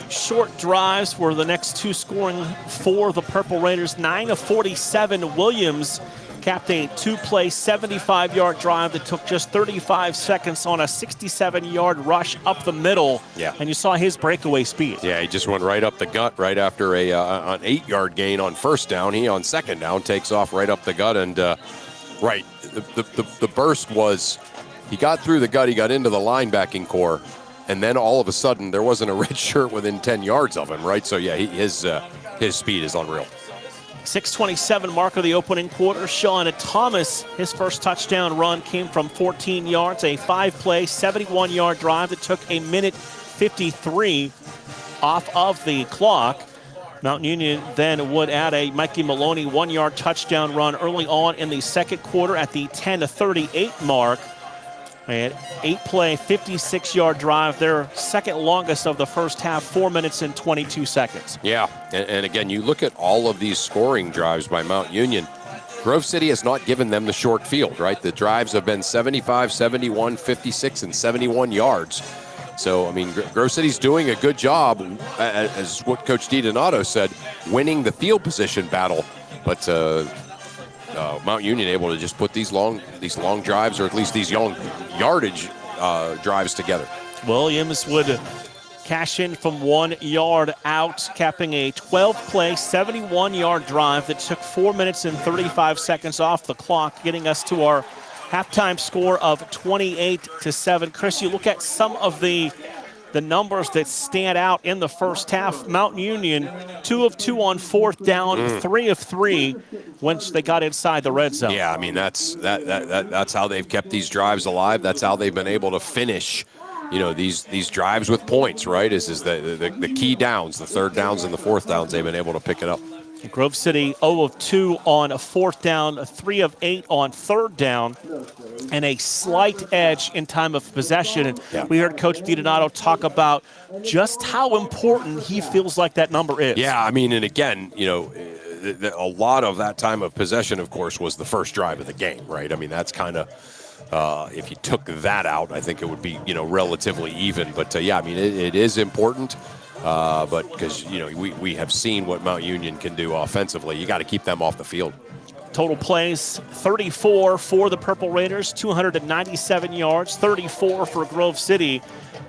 short drives were the next two scoring for the Purple Raiders. 9 of 47, Williams capped a 2-play, 75-yard drive that took just 35 seconds on a 67-yard rush up the middle. Yeah. And you saw his breakaway speed. Yeah, he just went right up the gut right after an 8-yard gain on first down. He, on second down, takes off right up the gut. And, the burst was, he got through the gut, he got into the linebacking core, and then all of a sudden there wasn't a red shirt within 10 yards of him, right? So, yeah, his speed is unreal. 6:27 mark of the opening quarter. Sean Thomas, his first touchdown run came from 14 yards, a 5-play, 71-yard drive that took a minute 53 off of the clock. Mount Union then would add a Mikey Maloney 1-yard touchdown run early on in the second quarter at the 10-38 mark. An 8-play, 56-yard drive, their second longest of the first half, 4 minutes and 22 seconds. Yeah, and again, you look at all of these scoring drives by Mount Union. Grove City has not given them the short field, right? The drives have been 75, 71, 56, and 71 yards. So, I mean, Grove City's doing a good job, as what Coach DiDonato said, winning the field position battle. But Mount Union able to just put these long drives, or at least these long yardage drives together. Williams would cash in from 1 yard out, capping a 12-play, 71-yard drive that took 4 minutes and 35 seconds off the clock, getting us to our halftime score of 28-7. Chris, you look at some of the the numbers that stand out in the first half. Mount Union, 2 of 2 on fourth down, 3 of 3 once they got inside the red zone. Yeah, I mean, that's how they've kept these drives alive. That's how they've been able to finish, these drives with points, right? Is the key downs, the third downs and the fourth downs, they've been able to pick it up. Grove City 0 of 2 on a fourth down, 3 of 8 on third down, and a slight edge in time of possession. And we heard Coach DiDonato talk about just how important he feels like that number is. Yeah, I mean, and again, a lot of that time of possession, of course, was the first drive of the game, right? I mean, that's kind of, if you took that out, I think it would be, relatively even. But, yeah, I mean, it is important. But because, we have seen what Mount Union can do offensively. You got to keep them off the field. Total plays, 34 for the Purple Raiders, 297 yards, 34 for Grove City,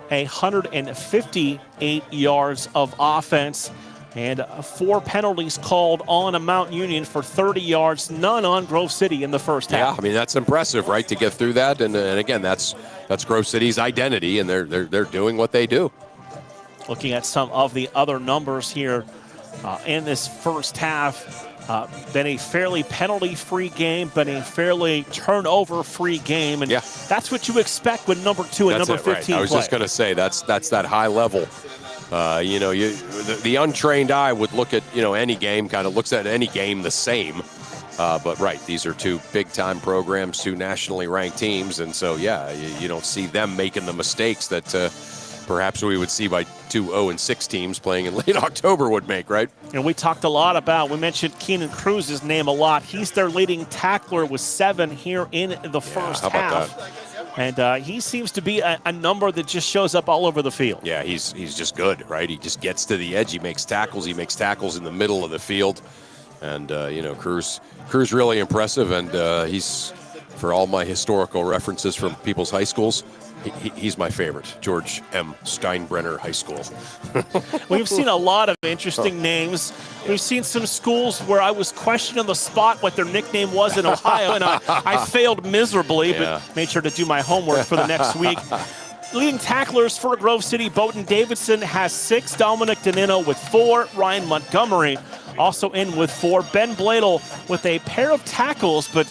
158 yards of offense, and 4 penalties called on a Mount Union for 30 yards, none on Grove City in the first half. Yeah, I mean, that's impressive, right, to get through that. And again, that's Grove City's identity, and they're doing what they do. Looking at some of the other numbers here in this first half, been a fairly penalty-free game, but a fairly turnover-free game, and that's what you expect when number 2 and number 15 right. I was play. just going to say that's that high level. The untrained eye would look at any game, kind of looks at any game the same. But right, these are 2 big-time programs, 2 nationally ranked teams, and so you don't see them making the mistakes that perhaps we would see by 2 0-6 teams playing in late October would make, right? And we talked a lot about, we mentioned Keenan Cruz's name a lot. He's their leading tackler with 7 here in the first how about half. And he seems to be a number that just shows up all over the field. Yeah, he's just good, right? He just gets to the edge. He makes tackles. He makes tackles in the middle of the field. And, Cruz really impressive. And he's, for all my historical references from people's high schools, he's my favorite, George M. Steinbrenner High School. We've seen a lot of interesting names. We've seen some schools where I was questioning on the spot what their nickname was in Ohio, and I failed miserably, but made sure to do my homework for the next week. Leading tacklers for Grove City, Bowden Davidson has 6, Dominic Danino with 4, Ryan Montgomery also in with 4, Ben Bladel with a pair of tackles, but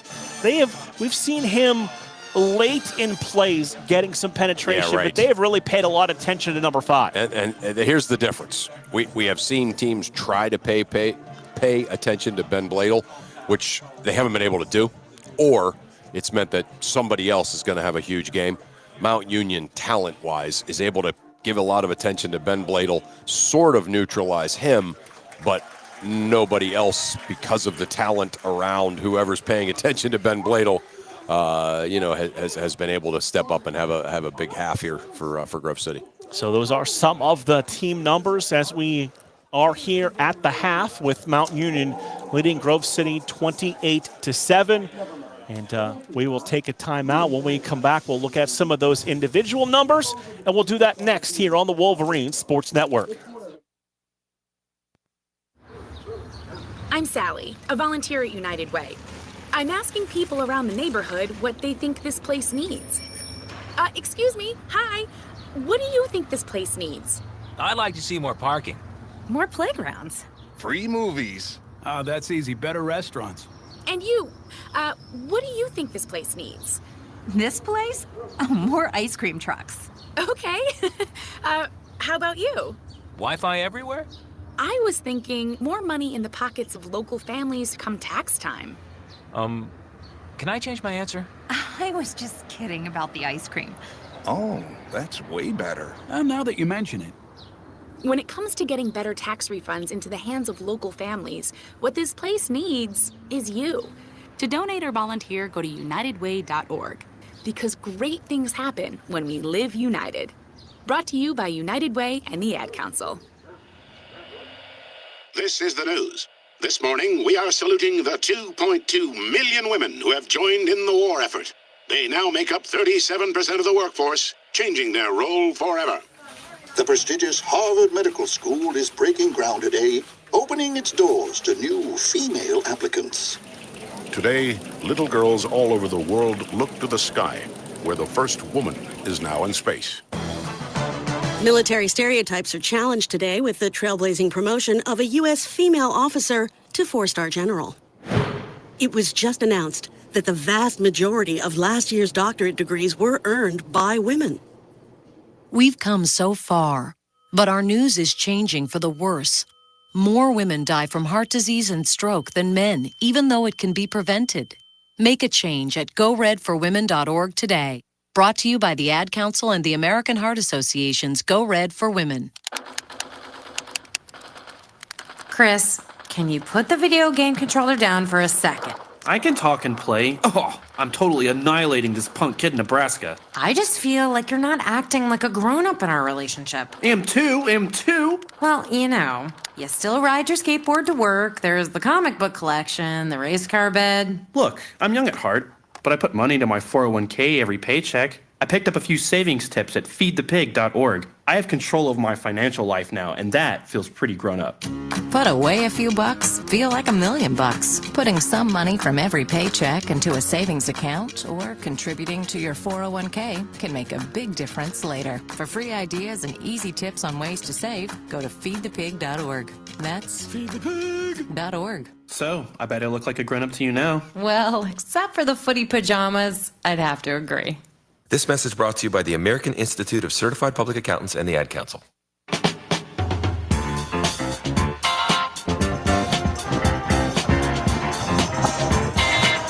we've seen him late in plays getting some penetration, but they have really paid a lot of attention to number 5. And here's the difference. We have seen teams try to pay attention to Ben Bladel, which they haven't been able to do, or it's meant that somebody else is going to have a huge game. Mount Union, talent-wise, is able to give a lot of attention to Ben Bladel, sort of neutralize him, but nobody else, because of the talent around whoever's paying attention to Ben Bladel, has been able to step up and have a big half here for Grove City. So those are some of the team numbers as we are here at the half, with Mount Union leading Grove City 28-7. And we will take a timeout. When we come back, we'll look at some of those individual numbers, and we'll do that next here on the Wolverines Sports Network. I'm Sally, a volunteer at United Way. I'm asking people around the neighborhood what they think this place needs. Excuse me, hi. What do you think this place needs? I'd like to see more parking. More playgrounds. Free movies. Oh, that's easy. Better restaurants. And you, what do you think this place needs? This place? Oh, more ice cream trucks. Okay. How about you? Wi-Fi everywhere? I was thinking more money in the pockets of local families come tax time. Can I change my answer? I was just kidding about the ice cream. Oh, that's way better. Now that you mention it. When it comes to getting better tax refunds into the hands of local families, what this place needs is you. To donate or volunteer, go to unitedway.org. Because great things happen when we live united. Brought to you by United Way and the Ad Council. This is the news. This morning, we are saluting the 2.2 million women who have joined in the war effort. They now make up 37% of the workforce, changing their role forever. The prestigious Harvard Medical School is breaking ground today, opening its doors to new female applicants. Today, little girls all over the world look to the sky, where the first woman is now in space. Military stereotypes are challenged today with the trailblazing promotion of a U.S. female officer to 4-star general. It was just announced that the vast majority of last year's doctorate degrees were earned by women. We've come so far, but our news is changing for the worse. More women die from heart disease and stroke than men, even though it can be prevented. Make a change at goredforwomen.org today. Brought to you by the Ad Council and the American Heart Association's Go Red for Women. Chris, can you put the video game controller down for a second? I can talk and play. Oh, I'm totally annihilating this punk kid in Nebraska. I just feel like you're not acting like a grown-up in our relationship. Am too. Well, you still ride your skateboard to work, there's the comic book collection, the race car bed. Look, I'm young at heart, but I put money into my 401k every paycheck. I picked up a few savings tips at feedthepig.org. I have control of my financial life now, and that feels pretty grown up. Put away a few bucks, feel like $1 million. Putting some money from every paycheck into a savings account or contributing to your 401k can make a big difference later. For free ideas and easy tips on ways to save, go to feedthepig.org. That's feedthepig.org. So, I bet I look like a grown up to you now. Well, except for the footy pajamas, I'd have to agree. This message brought to you by the American Institute of Certified Public Accountants and the Ad Council.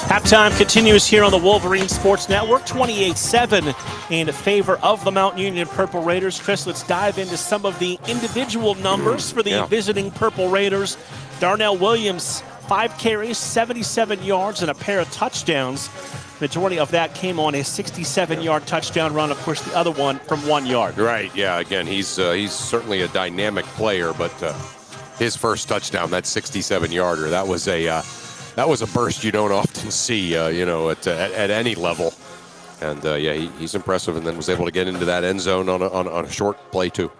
Halftime continues here on the Wolverines Sports Network, 28-7 in favor of the Mount Union Purple Raiders. Chris, let's dive into some of the individual numbers for the visiting Purple Raiders. Darnell Williams, 5 carries, 77 yards, and a pair of touchdowns. Majority of that came on a 67-yard touchdown run. Of course, the other one from 1 yard. Right, yeah, again, he's certainly a dynamic player, but his first touchdown, that 67-yarder, that was a burst you don't often see, at any level. And, he's impressive, and then was able to get into that end zone on a short play, too.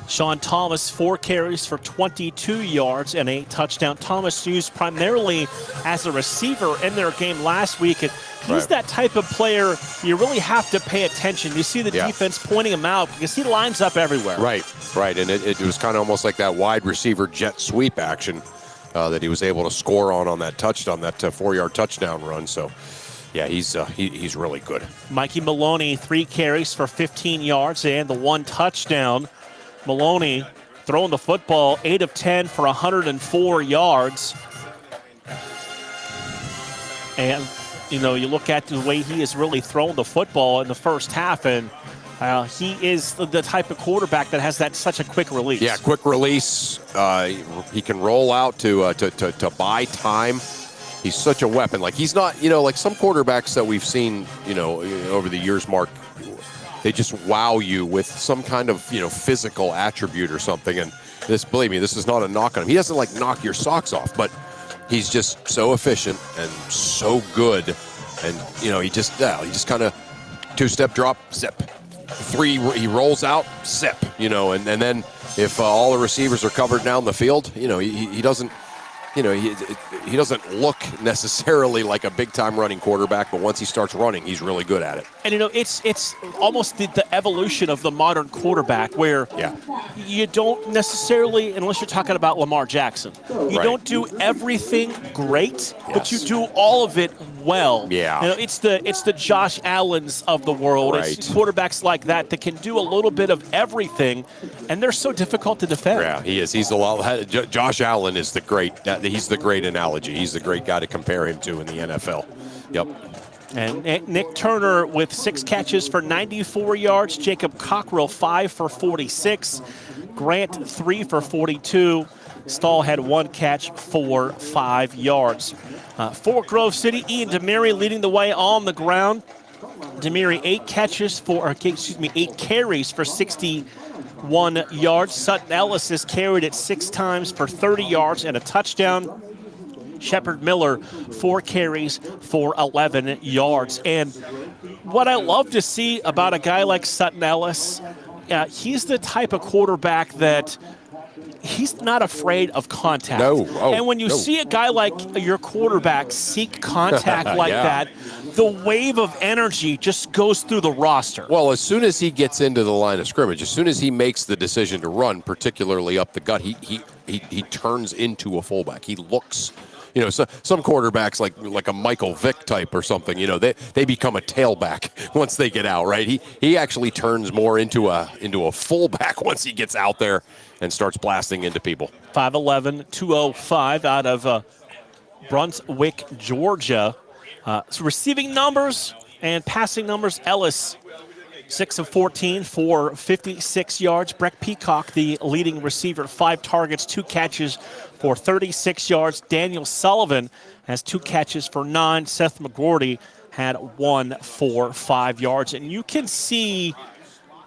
Sean Thomas, 4 carries for 22 yards and a touchdown. Thomas used primarily as a receiver in their game last week. And he's that type of player you really have to pay attention. You see the defense pointing him out because he lines up everywhere. Right. And it was kind of almost like that wide receiver jet sweep action that he was able to score on that touchdown, that 4-yard touchdown run. So, yeah, he's really good. Mikey Maloney, 3 carries for 15 yards and the 1 touchdown. Maloney throwing the football, 8 of 10 for 104 yards. And, you look at the way he has really thrown the football in the first half, and he is the type of quarterback that has such a quick release. Yeah, quick release. He can roll out to buy time. He's such a weapon. Like, he's not, like some quarterbacks that we've seen, over the years, Mark, they just wow you with some kind of, physical attribute or something. And believe me, this is not a knock on him. He doesn't knock your socks off, but he's just so efficient and so good. And, he just kind of 2-step drop, zip. 3, he rolls out, zip, and then if all the receivers are covered down the field, he doesn't, he doesn't look necessarily like a big-time running quarterback, but once he starts running, he's really good at it. And, it's almost the evolution of the modern quarterback where you don't necessarily, unless you're talking about Lamar Jackson, you don't do everything great, but you do all of it well. Yeah. It's the Josh Allens of the world. Right. It's quarterbacks like that can do a little bit of everything, and they're so difficult to defend. Yeah, he is. He's a lot. Josh Allen is the great. He's the great analogy. He's the great guy to compare him to in the NFL. Yep. And Nick Turner with 6 catches for 94 yards. Jacob Cockrell, 5 for 46. Grant, 3 for 42. Stahl had 1 catch for 5 yards. For Grove City, Ian Demary leading the way on the ground. Demary 8 carries for 61 yards. Sutton Ellis has carried it 6 times for 30 yards and a touchdown. Shepard Miller, 4 carries for 11 yards. And what I love to see about a guy like Sutton Ellis, he's the type of quarterback that he's not afraid of contact. No. Oh, and when you no. see a guy like your quarterback seek contact like Yeah. that, the wave of energy just goes through the roster. Well, as soon as he gets into the line of scrimmage, as soon as he makes the decision to run, particularly up the gut, he turns into a fullback. He looks, so, some quarterbacks like a Michael Vick type or something, they become a tailback once they get out, right? He actually turns more into a fullback once he gets out there and starts blasting into people. 5'11", 205 out of Brunswick, Georgia. So receiving numbers and passing numbers, Ellis, 6 of 14 for 56 yards. Breck Peacock, the leading receiver, 5 targets, 2 catches for 36 yards. Daniel Sullivan has 2 catches for 9. Seth McGordy had 1 for 5 yards. And you can see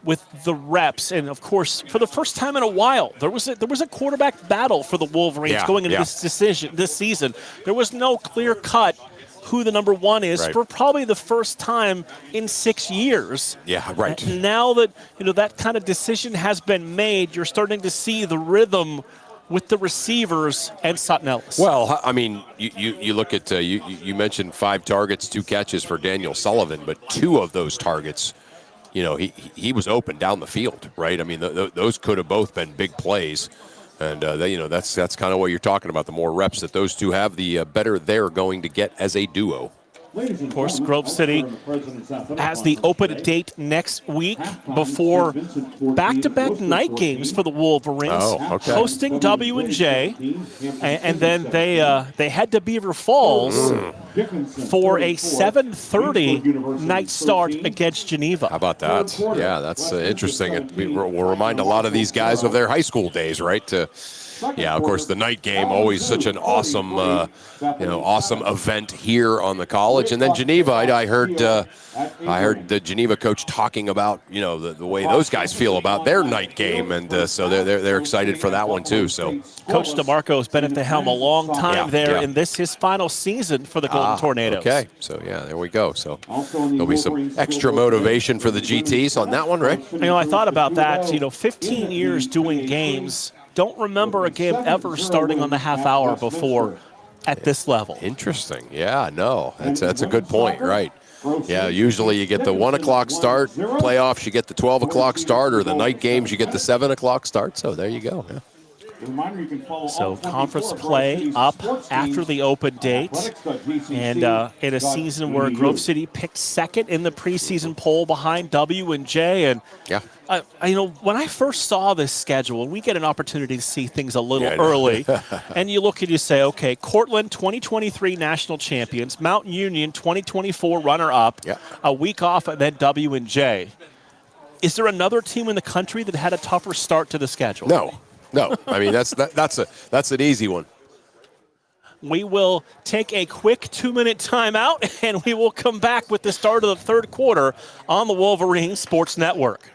with the reps, and of course, for the first time in a while, there was a quarterback battle for the Wolverines going into this season. There was no clear cut who the number 1 is for probably the first time in 6 years. Yeah, right. And now that that kind of decision has been made, you're starting to see the rhythm with the receivers and Sutton Ellis. Well, I mean, you look at you mentioned 5 targets, 2 catches for Daniel Sullivan, but 2 of those targets, he was open down the field, right? I mean, those could have both been big plays. And, that's kind of what you're talking about. The more reps that those two have, the better they're going to get as a duo. Of course, Grove City has the open date next week before back-to-back night games for the Wolverines. Oh, okay. Hosting W&J, and then they head to Beaver Falls for a 7:30 night start against Geneva. How about that? Yeah, that's interesting. We'll remind a lot of these guys of their high school days, right? Yeah, of course, the night game, always such an awesome, awesome event here on the college. And then Geneva, I heard the Geneva coach talking about, the way those guys feel about their night game, and so they're excited for that one too. So Coach DeMarco has been at the helm a long time and this his final season for the Golden Tornadoes. Okay, so there we go. So there'll be some extra motivation for the GTs on that one, right? I thought about that. 15 years doing games. Don't remember a game ever starting on the half hour before at this level. Interesting. Yeah, no, that's a good point, right? Yeah, usually you get the 1 o'clock start. Playoffs, you get the 12 o'clock start, or the night games, you get the 7 o'clock start. So there you go. Yeah. So conference play up after the open date, and in a season where Grove City picked second in the preseason poll behind W&J. And when I first saw this schedule, and we get an opportunity to see things a little early, and you look and you say, okay, Cortland 2023 national champions, Mountain Union 2024 runner-up, a week off, and then W&J. Is there another team in the country that had a tougher start to the schedule? No, I mean that's an easy one. We will take a quick 2-minute timeout, and we will come back with the start of the third quarter on the Wolverines Sports Network.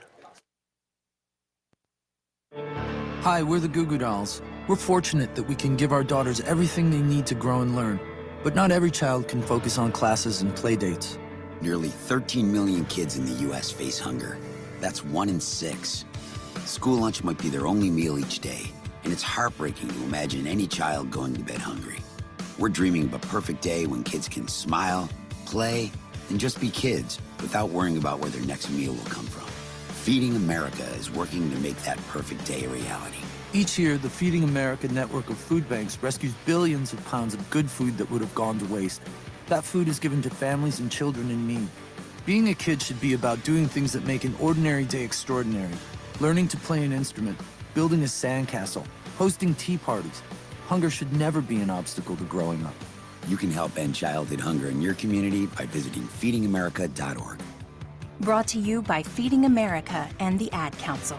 Hi, we're the Goo Goo Dolls. We're fortunate that we can give our daughters everything they need to grow and learn. But not every child can focus on classes and play dates. Nearly 13 million kids in the U.S. face hunger. That's 1 in 6. School lunch might be their only meal each day, and it's heartbreaking to imagine any child going to bed hungry. We're dreaming of a perfect day when kids can smile, play, and just be kids without worrying about where their next meal will come from. Feeding America is working to make that perfect day a reality. Each year, the Feeding America network of food banks rescues billions of pounds of good food that would have gone to waste. That food is given to families and children in need. Being a kid should be about doing things that make an ordinary day extraordinary. Learning to play an instrument, building a sandcastle, hosting tea parties. Hunger should never be an obstacle to growing up. You can help end childhood hunger in your community by visiting feedingamerica.org. Brought to you by Feeding America and the Ad Council.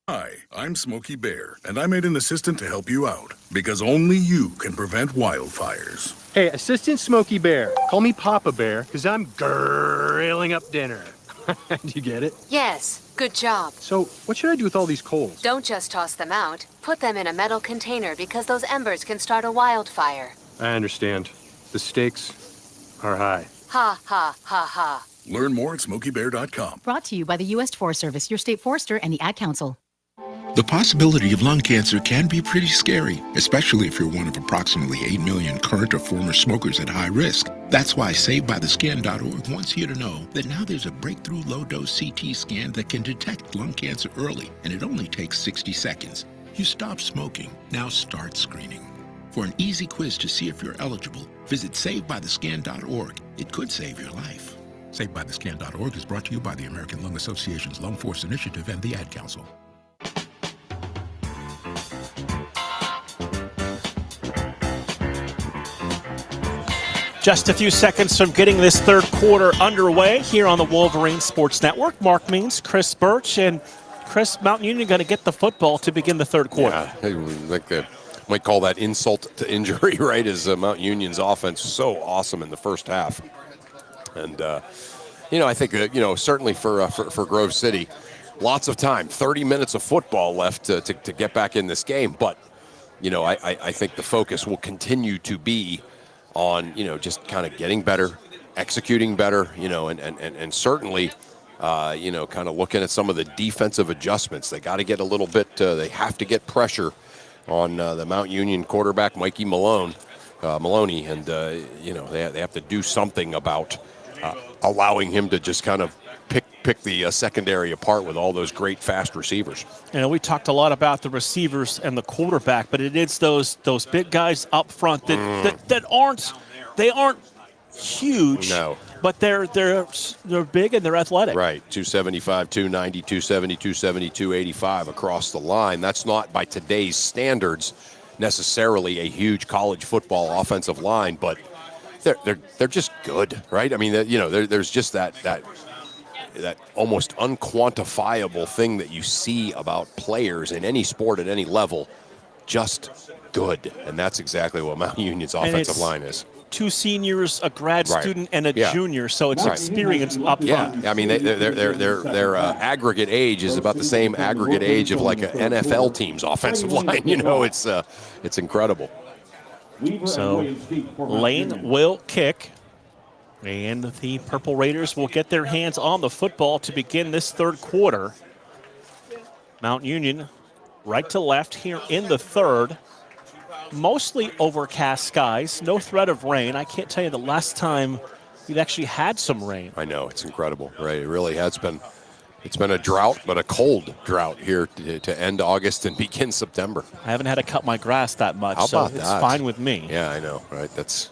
Hi, I'm Smokey Bear, and I made an assistant to help you out, because only you can prevent wildfires. Hey, Assistant Smokey Bear, call me Papa Bear, because I'm grilling up dinner. Do you get it? Yes, good job. So, what should I do with all these coals? Don't just toss them out. Put them in a metal container because those embers can start a wildfire. I understand. The stakes are high. Ha, ha, ha, ha. Learn more at SmokeyBear.com. Brought to you by the U.S. Forest Service, your state forester, and the Ad Council. The possibility of lung cancer can be pretty scary, especially if you're one of approximately 8 million current or former smokers at high risk. That's why SaveByTheScan.org wants you to know that now there's a breakthrough low-dose CT scan that can detect lung cancer early, and it only takes 60 seconds. You stop smoking, now start screening. For an easy quiz to see if you're eligible, visit SaveByTheScan.org. It could save your life. SaveByTheScan.org is brought to you by the American Lung Association's Lung Force Initiative and the Ad Council. Just a few seconds from getting this third quarter underway here on the Wolverines Sports Network. Mark Means, Chris Birch, and Chris, Mount Union going to get the football to begin the third quarter. Yeah, like the might call that insult to injury, right? As Mount Union's offense so awesome in the first half, and I think certainly for Grove City, lots of time, 30 minutes of football left to get back in this game. But I think the focus will continue to be on just kind of getting better, executing better, and certainly kind of looking at some of the defensive adjustments. They got to get a little bit. They have to get pressure on the Mount Union quarterback Mikey Maloney, and they have to do something about allowing him to just kind of pick the secondary apart with all those great fast receivers. We talked a lot about the receivers and the quarterback, but it is those big guys up front that aren't huge. No. But they're big and they're athletic. Right, 275, 290, 270, 270, 285 across the line. That's not by today's standards necessarily a huge college football offensive line, but they're just good, right? I mean, there's just that almost unquantifiable thing that you see about players in any sport at any level, just good, and that's exactly what Mount Union's offensive line is. 2 seniors, a grad student, and a junior, so it's experience up front. Yeah, I mean, their aggregate age is about the same aggregate age of like an NFL team's offensive line. It's incredible. So Lane will kick, and the Purple Raiders will get their hands on the football to begin this third quarter. Mount Union right to left here in the third. Mostly overcast skies, no threat of rain. I can't tell you the last time we've actually had some rain. I know, it's incredible, right? It really has been. It's been a drought, but a cold drought here to end August and begin September. I haven't had to cut my grass that much, so it's fine with me. Yeah, I know, right? That's,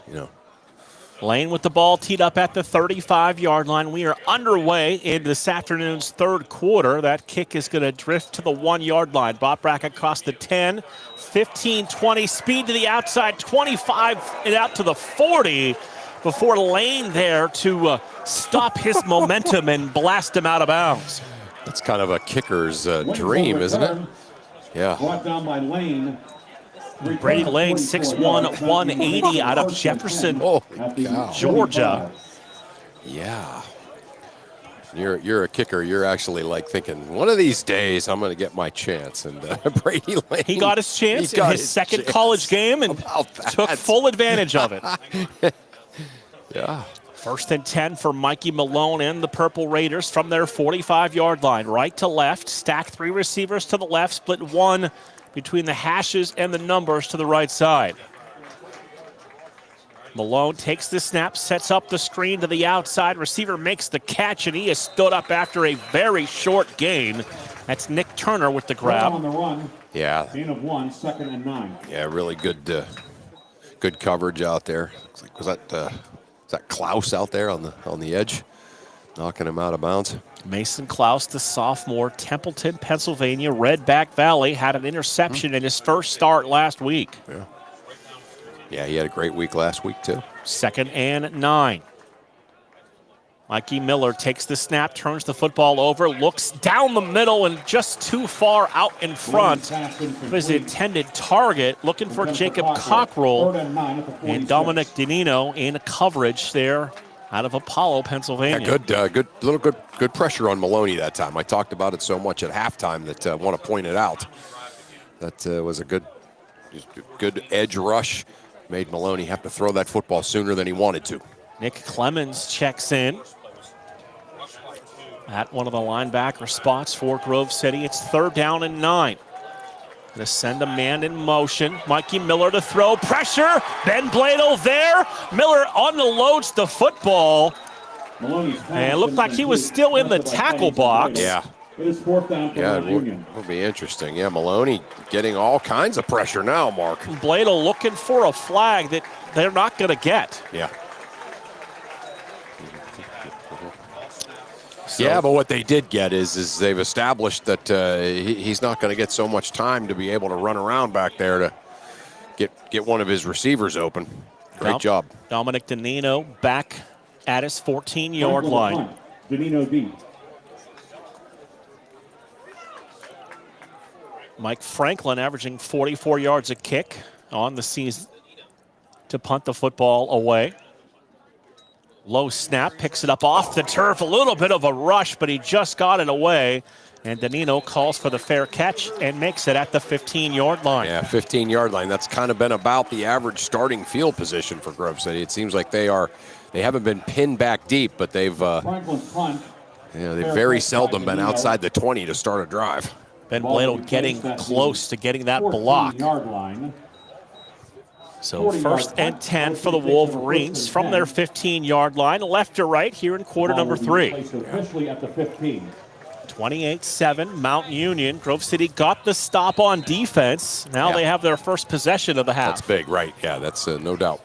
Lane with the ball teed up at the 35-yard line. We are underway in this afternoon's third quarter. That kick is going to drift to the 1-yard line. Bob Brack across the 10, 15, 20, speed to the outside, 25 and out to the 40 before Lane there to stop his momentum and blast him out of bounds. That's kind of a kicker's dream, isn't it? Yeah. Brought down by Lane. Brady Lane, 6'1", 180 out of Jefferson, Georgia. Yeah. You're a kicker. You're actually like thinking, one of these days I'm going to get my chance. And Brady Lane. He got his chance in his second college game and took full advantage of it. Yeah. 1st and 10 for Mikey Malone and the Purple Raiders from their 45-yard line. Right to left, stack 3 receivers to the left, split 1 between the hashes and the numbers to the right side. Malone takes the snap, sets up the screen to the outside. Receiver makes the catch, and he is stood up after a very short gain. That's Nick Turner with the grab. On the run. Yeah. Gain of 1, 2nd and 9. Yeah, really good coverage out there. Was that Klaus out there on the edge, knocking him out of bounds? Mason Klaus, the sophomore, Templeton, Pennsylvania, Redback Valley, had an interception in his first start last week. Yeah, he had a great week last week, too. 2nd and 9. Mikey Miller takes the snap, turns the football over, looks down the middle and just too far out in front of his intended target, looking for Jacob Cockrell and Dominic Danino in coverage there out of Apollo, Pennsylvania. Yeah, good pressure on Maloney that time. I talked about it so much at halftime that I want to point it out. That was a good edge rush. Made Maloney have to throw that football sooner than he wanted to. Nick Clemens checks in at one of the linebacker spots for Grove City. It's 3rd down and 9. Gonna send a man in motion. Mikey Miller to throw. Pressure. Ben Bladel there. Miller unloads the football. And it looked like he was still in the tackle box. Yeah. It is 4th down for Mount Union. Will be interesting. Yeah, Maloney getting all kinds of pressure now, Mark. Bladel looking for a flag that they're not going to get. Yeah. Yeah, but what they did get is they've established that he's not going to get so much time to be able to run around back there to get one of his receivers open. Great job. Dominic Danino back at his 14-yard line. Danino deep. Mike Franklin averaging 44 yards a kick on the season to punt the football away. Low snap, picks it up off the turf. A little bit of a rush, but he just got it away. And Danino calls for the fair catch and makes it at the 15-yard line. Yeah, 15-yard line. That's kind of been about the average starting field position for Grove City. It seems like they haven't been pinned back deep, but they've very seldom been outside the 20 to start a drive. Ben Bladel getting close to getting that block. So 1st and 10 for the Wolverines from their 15-yard line, left to right here in quarter number 3. Officially at the 15. 28-7, Mount Union. Grove City got the stop on defense. Now they have their first possession of the half. That's big, right? Yeah, that's no doubt.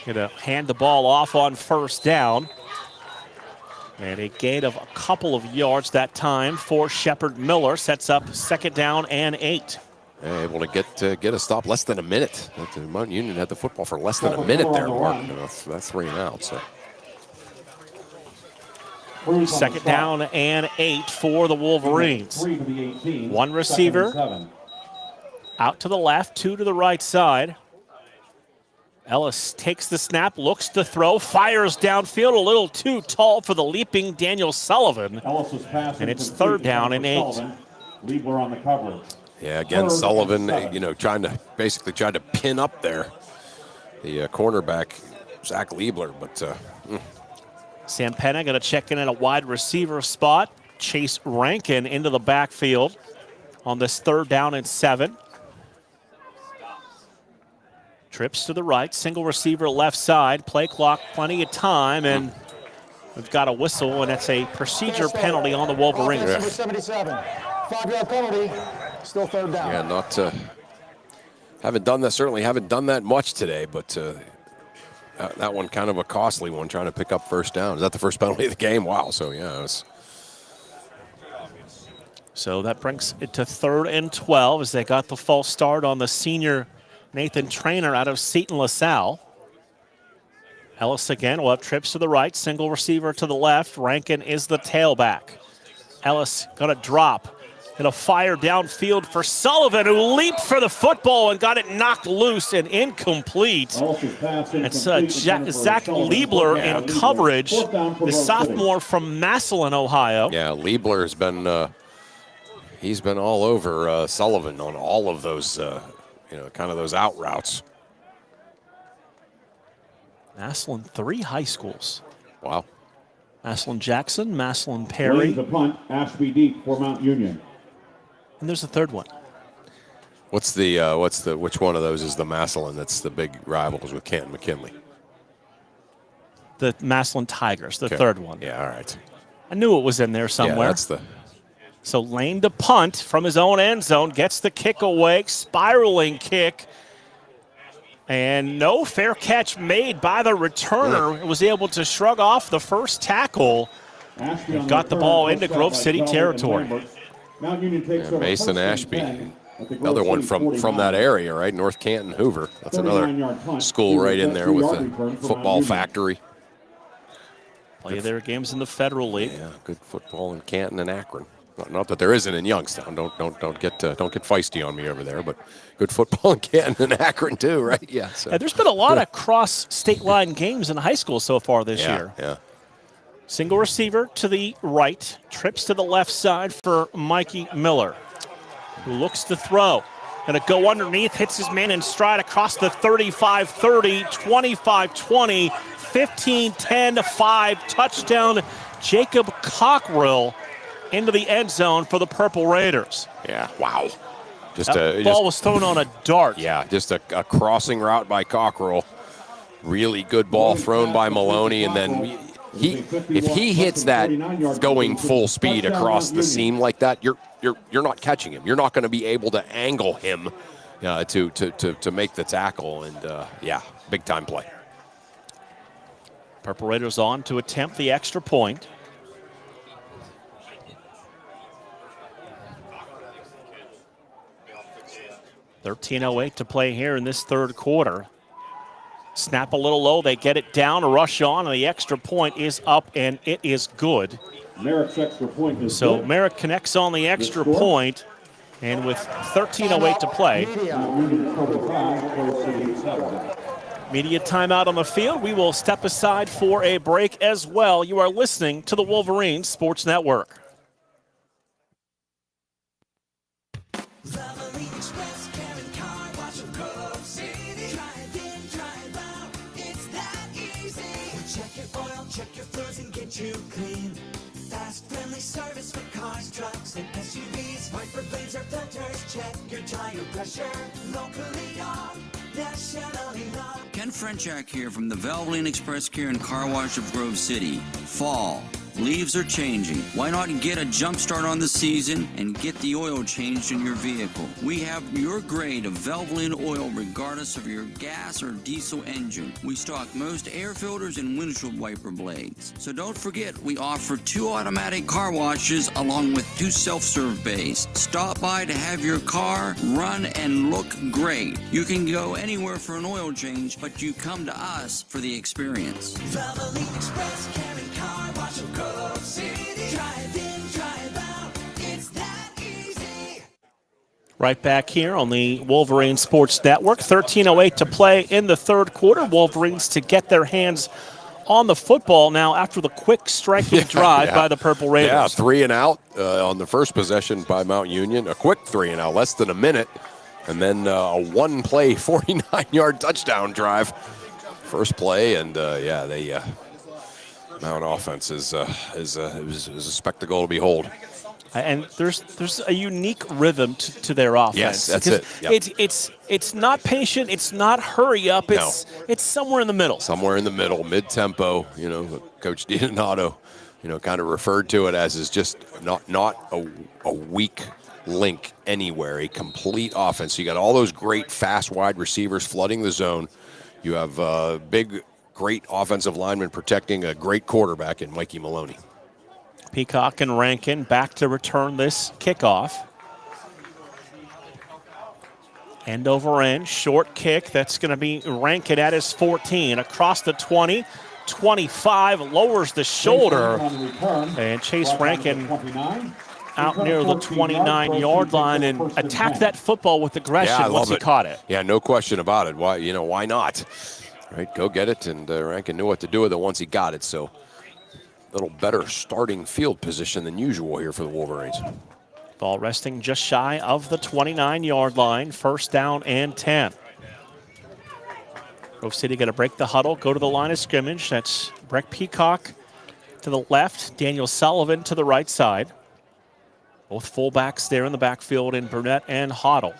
Gonna hand the ball off on 1st down. And a gain of a couple of yards that time for Shepard Miller. Sets up 2nd down and 8. Yeah, able to get a stop less than a minute. Mount Union had the football for less than a minute there, Mark. That's 3 and out. So 2nd down and 8 for the Wolverines. 1 receiver out to the left, 2 to the right side. Ellis takes the snap, looks to throw, fires downfield, a little too tall for the leaping Daniel Sullivan. And it's 3rd down and 8. Liebler on the coverage. Yeah, again, Sullivan, trying to pin up there the cornerback, Zach Liebler, but Sam Penna going to check in at a wide receiver spot. Chase Rankin into the backfield on this 3rd down and 7. Trips to the right, single receiver left side, play clock, plenty of time, and we've got a whistle, and it's a procedure penalty on the Wolverines. Number 77, 5-yard penalty, still 3rd down. Yeah, not haven't done that. Certainly haven't done that much today, but that one kind of a costly one, trying to pick up 1st down. Is that the first penalty of the game? Wow. So yeah, so that brings it to 3rd and 12 as they got the false start on the senior Nathan Trainer out of Seton LaSalle. Ellis again will have trips to the right, single receiver to the left. Rankin is the tailback. Ellis gonna drop. Gonna fire downfield for Sullivan, who leaped for the football and got it knocked loose and incomplete. It's Zach Liebler in coverage, the sophomore from Massillon, Ohio. Yeah, Liebler has been he's been all over Sullivan on all of those kind of those out routes. Massillon, 3 high schools. Wow. Massillon Jackson, Massillon Perry. The punt, Ashby deep for Mount Union. And there's a 3rd one. Which one of those is the Massillon that's the big rivals with Canton McKinley? The Massillon Tigers, the 3rd one. Yeah, all right. I knew it was in there somewhere. Yeah, that's the... So Lane to punt from his own end zone, gets the kick away, spiraling kick. And no fair catch made by the returner. Was able to shrug off the 1st tackle and got the ball into Grove City territory. Mason Ashby, another one from that area, right? North Canton, Hoover. That's another school right in there with a football factory. Play their games in the Federal League. Yeah, good football in Canton and Akron. Not that there isn't in Youngstown. Don't get feisty on me over there. But good football in Canton and Akron too, right? Yeah. So. Yeah, there's been a lot of cross-state line games in high school so far this year. Yeah. Single receiver to the right, trips to the left side for Mikey Miller, who looks to throw. Going to go underneath, hits his man in stride across the 35-30, 25-20, 15-10-5 touchdown. Jacob Cockrill into the end zone for the Purple Raiders. Yeah, wow. Just that ball was thrown on a dart. Yeah, just a crossing route by Cockrell. Really good ball thrown by Maloney, and then if he hits that going full speed across the seam like that, you're not catching him. You're not going to be able to angle him to make the tackle, and yeah, big time play. Purple Raiders on to attempt the extra point. .13:08 to play here in this third quarter. Snap a little low, they get it down, a rush on, and the extra point is up, and it is good. Merrick's extra point is so good. Merrick connects on the extra point, and with 13:08 to play, media timeout on the field. We will step aside for a break as well. You are listening to the Wolverines Sports Network. You clean. Fast, friendly service for cars, trucks, and SUVs. Wiper blades or filters, check your tire pressure. Locally owned, nationally known. Ken Frenchak here from the Valvoline Express Care and Car Wash of Grove City. Fall. Leaves are changing. Why not get a jump start on the season and get the oil changed in your vehicle? We have your grade of Valvoline oil regardless of your gas or diesel engine. We stock most air filters and windshield wiper blades. So don't forget, we offer 2 automatic car washes along with 2 self-serve bays. Stop by to have your car run and look great. You can go anywhere for an oil change, but you come to us for the experience. Valvoline Express Care and Car Wash of Grove City. Drive in, drive out, it's that easy. Right back here on the Wolverines Sports Network. 13:08 to play in the third quarter. Wolverines to get their hands on the football now after the quick striking drive by the Purple Raiders. Yeah, 3 and out on the first possession by Mount Union. A quick 3 and out, less than a minute. And then a one-play, 49-yard touchdown drive. First play, and yeah, they Mount offense is a spectacle to behold. And there's a unique rhythm to their offense. Yes, that's it. Yep. It's not patient. It's not hurry up. It's somewhere in the middle. Somewhere in the middle, mid-tempo. You know, Coach DiDonato, kind of referred to it as is just not a weak link anywhere. A complete offense. You got all those great fast wide receivers flooding the zone. You have big, great offensive linemen protecting a great quarterback in Mikey Maloney. Peacock and Rankin back to return this kickoff. End over end, short kick. That's going to be Rankin at his 14. Across the 20, 25, lowers the shoulder. And Chase Rankin out near the 29-yard line and attacked that football with aggression once he caught it. Yeah, no question about it. Why not? Right, go get it. And Rankin knew what to do with it once he got it. So a little better starting field position than usual here for the Wolverines. Ball resting just shy of the 29-yard line. First down and 10. Grove City going to break the huddle, go to the line of scrimmage. That's Breck Peacock to the left, Daniel Sullivan to the right side. Both fullbacks there in the backfield in Burnett and Hoddle.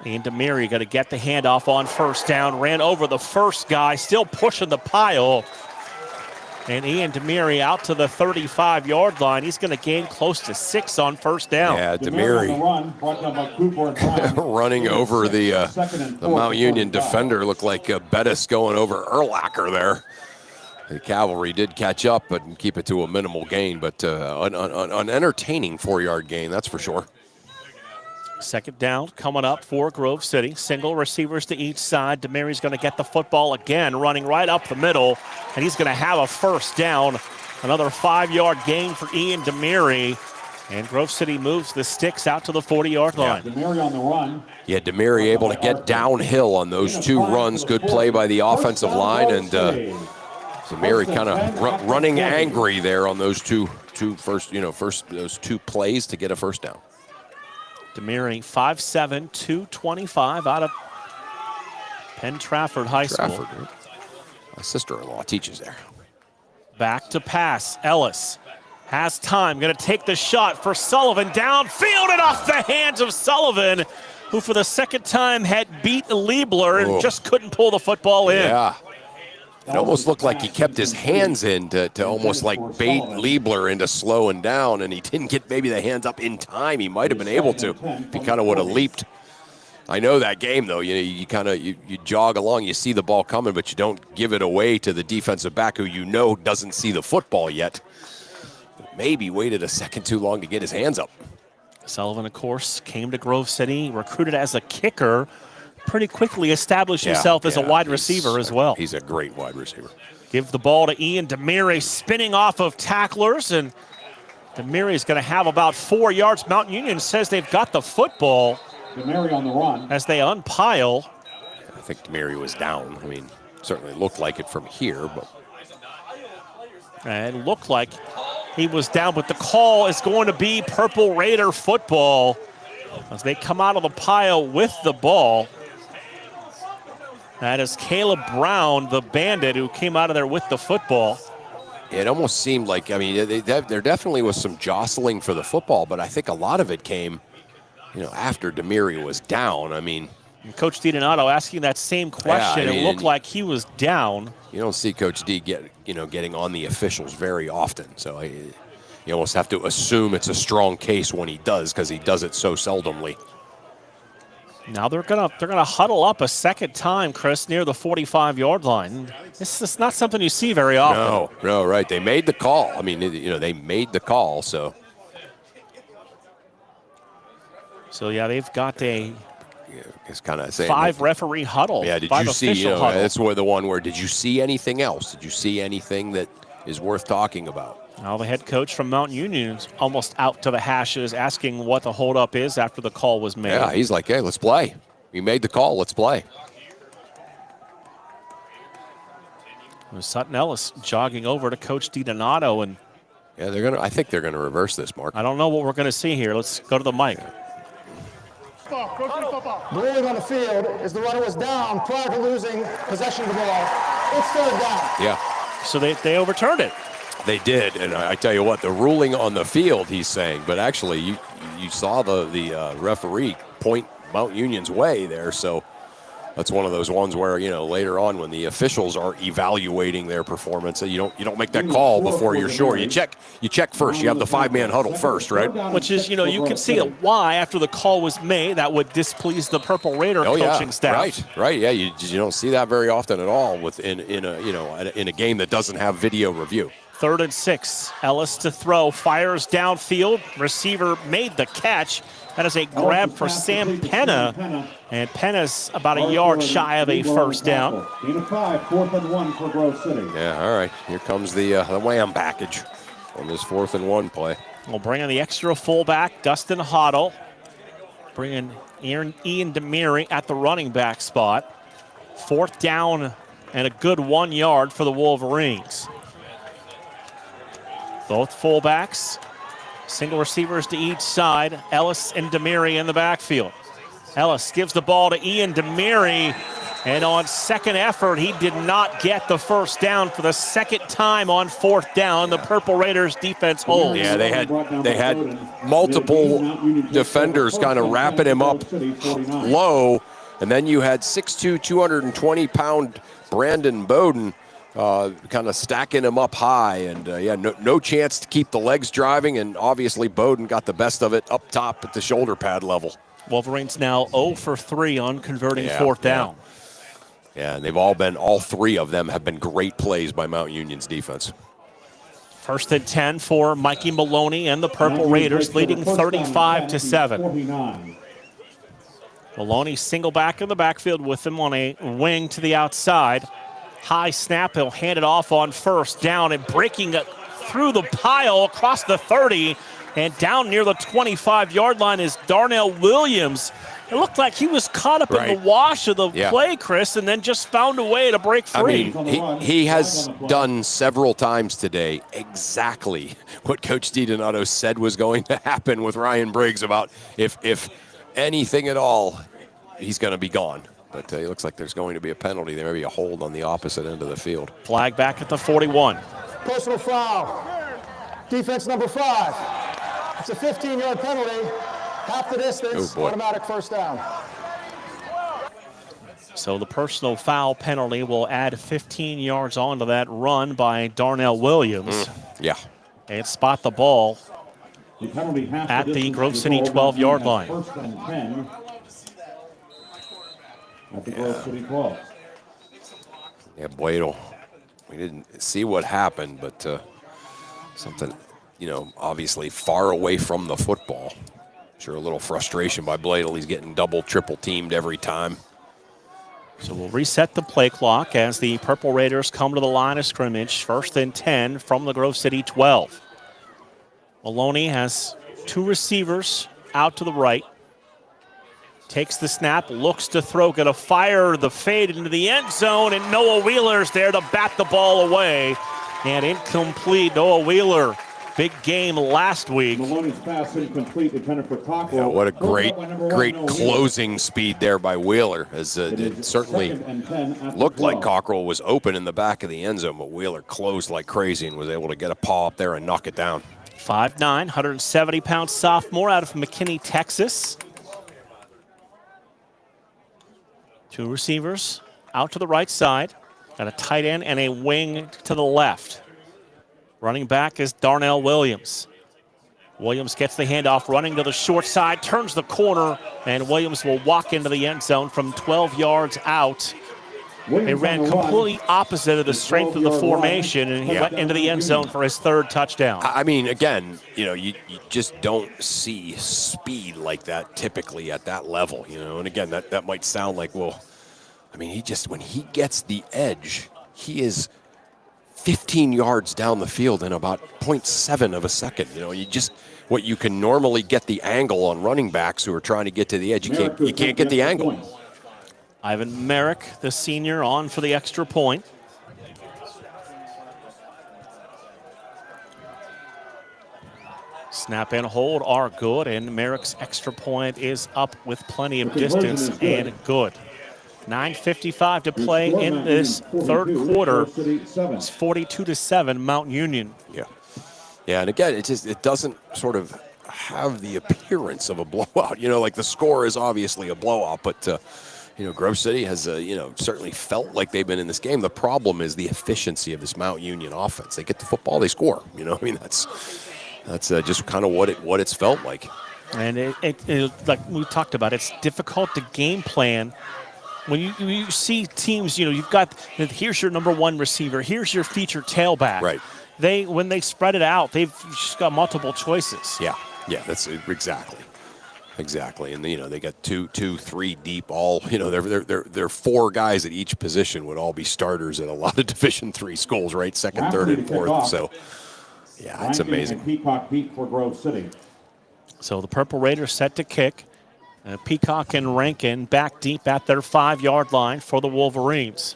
Ian Demary got to get the handoff on first down. Ran over the first guy, still pushing the pile. And Ian Demary out to the 35-yard line. He's going to gain close to 6 on first down. Yeah, Demary running over the Mount Union defender. Looked like Bettis going over Urlacher there. The Cavalry did catch up but keep it to a minimal gain, but an entertaining 4-yard gain, that's for sure. Second down coming up for Grove City. Single receivers to each side. Demary's going to get the football again, running right up the middle, and he's going to have a first down. Another 5-yard gain for Ian Demary, and Grove City moves the sticks out to the 40-yard line. Demary on the run. Yeah, Demary able to get downhill on those 2 runs. Good play by the offensive line, and Demary kind of running angry there on those first those 2 plays to get a first down. Demary, 5'7", 225 out of Penn Trafford High School. My sister-in-law teaches there. Back to pass. Ellis has time. Going to take the shot for Sullivan. Downfield and off the hands of Sullivan, who for the second time had beat Liebler and just couldn't pull the football in. Yeah. It almost looked like he kept his hands in to almost like bait Liebler into slowing down, and he didn't get maybe the hands up in time. He might have been able to if he kind of would have leaped. I know that game, though. You jog along, you see the ball coming, but you don't give it away to the defensive back who doesn't see the football yet. Maybe waited a second too long to get his hands up. Sullivan, of course, came to Grove City, recruited as a kicker, pretty quickly established himself as a wide receiver as well. He's a great wide receiver. Give the ball to Ian Demiri, spinning off of tacklers, and Demiri is going to have about 4 yards. Mount Union says they've got the football. Demiri on the run. As they unpile. I think Demiri was down. I mean, certainly looked like it from here, but. And it looked like he was down, but the call is going to be Purple Raider football as they come out of the pile with the ball. That is Caleb Brown, the bandit, who came out of there with the football. It almost seemed like, there definitely was some jostling for the football, but I think a lot of it came, after Demiri was down. I mean, and Coach DiDonato asking that same question. It looked like he was down. You don't see Coach D getting on the officials very often, so you almost have to assume it's a strong case when he does, because he does it so seldomly. Now they're gonna huddle up a second time, Chris, near the 45-yard line. This is not something you see very often. No, right. They made the call. I mean, they made the call, so. So yeah, they've got a it's kind of saying 5-referee huddle. Yeah, did you see? That's the one where did you see anything else? Did you see anything that is worth talking about? Now the head coach from Mount Union's almost out to the hashes, asking what the holdup is after the call was made. Yeah, he's like, hey, let's play. We made the call. Let's play. Sutton Ellis jogging over to Coach DiDonato, and yeah, I think they're gonna reverse this, Mark. I don't know what we're gonna see here. Let's go to the mic. The ruling on the field is the runner was down prior to losing possession of the ball. It's third down. Yeah. So they overturned it. They did, and I tell you what, the ruling on the field, he's saying, but actually you saw the referee point Mount Union's way there, so that's one of those ones where, later on when the officials are evaluating their performance, you don't make that call before you're sure. You check first. You have the 5-man huddle first, right? Which is, you can see why after the call was made that would displease the Purple Raider coaching staff. Right. Yeah, you don't see that very often at all in a game that doesn't have video review. 3rd and 6. Ellis to throw, fires downfield. Receiver made the catch. That is a grab for Sam Penna, and Penna's about a yard shy of a first down. 5, 4th and 1 for Grove City. Yeah, all right. Here comes the wham package on this 4th and 1 play. We'll bring in the extra fullback, Dustin Hoddle. Bring in Ian Demiri at the running back spot. 4th down and a good 1 yard for the Wolverines. Both fullbacks, single receivers to each side. Ellis and Demiri in the backfield. Ellis gives the ball to Ian Demiri, and on second effort, he did not get the first down for the second time on 4th down. The Purple Raiders defense holds. Yeah, they had multiple defenders kind of wrapping him up low, and then you had 6'2", 220-pound Brandon Bowden kind of stacking him up high, and no chance to keep the legs driving, and obviously Bowden got the best of it up top at the shoulder pad level. Wolverines now 0 for 3 on converting 4th down. Yeah, and all 3 of them have been great plays by Mount Union's defense. 1st and 10 for Mikey Maloney and the Purple Raiders, leading 35-7. Maloney single back in the backfield with him on a wing to the outside. High snap, he'll hand it off on 1st down, and breaking it through the pile across the 30 and down near the 25-yard line is Darnell Williams. It looked like he was caught up in the wash of the play, Chris, and then just found a way to break free. I mean, he has done several times today exactly what Coach DiDonato said was going to happen with Ryan Briggs about if anything at all, he's going to be gone. But it looks like there's going to be a penalty. There may be a hold on the opposite end of the field. Flag back at the 41. Personal foul. Defense number 5. It's a 15-yard penalty. Half the distance, automatic first down. So the personal foul penalty will add 15 yards onto that run by Darnell Williams. Yeah. And spot the ball at the Grove City 12-yard line. First and 10 at the Grove City 12. Yeah, Bladel. We didn't see what happened, but something, obviously far away from the football. Sure, a little frustration by Bladel. He's getting double, triple teamed every time. So we'll reset the play clock as the Purple Raiders come to the line of scrimmage. First and 10 from the Grove City 12. Maloney has 2 receivers out to the right. Takes the snap, looks to throw, gonna fire the fade into the end zone, and Noah Wheeler's there to bat the ball away. And incomplete. Noah Wheeler, big game last week. Maloney's pass incomplete, intended for Cockrell. Yeah, what a great closing speed there by Wheeler. As it certainly looked like Cockrell was open in the back of the end zone, but Wheeler closed like crazy and was able to get a paw up there and knock it down. 5'9", 170-pound sophomore out of McKinney, Texas. 2 receivers out to the right side, and a tight end and a wing to the left. Running back is Darnell Williams. Williams gets the handoff, running to the short side, turns the corner, and Williams will walk into the end zone from 12 yards out. He ran completely opposite of the strength of the formation, and he went into the end zone for his 3rd touchdown. I mean, again, you just don't see speed like that typically at that level, And again, that might sound like, well, I mean, when he gets the edge, he is 15 yards down the field in about 0.7 of a second. What you can normally get the angle on running backs who are trying to get to the edge, you can't get the angle. Ivan Merrick, the senior, on for the extra point. Snap and hold are good, and Merrick's extra point is up with plenty of distance and good. 9:55 to play in this 3rd quarter. It's 42-7 Mount Union. Yeah, and again, it doesn't sort of have the appearance of a blowout. Like the score is obviously a blowout, but Grove City has certainly felt like they've been in this game. The problem is the efficiency of this Mount Union offense. They get the football, they score. I mean, that's just kind of what it's felt like. And it like we talked about, it's difficult to game plan. When you see teams, you've got, here's your number 1 receiver, here's your featured tailback. Right. When they spread it out, they've just got multiple choices. Yeah, that's exactly. And they got 2, 3 deep. All they're 4 guys at each position would all be starters at a lot of Division III schools, right? 2nd, 3rd, and 4th. So yeah, it's amazing. Peacock beat for Grove City. So the Purple Raiders set to kick. Peacock and Rankin back deep at their 5-yard line for the Wolverines.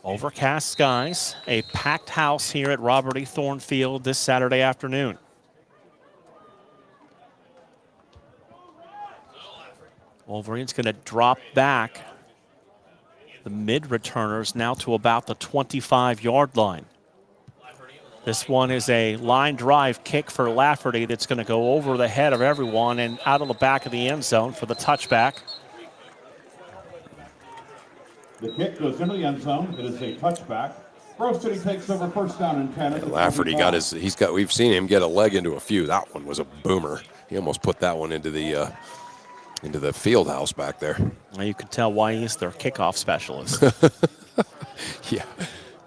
Overcast skies, a packed house here at Robert E. Thorne Field this Saturday afternoon. Wolverines going to drop back the mid-returners now to about the 25-yard line. This one is a line drive kick for Lafferty that's going to go over the head of everyone and out of the back of the end zone for the touchback. The kick goes into the end zone. It is a touchback. Grove City takes over first down and 10. Yeah, Lafferty we've seen him get a leg into a few. That one was a boomer. He almost put that one into the field house back there. Well, you can tell why he's their kickoff specialist. Yeah,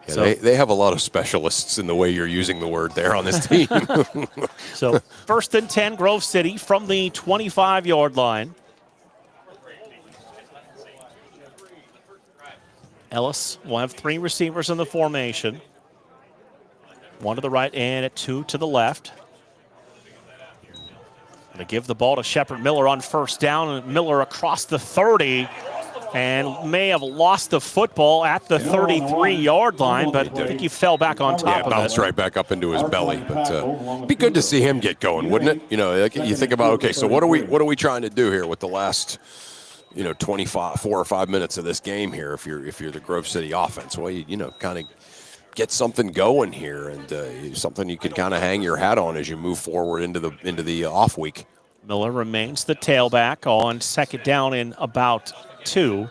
so, they have a lot of specialists in the way you're using the word there on this team. So first and 10, Grove City from the 25-yard line. Ellis will have 3 receivers in the formation. 1 to the right and 2 to the left. Going to give the ball to Shepard Miller on first down, and Miller across the 30. and may have lost the football at the 33-yard line, but I think he fell back on top of it. Bounced right back up into his belly. But it'd be good to see him get going, wouldn't it? You know, like, you think about, okay, so what are we trying to do here with the last, 4 or 5 minutes of this game here? If you're the Grove City offense, well, you kind of get something going here, and something you can kind of hang your hat on as you move forward into the off week. Miller remains the tailback on second down in about 2.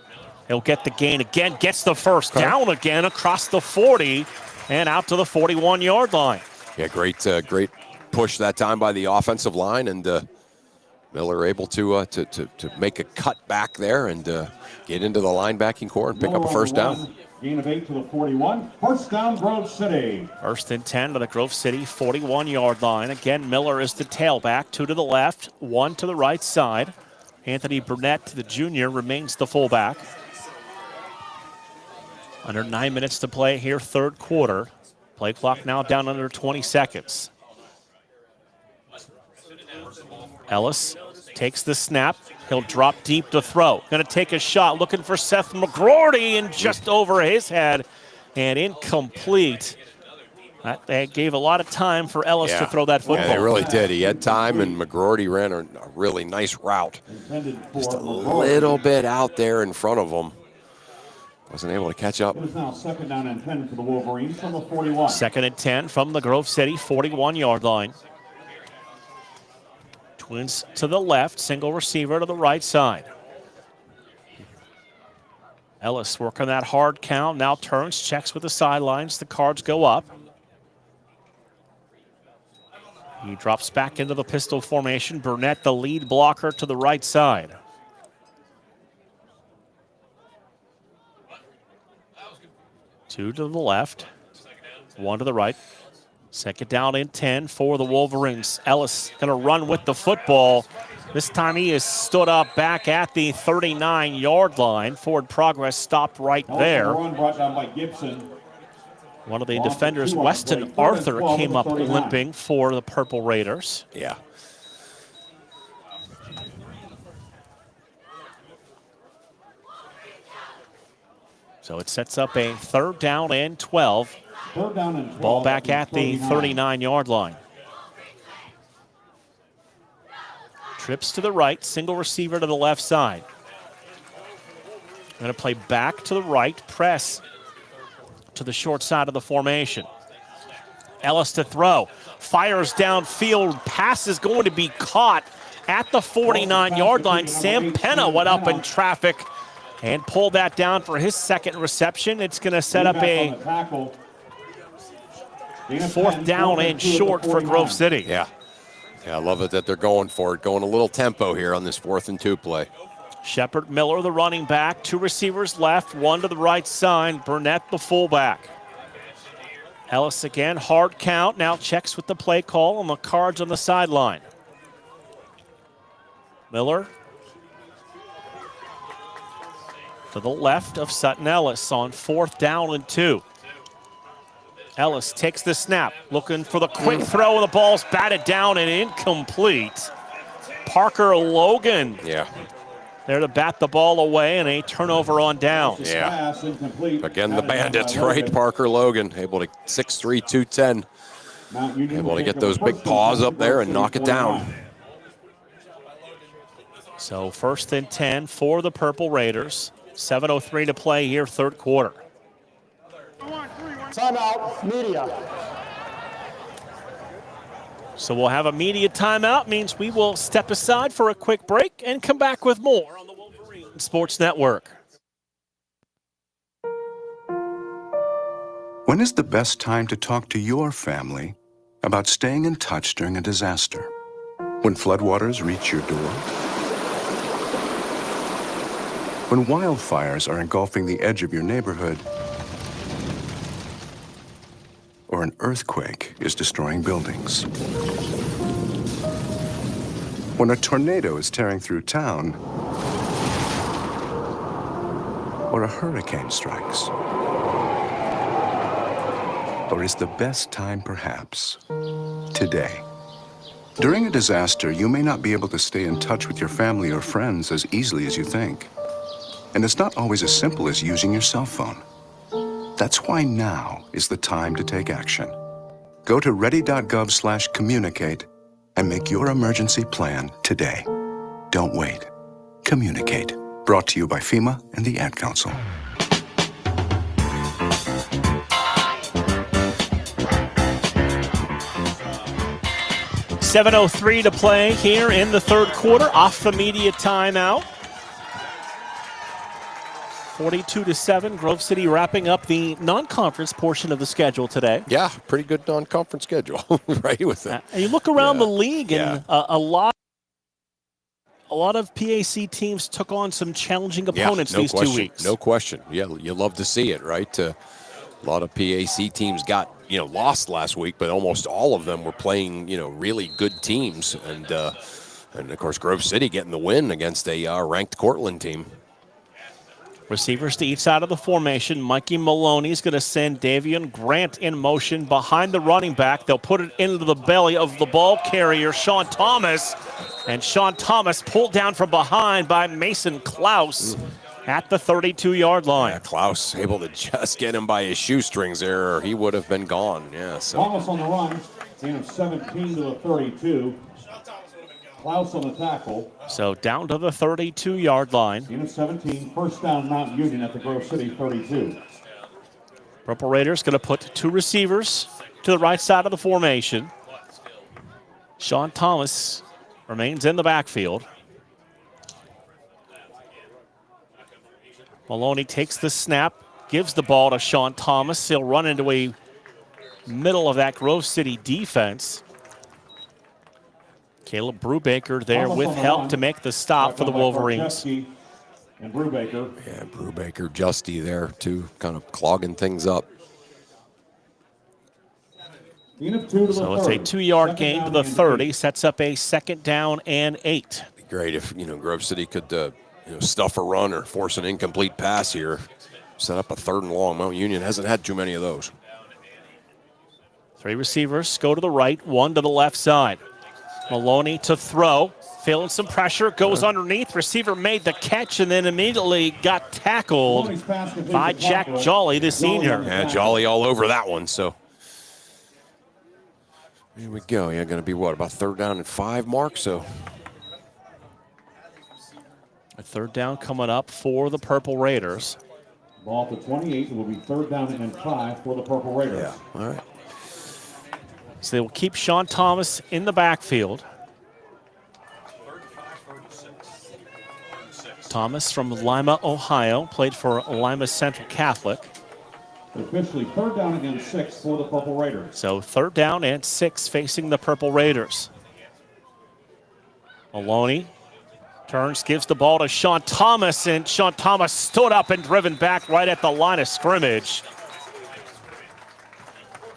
He'll get the gain again, gets the first down again across the 40 and out to the 41-yard line. Yeah, great push that time by the offensive line, and Miller able to make a cut back there and get into the linebacking core and pick up a first down. Gain of 8 to the 41. First down, Grove City. First and 10 to the Grove City 41-yard line. Again, Miller is the tailback. 2 to the left, 1 to the right side. Anthony Burnett, the junior, remains the fullback. Under 9 minutes to play here, third quarter. Play clock now down under 20 seconds. Ellis takes the snap. He'll drop deep to throw. Going to take a shot, looking for Seth McGroarty, and just over his head and incomplete. That gave a lot of time for Ellis to throw that football. Yeah, he really did. He had time, and McGroarty ran a really nice route. Just a little bit out there in front of him. Wasn't able to catch up. It is now second down and 10 for the Wolverines from the 41. Second and 10 from the Grove City 41-yard line. Twins to the left, single receiver to the right side. Ellis working that hard count, now turns, checks with the sidelines. The cards go up. He drops back into the pistol formation. Burnett, the lead blocker, to the right side. Two to the left, 1 to the right. Second down and 10 for the Wolverines. Ellis going to run with the football. This time he is stood up back at the 39-yard line. Forward progress stopped right there. Brought down by Gibson. One of the defenders, Weston Arthur, came up limping for the Purple Raiders. Yeah. So it sets up a third down and 12. Third down and 12. Ball back at the 39-yard line. Trips to the right, single receiver to the left side. Going to play back to the right, press to the short side of the formation. Ellis to throw, fires downfield, pass is going to be caught at the 49-yard line. Sam Penna went up in traffic and pulled that down for his second reception. It's going to set up a fourth down and short for Grove City. Yeah, I love it that they're going for it, going a little tempo here on this 4th and 2 play. Shepard Miller, the running back, 2 receivers left, 1 to the right side. Burnett, the fullback. Ellis again, hard count, now checks with the play call on the cards on the sideline. Miller to the left of Sutton Ellis on 4th down and 2. Ellis takes the snap, looking for the quick throw, and the ball's batted down and incomplete. Parker Logan. Yeah. There to bat the ball away, and a turnover on downs. Yeah. Again, the Bandits, right? Parker Logan, able to 6'3", 210. Able to get those big paws up there and knock it down. So 1st and 10 for the Purple Raiders. 7:03 to play here, third quarter. Timeout, media. So we'll have a media timeout, means we will step aside for a quick break and come back with more on the Wolverines Sports Network. When is the best time to talk to your family about staying in touch during a disaster? When floodwaters reach your door? When wildfires are engulfing the edge of your neighborhood? Or an earthquake is destroying buildings? When a tornado is tearing through town? Or a hurricane strikes? Or is the best time perhaps today? During a disaster, you may not be able to stay in touch with your family or friends as easily as you think. And it's not always as simple as using your cell phone. That's why now is the time to take action. Go to ready.gov/communicate and make your emergency plan today. Don't wait. Communicate. Brought to you by FEMA and the Ad Council. 7:03 to play here in the third quarter. Off the media timeout. 42-7, Grove City wrapping up the non-conference portion of the schedule today. Yeah, pretty good non-conference schedule, right? With it. And you look around the league, and a lot of PAC teams took on some challenging opponents these 2 weeks. No question. Yeah, you love to see it, right? A lot of PAC teams got lost last week, but almost all of them were playing really good teams, and of course Grove City getting the win against a ranked Cortland team. Receivers to each side of the formation. Mikey Maloney is going to send Davian Grant in motion behind the running back. They'll put it into the belly of the ball carrier, Sean Thomas. And Sean Thomas pulled down from behind by Mason Klaus at the 32-yard line. Yeah, Klaus able to just get him by his shoestrings there, or he would have been gone. Yeah, so. Thomas on the run, gain of 17 to the 32. Klaus on the tackle. So down to the 32-yard line. Gain of 17, first down Mount Union at the Grove City 32. Purple Raiders going to put two receivers to the right side of the formation. Sean Thomas remains in the backfield. Maloney takes the snap, gives the ball to Sean Thomas. He'll run into a middle of that Grove City defense. Caleb Brubaker there with help to make the stop for the Wolverines. And Brubaker. Yeah, Brubaker, Justy there too, kind of clogging things up. So it's a 2-yard gain to the 30, sets up a 2nd down and 8. Be great if Grove City could stuff a run or force an incomplete pass here. Set up a 3rd and long. Mount Union hasn't had too many of those. 3 receivers go to the right, 1 to the left side. Maloney to throw, feeling some pressure, goes underneath. Receiver made the catch and then immediately got tackled by Jack Jolly, the senior. Yeah, Jolly all over that one. So here we go. Yeah, going to be what, about 3rd down and 5 mark. So a 3rd down coming up for the Purple Raiders. Ball to 28. It will be 3rd down and 5 for the Purple Raiders. Yeah, all right. So they will keep Sean Thomas in the backfield. Thomas from Lima, Ohio, played for Lima Central Catholic. Officially 3rd down and 6 for the Purple Raiders. So 3rd down and 6 facing the Purple Raiders. Maloney turns, gives the ball to Sean Thomas, and Sean Thomas stood up and driven back right at the line of scrimmage.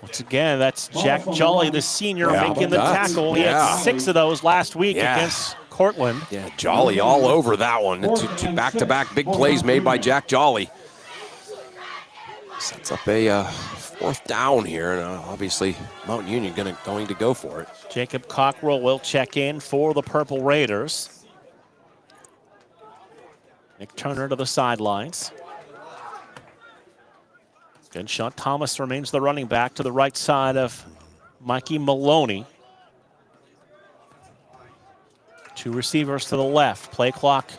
Once again, that's Jack Jolly, the senior, making the tackle. He had 6 of those last week against Cortland. Yeah, Jolly all over that one. Two back-to-back big plays made by Jack Jolly. Sets up a 4th down here, and obviously Mount Union going to go for it. Jacob Cockrell will check in for the Purple Raiders. Nick Turner to the sidelines. Again, Sean Thomas remains the running back to the right side of Mikey Maloney. 2 receivers to the left. Play clock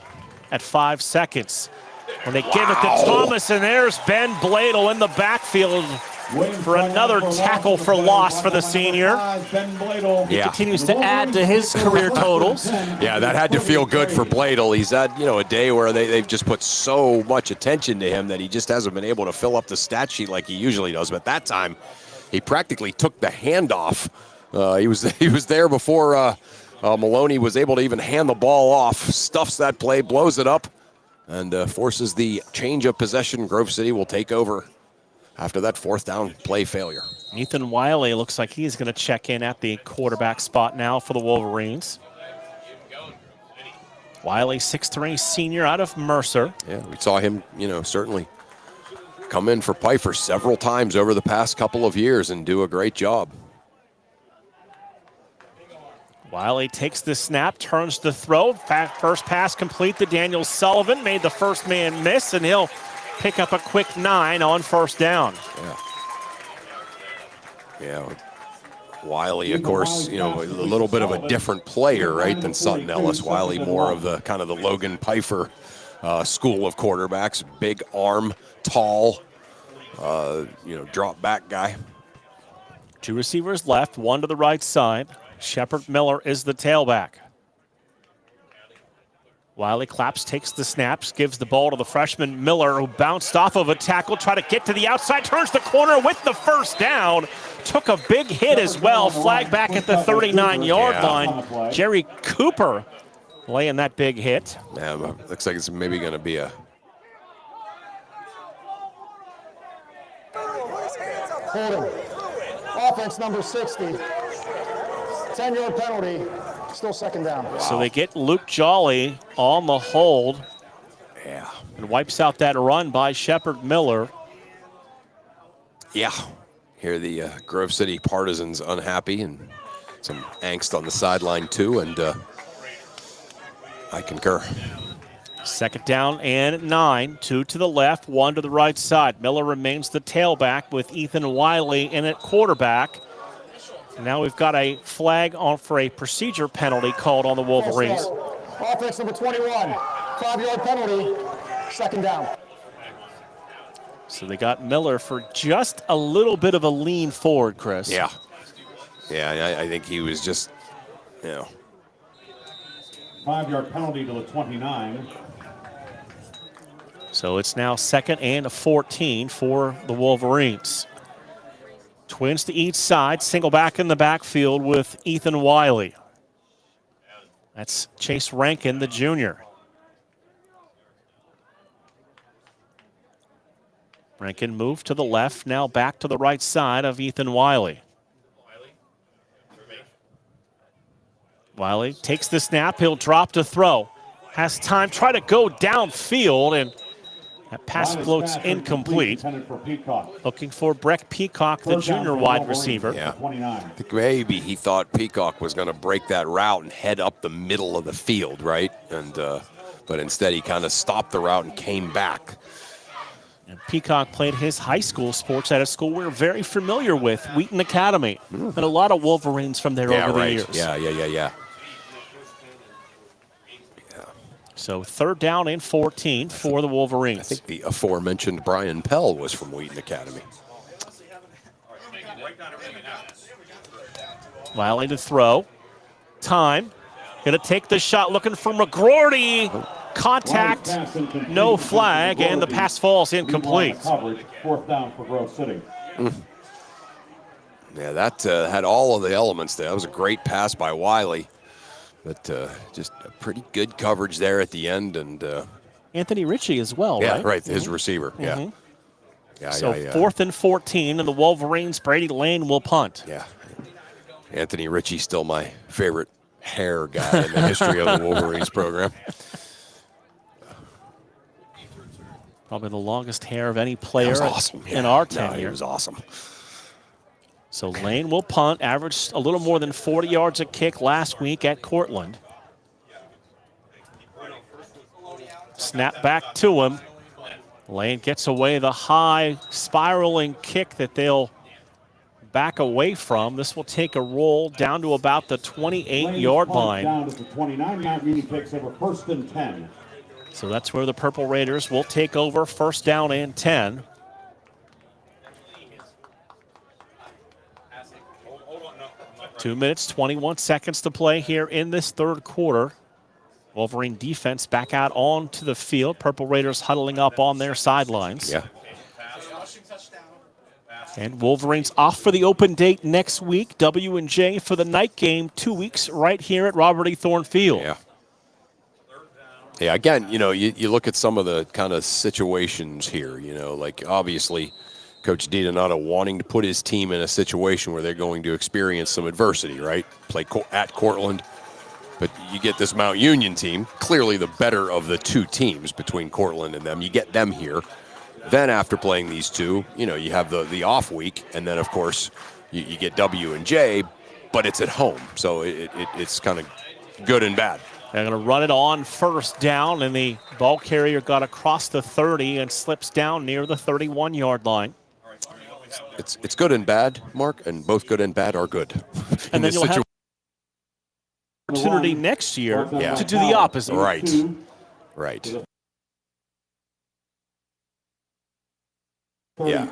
at 5 seconds. When they give it to Thomas, and there's Ben Bladel in the backfield for another tackle for loss for the senior. He continues to add to his career totals. Yeah, that had to feel good for Bladel. He's had, a day where they've just put so much attention to him that he just hasn't been able to fill up the stat sheet like he usually does. But that time, he practically took the handoff. He was there before Maloney was able to even hand the ball off. Stuffs that play, blows it up, and forces the change of possession. Grove City will take over after that 4th down play failure. Ethan Wiley looks like he's going to check in at the quarterback spot now for the Wolverines. Wiley, 6'3", senior out of Mercer. Yeah, we saw him, certainly come in for Pfeiffer several times over the past couple of years and do a great job. Wiley takes the snap, turns the throw. First pass complete to Daniel Sullivan. Made the first man miss, and he'll pick up a quick 9 on first down. Yeah. Wiley, of course, a little bit of a different player, right, than Sutton Ellis. Wiley more of the kind of the Logan Pfeiffer school of quarterbacks. Big arm, tall, drop back guy. 2 receivers left, 1 to the right side. Shepard Miller is the tailback. Wiley claps, takes the snaps, gives the ball to the freshman Miller, who bounced off of a tackle, try to get to the outside, turns the corner with the first down. Took a big hit as well, flag back at the 39-yard line. Jerry Cooper laying that big hit. Yeah, looks like it's maybe going to be a... Holding. Offense number 60. 10-yard penalty. Still second down. Wow. So they get Luke Jolly on the hold. Yeah. And wipes out that run by Shepard Miller. Yeah. Here the Grove City Partisans unhappy and some angst on the sideline too, and I concur. Second down and 9. 2 to the left, 1 to the right side. Miller remains the tailback with Ethan Wiley in at quarterback. And now we've got a flag on for a procedure penalty called on the Wolverines. Offense number 21. 5-yard penalty. Second down. So they got Miller for just a little bit of a lean forward, Chris. Yeah. Yeah, I think he was just, 5-yard penalty to the 29. So it's now 2nd and 14 for the Wolverines. Twins to each side, single back in the backfield with Ethan Wiley. That's Chase Rankin, the junior. Rankin moved to the left, now back to the right side of Ethan Wiley. Wiley takes the snap, he'll drop to throw. Has time, try to go downfield, and that pass floats incomplete. Looking for Breck Peacock, the junior wide receiver. Yeah. I think maybe he thought Peacock was going to break that route and head up the middle of the field, right? And but instead he kind of stopped the route and came back. And Peacock played his high school sports at a school we're very familiar with, Wheaton Academy. And a lot of Wolverines from there over the years. Yeah. So 3rd down and 14 for the Wolverines. I think the aforementioned Brian Pell was from Wheaton Academy. Wiley to throw. Time. Going to take the shot, looking for McGroarty. Contact, no flag, and the pass falls incomplete. 4th down for Grove City. Yeah, that had all of the elements there. That was a great pass by Wiley. But just a pretty good coverage there at the end. And Anthony Ritchie as well, yeah, right? right, his receiver, yeah. So 4th and 14, and the Wolverines, Brady Lane will punt. Yeah. Anthony Ritchie, still my favorite hair guy in the history of the Wolverines program. Probably the longest hair of any player awesome. in our tenure. No, he was awesome. So Lane will punt, averaged a little more than 40 yards a kick last week at Cortland. Snap back to him. Lane gets away the high spiraling kick that they'll back away from. This will take a roll down to about the 28-yard line. Down to the 29, that meaning takes over 1st and 10. So that's where the Purple Raiders will take over, 1st down and 10. Two minutes, 21 seconds to play here in this 3rd quarter. Wolverine defense back out onto the field. Purple Raiders huddling up on their sidelines. Yeah. And Wolverines off for the open date next week. W&J for the night game 2 weeks right here at Robert E. Thorne Field. Yeah. Yeah, again, you look at some of the kind of situations here, like obviously Coach DiDonato wanting to put his team in a situation where they're going to experience some adversity, right? Play at Cortland, but you get this Mount Union team, clearly the better of the two teams between Cortland and them. You get them here. Then after playing these two, you have the off week, and then, of course, you get W&J, but it's at home, so it's kind of good and bad. They're going to run it on first down, and the ball carrier got across the 30 and slips down near the 31-yard line. It's good and bad, Mark, and both good and bad are good. And then you'll have opportunity next year to do the opposite. Right. Yeah.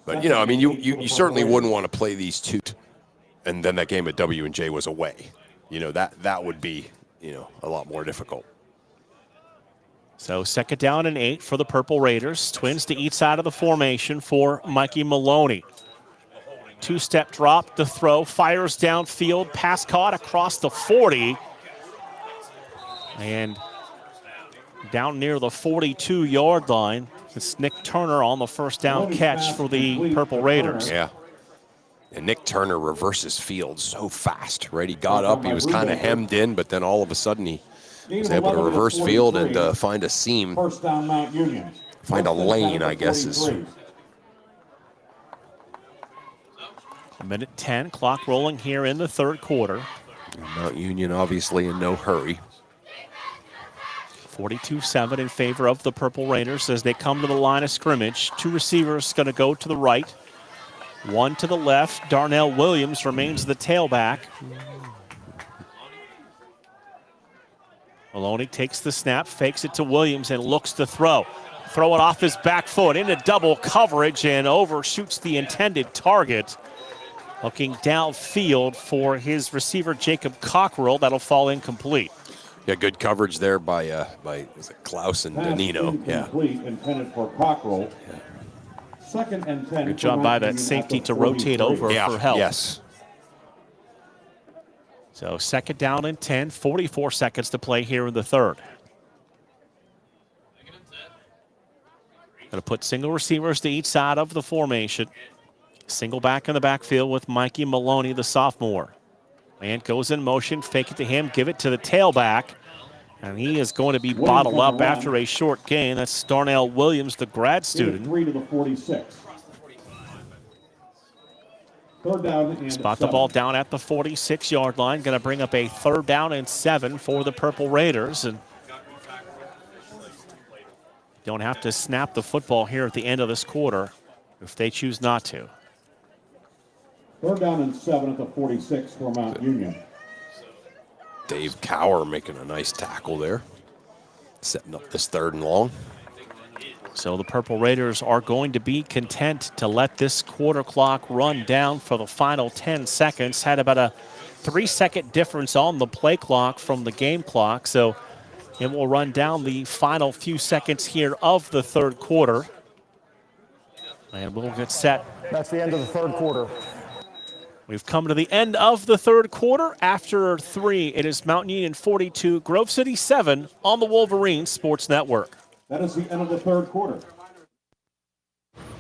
But, I mean, you certainly wouldn't want to play these two, and then that game at W&J was away. That would be, a lot more difficult. So 2nd down and 8 for the Purple Raiders. Twins to each side of the formation for Mikey Maloney. 2-step drop, the throw, fires downfield, pass caught across the 40. And down near the 42-yard line, it's Nick Turner on the first down catch for the Purple Raiders. Yeah. And Nick Turner reverses field so fast, right? He got up, he was kind of hemmed in, but then all of a sudden he was able to reverse field and find a seam. First down, Mount Union. Find a lane, I guess, is. A minute 10, clock rolling here in the third quarter. Mount Union obviously in no hurry. 42-7 in favor of the Purple Raiders as they come to the line of scrimmage. 2 receivers going to go to the right, 1 to the left. Darnell Williams remains the tailback. Maloney takes the snap, fakes it to Williams, and looks to throw. Throw it off his back foot into double coverage and overshoots the intended target. Looking downfield for his receiver, Jacob Cockrell. That'll fall incomplete. Yeah, good coverage there by was it Klaus and Danino. Yeah. Intended for Cockrell. Second and 10. Good job by that safety to rotate over for help. Yes. So 2nd down and 10, 44 seconds to play here in the third. Going to put single receivers to each side of the formation. Single back in the backfield with Mikey Maloney, the sophomore. Man goes in motion, fake it to him, give it to the tailback. And he is going to be bottled up after a short gain. That's Darnell Williams, the grad student. 3 to the 46. Third down and Spot the ball down at the 46-yard line. Going to bring up a 3rd down and 7 for the Purple Raiders. And don't have to snap the football here at the end of this quarter if they choose not to. 3rd down and 7 at the 46 for Mount Union. Dave Cower making a nice tackle there, setting up this 3rd and long. So the Purple Raiders are going to be content to let this quarter clock run down for the final 10 seconds. Had about a 3-second difference on the play clock from the game clock, so it will run down the final few seconds here of the third quarter. And we'll get set. That's the end of the third quarter. We've come to the end of the third quarter. After 3, it is Mount Union 42, Grove City 7 on the Wolverines Sports Network. That is the end of the third quarter.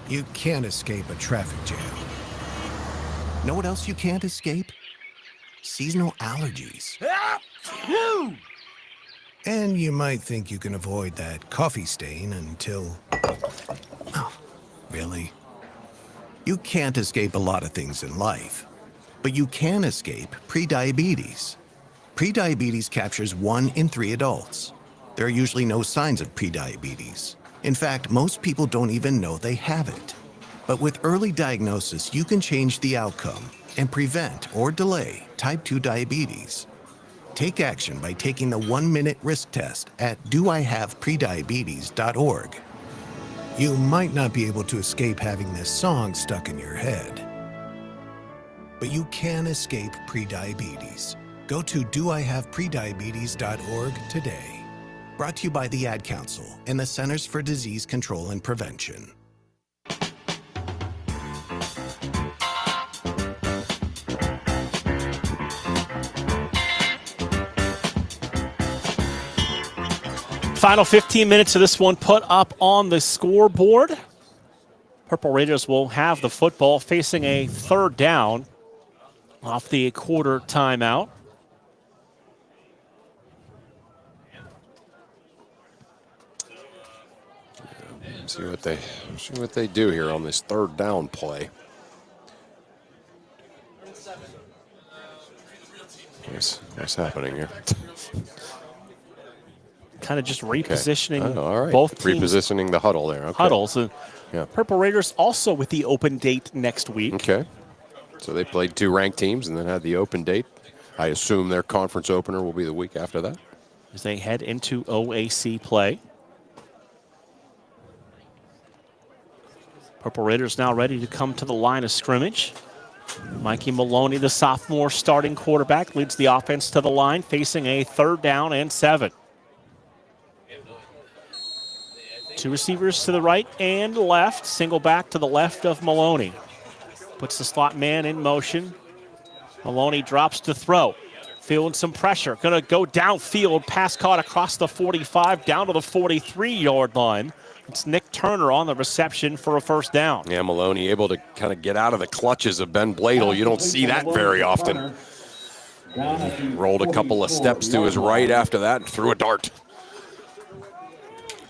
You can't escape a traffic jam. Know what else you can't escape? Seasonal allergies. And you might think you can avoid that coffee stain until... Oh, really? You can't escape a lot of things in life, but you can escape prediabetes. Prediabetes captures 1 in 3 adults. There are usually no signs of prediabetes. In fact, most people don't even know they have it. But with early diagnosis, you can change the outcome and prevent or delay type 2 diabetes. Take action by taking the 1-minute risk test at doihaveprediabetes.org. You might not be able to escape having this song stuck in your head, but you can escape prediabetes. Go to doihaveprediabetes.org today. Brought to you by the Ad Council and the Centers for Disease Control and Prevention. Final 15 minutes of this one put up on the scoreboard. Purple Raiders will have the football facing a 3rd down off the quarter timeout. See what they do here on this 3rd down play. What's happening here? Kind of just repositioning all right. both teams. Repositioning the huddle there. Okay. Huddles. Yeah. Purple Raiders also with the open date next week. Okay. So they played 2 ranked teams and then had the open date. I assume their conference opener will be the week after that. As they head into OAC play. Purple Raiders now ready to come to the line of scrimmage. Mikey Maloney, the sophomore starting quarterback, leads the offense to the line, facing a 3rd down and 7. 2 receivers to the right and left. Single back to the left of Maloney. Puts the slot man in motion. Maloney drops to throw. Feeling some pressure. Going to go downfield. Pass caught across the 45 down to the 43-yard line. It's Nick Turner on the reception for a 1st down. Yeah, Maloney able to kind of get out of the clutches of Ben Bladel. You don't see that very often. He rolled a couple of steps to his right after that and threw a dart.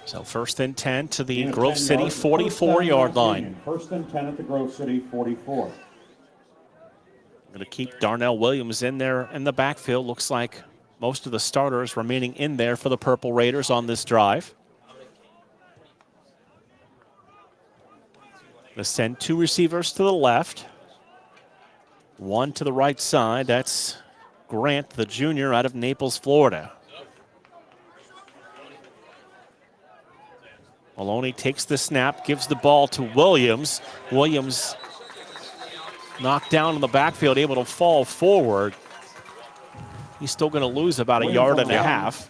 So 1st and 10 to the Grove City 44-yard line. 1st and 10 at the Grove City 44. Going to keep Darnell Williams in there in the backfield. Looks like most of the starters remaining in there for the Purple Raiders on this drive. Going to send 2 receivers to the left. 1 to the right side. That's Grant, the junior out of Naples, Florida. Maloney takes the snap, gives the ball to Williams. Williams knocked down in the backfield, able to fall forward. He's still going to lose about a yard and a half.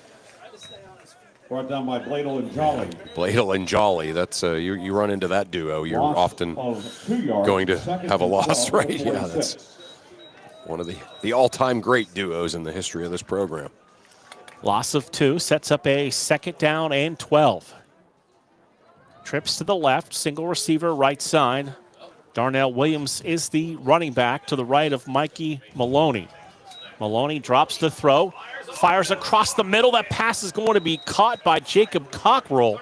Brought down by Bladel and Jolly. Bladel and Jolly, that's you run into that duo, you're often going to have a loss, right? Yeah, that's one of the all-time great duos in the history of this program. Loss of 2 sets up a 2nd down and 12. Trips to the left, single receiver right side. Darnell Williams is the running back to the right of Mikey Maloney. Maloney drops the throw, fires across the middle. That pass is going to be caught by Jacob Cockrell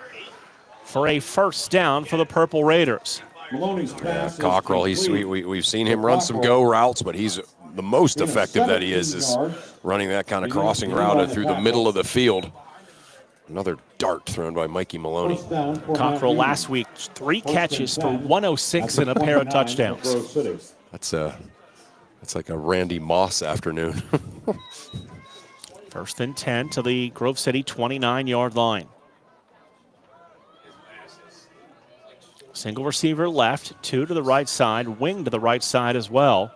for a 1st down for the Purple Raiders. Maloney's pass Cockrell, we've seen him run some go routes, but he's the most effective that he is running that kind of crossing route through the middle of the field. Another dart thrown by Mikey Maloney. Cockrell last week, 3 catches for 106 and a pair of touchdowns. That's like a Randy Moss afternoon. 1st and 10 to the Grove City 29-yard line. Single receiver left, 2 to the right side, wing to the right side as well.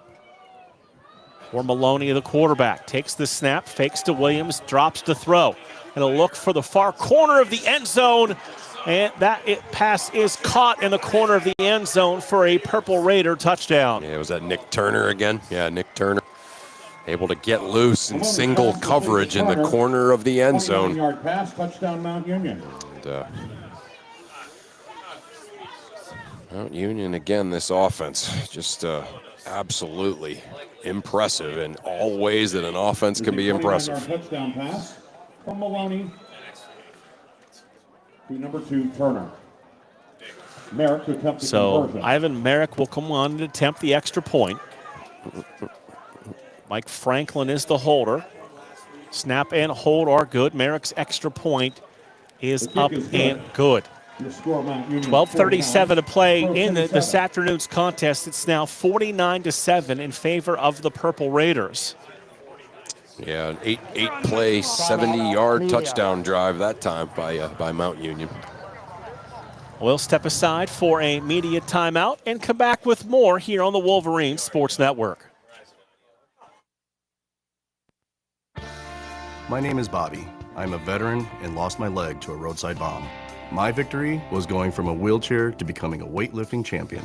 For Maloney, the quarterback, takes the snap, fakes to Williams, drops to throw. And a look for the far corner of the end zone. And pass is caught in the corner of the end zone for a Purple Raider touchdown. Yeah, was that Nick Turner again? Yeah, Nick Turner able to get loose in single coverage in the corner of the end zone. 29-yard pass, touchdown Mount Union. And, Mount Union again, this offense just absolutely impressive in all ways that an offense can be impressive. Touchdown pass from Maloney to number 2, Turner. Merrick to attempt the conversion. Ivan Merrick will come on and attempt the extra point. Mike Franklin is the holder. Snap and hold are good. Merrick's extra point is up and good. 12:37 to play in this afternoon's contest. It's now 49-7 in favor of the Purple Raiders. Yeah, an eight play, 70-yard touchdown drive that time by Mount Union. We'll step aside for a media timeout and come back with more here on the Wolverines Sports Network. My name is Bobby. I'm a veteran and lost my leg to a roadside bomb. My victory was going from a wheelchair to becoming a weightlifting champion.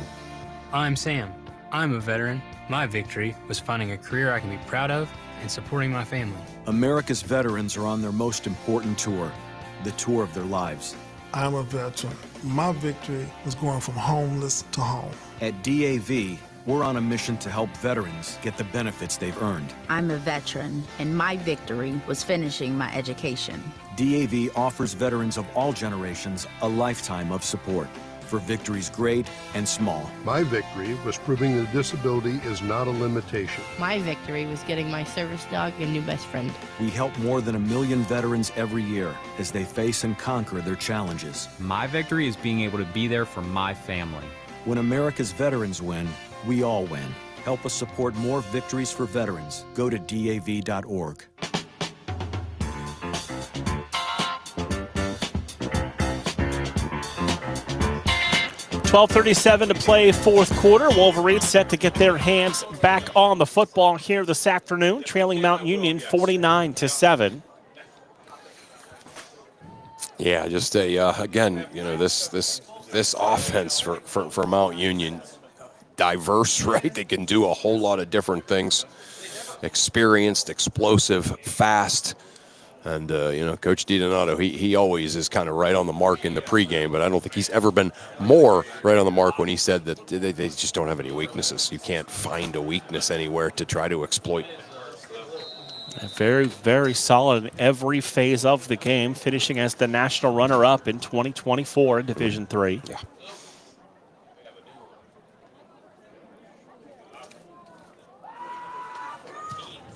I'm Sam. I'm a veteran. My victory was finding a career I can be proud of and supporting my family. America's veterans are on their most important tour, the tour of their lives. I'm a veteran. My victory was going from homeless to home. At DAV, we're on a mission to help veterans get the benefits they've earned. I'm a veteran, and my victory was finishing my education. DAV offers veterans of all generations a lifetime of support. for victories great and small. My victory was proving that disability is not a limitation. My victory was getting my service dog a new best friend. We help more than 1 million veterans every year as they face and conquer their challenges. My victory is being able to be there for my family. When America's veterans win, we all win. Help us support more victories for veterans. Go to DAV.org. 12:37 to play fourth quarter. Wolverines set to get their hands back on the football here this afternoon, trailing Mount Union 49-7. Yeah, just again, this offense for Mount Union, diverse, right? They can do a whole lot of different things. Experienced, explosive, fast. And, Coach DiDonato, he always is kind of right on the mark in the pregame, but I don't think he's ever been more right on the mark when he said that they just don't have any weaknesses. You can't find a weakness anywhere to try to exploit. Very, very solid in every phase of the game, finishing as the national runner-up in 2024 in Division III. Yeah.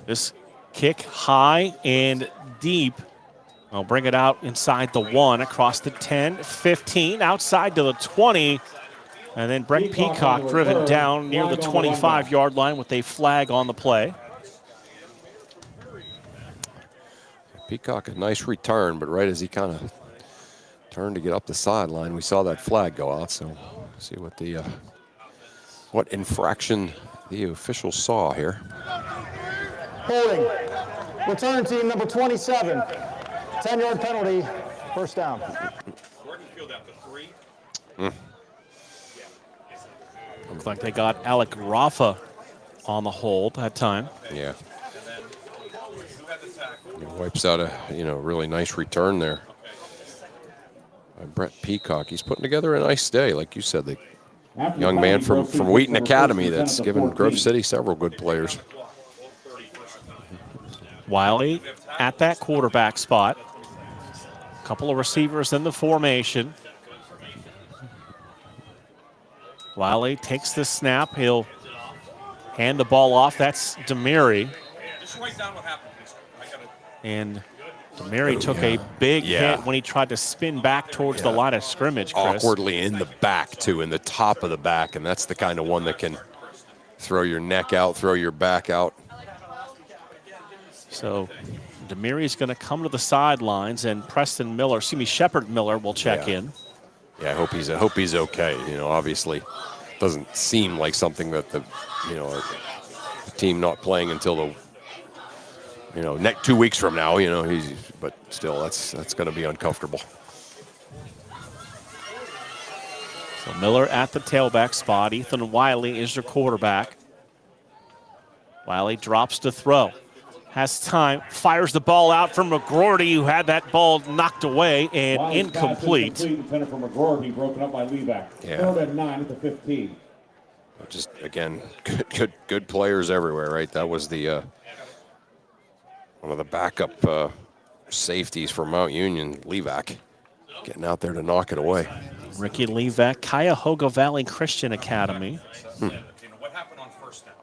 This kick high and deep. I'll bring it out inside the 1, across the 10, 15, outside to the 20. And then Brett Peacock driven down near the 25-yard line with a flag on the play. Peacock, a nice return, but right as he kind of turned to get up the sideline, we saw that flag go out. So see what infraction the official saw here. Holding. Return team number 27. 10-yard penalty, first down. Looks like they got Alec Rafa on the hold that time. Yeah. He wipes out a really nice return there by Brett Peacock. He's putting together a nice day, like you said. The young man from Wheaton Academy that's given Grove City several good players. Wiley at that quarterback spot. A couple of receivers in the formation. Wiley takes the snap. He'll hand the ball off. That's Demary. Just write down what happened. And Demary took a big hit when he tried to spin back towards the line of scrimmage, Chris. Awkwardly in the back, too, in the top of the back. And that's the kind of one that can throw your neck out, throw your back out. So Demary's going to come to the sidelines, and Shepard Miller will check in. Yeah, I hope he's okay. Obviously, doesn't seem like something that the team not playing until the 2 weeks from now. But still, that's going to be uncomfortable. So Miller at the tailback spot. Ethan Wiley is your quarterback. Wiley drops to throw. Has time, fires the ball out for McGroarty, who had that ball knocked away and incomplete. Intended for McGroarty, broken up by Levac. Yeah. 3rd and 9 at the 15. Just again, good players everywhere, right? That was the one of the backup safeties for Mount Union, Levac, getting out there to knock it away. Ricky Levac, Cuyahoga Valley Christian Academy. What happened on first down?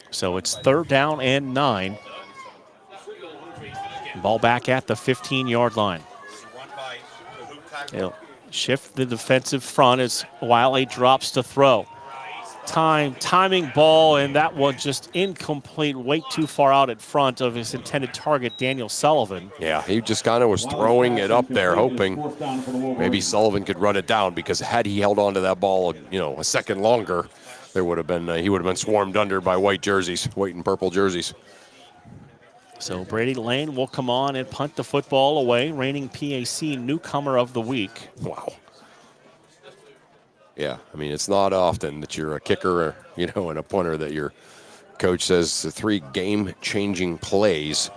So it's 3rd down and 9. Ball back at the 15-yard line. They'll shift the defensive front as Wiley drops to throw. Timing ball, and that one just incomplete, way too far out in front of his intended target, Daniel Sullivan. Yeah, he just kind of was throwing it up there, hoping maybe Sullivan could run it down, because had he held on to that ball, a second longer, there would have been he would have been swarmed under by white and purple jerseys. So Brady Lane will come on and punt the football away, reigning PAC newcomer of the week. Wow. Yeah, I mean, it's not often that you're a kicker, and a punter that your coach says the 3 game-changing plays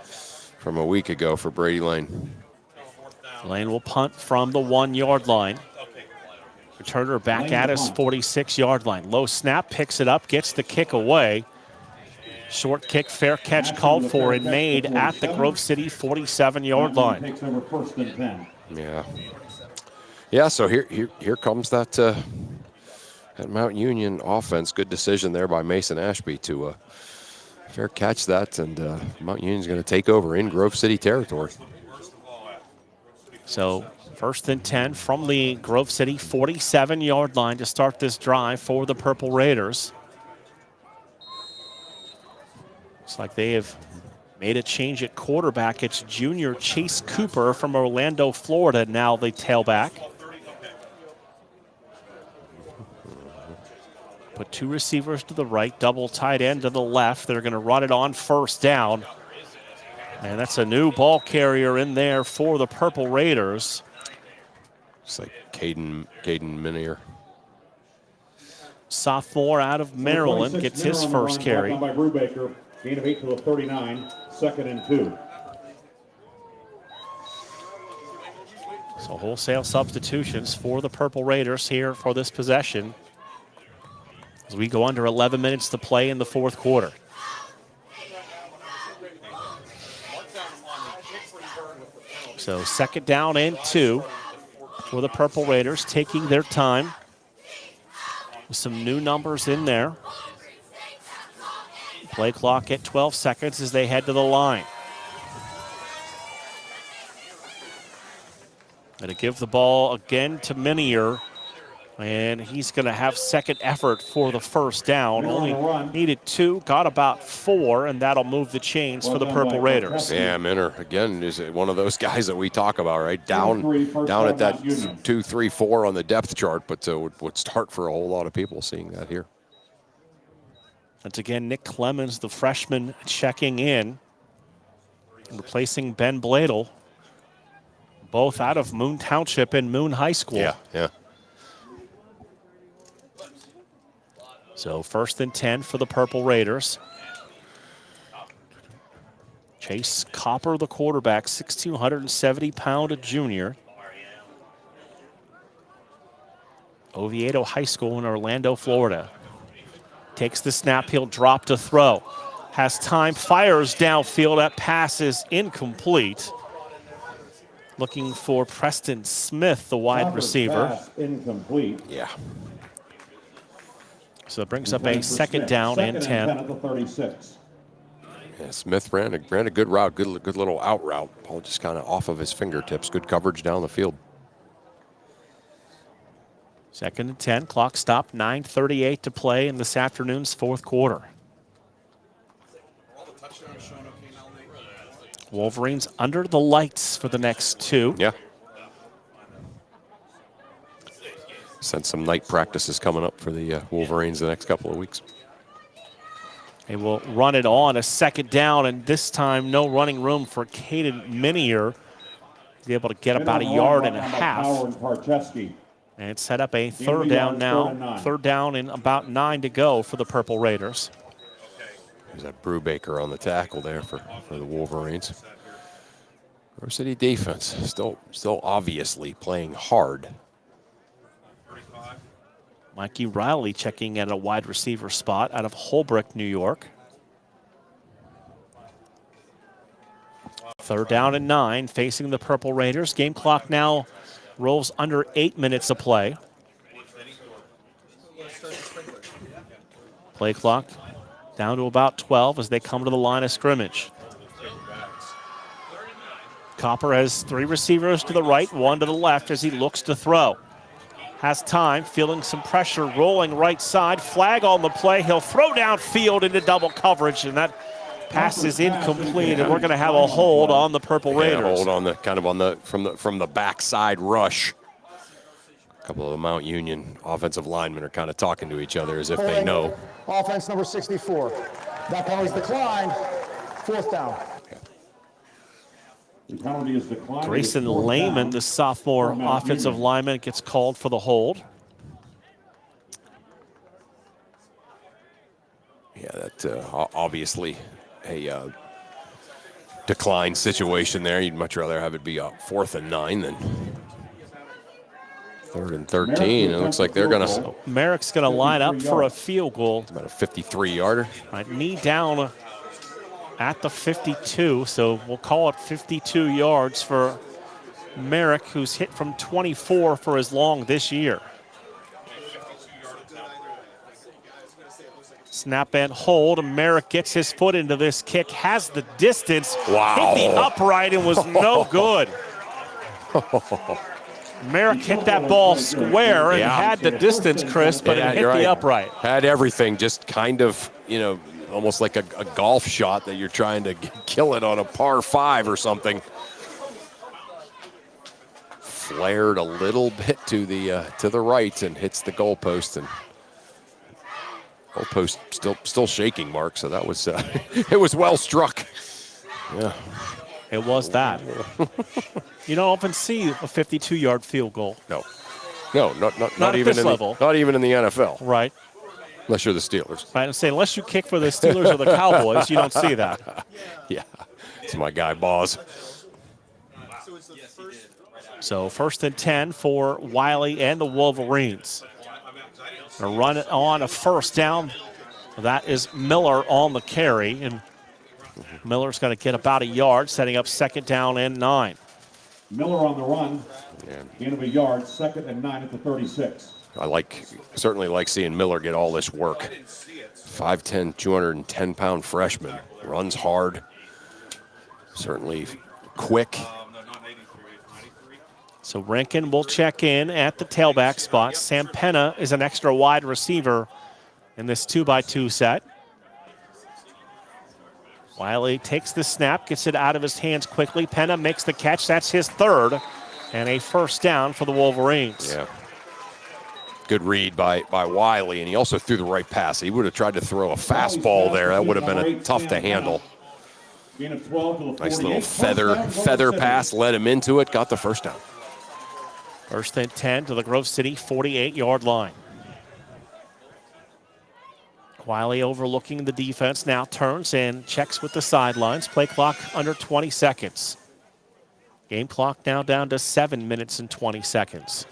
from a week ago for Brady Lane. Lane will punt from the 1-yard line. Returner back at his 46-yard line. Low snap, picks it up, gets the kick away. Short kick, fair catch called for and made at the Grove City 47-yard line. Takes over 1st and 10. Yeah. Yeah, so here comes that Mount Union offense. Good decision there by Mason Ashby to fair catch that, and Mount Union's going to take over in Grove City territory. So 1st and 10 from the Grove City 47-yard line to start this drive for the Purple Raiders. Looks like they have made a change at quarterback. It's junior Chase Cooper from Orlando, Florida, now the tailback. Put 2 receivers to the right, double tight end to the left. They're going to run it on 1st down. And that's a new ball carrier in there for the Purple Raiders. It's like Caden Minier. Sophomore out of Maryland gets his first carry. By Brubaker, gain of 8 to the 39, 2nd and 2. So wholesale substitutions for the Purple Raiders here for this possession as we go under 11 minutes to play in the 4th quarter. So 2nd down and 2 for the Purple Raiders, taking their time with some new numbers in there. Play clock at 12 seconds as they head to the line. Going to give the ball again to Minier, and he's going to have second effort for the 1st down. Only needed 2, got about 4, and that'll move the chains for the Purple Raiders. Yeah, Minner, again, is one of those guys that we talk about, right? Down at that 2, 3, 4 on the depth chart, but would start for a whole lot of people seeing that here. Once again, Nick Clemens, the freshman, checking in, replacing Ben Bladel, both out of Moon Township and Moon High School. Yeah. So 1st and 10 for the Purple Raiders. Chase Copper, the quarterback, 6'2", 170-pound junior. Oviedo High School in Orlando, Florida. Takes the snap, he'll drop to throw. Has time, fires downfield, that pass is incomplete. Looking for Preston Smith, the wide receiver. Pass incomplete. Yeah. So it brings up a 2nd down and 10. At the 36. Yeah, Smith ran a good route, good little out route. Ball just kind of off of his fingertips. Good coverage down the field. 2nd and 10, clock stopped, 9:38 to play in this afternoon's 4th quarter. Wolverines under the lights for the next 2. Yeah. Sense some night practices coming up for the Wolverines the next couple of weeks. They will run it on a 2nd down, and this time no running room for Caden Minier. Be able to get about a yard and a half. And set up a 3rd down now. 3rd down and about 9 to go for the Purple Raiders. There's that Brubaker on the tackle there for the Wolverines. Grove City defense still obviously playing hard. Mikey Riley checking at a wide receiver spot out of Holbrook, New York. 3rd down and 9 facing the Purple Raiders. Game clock now rolls under 8 minutes of play. Play clock down to about 12 as they come to the line of scrimmage. Copper has 3 receivers to the right, 1 to the left as he looks to throw. Has time, feeling some pressure, rolling right side. Flag on the play. He'll throw downfield into double coverage, and that pass is incomplete, and we're going to have a hold on the Purple Raiders. Hold on the from the backside rush. A couple of the Mount Union offensive linemen are kind of talking to each other as if they know. Offense number 64. That penalty's declined. 4th down. The penalty is declined. Grayson Lehman, the sophomore offensive lineman, gets called for the hold. Yeah, that obviously a decline situation there. You'd much rather have it be a 4th and 9 than 3rd and 13. It looks like they're going to. Merrick's going to line up for a field goal. About a 53-yarder. Right, knee down at the 52, so we'll call it 52 yards for Merrick, who's hit from 24 for his long this year. Snap and hold. Merrick gets his foot into this kick, has the distance, Wow. hit the upright and was no good. Merrick hit that ball square and had the distance, Chris, but it hit the upright. Had everything, just kind of, almost like a golf shot that you're trying to kill it on a par 5 or something. Flared a little bit to the right and hits the goalpost, and goalpost still shaking, Mark. So that was it was well struck. Yeah, it was that. You don't often see a 52-yard field goal. No, not even this level. Not even in the NFL. Right. Unless you're the Steelers. Right, I'm saying unless you kick for the Steelers or the Cowboys, you don't see that. Yeah, it's my guy, Boz. So 1st and 10 for Wiley and the Wolverines. A run on a first down. That is Miller on the carry, and Miller's going to get about a yard, setting up 2nd down and 9. Miller on the run, gain of a yard, 2nd and 9 at the 36. I certainly like seeing Miller get all this work. 5'10", 210-pound freshman, runs hard, certainly quick. So Rankin will check in at the tailback spot. Sam Penna is an extra wide receiver in this 2x2 set. Wiley takes the snap, gets it out of his hands quickly. Penna makes the catch. That's his 3rd, and a 1st down for the Wolverines. Yeah. Good read by Wiley, and he also threw the right pass. He would have tried to throw a fastball there. That would have been tough to handle. Nice little feather pass, led him into it, got the 1st down. 1st and 10 to the Grove City 48-yard line. Wiley overlooking the defense, now turns and checks with the sidelines. Play clock under 20 seconds. Game clock now down to 7 minutes and 20 seconds.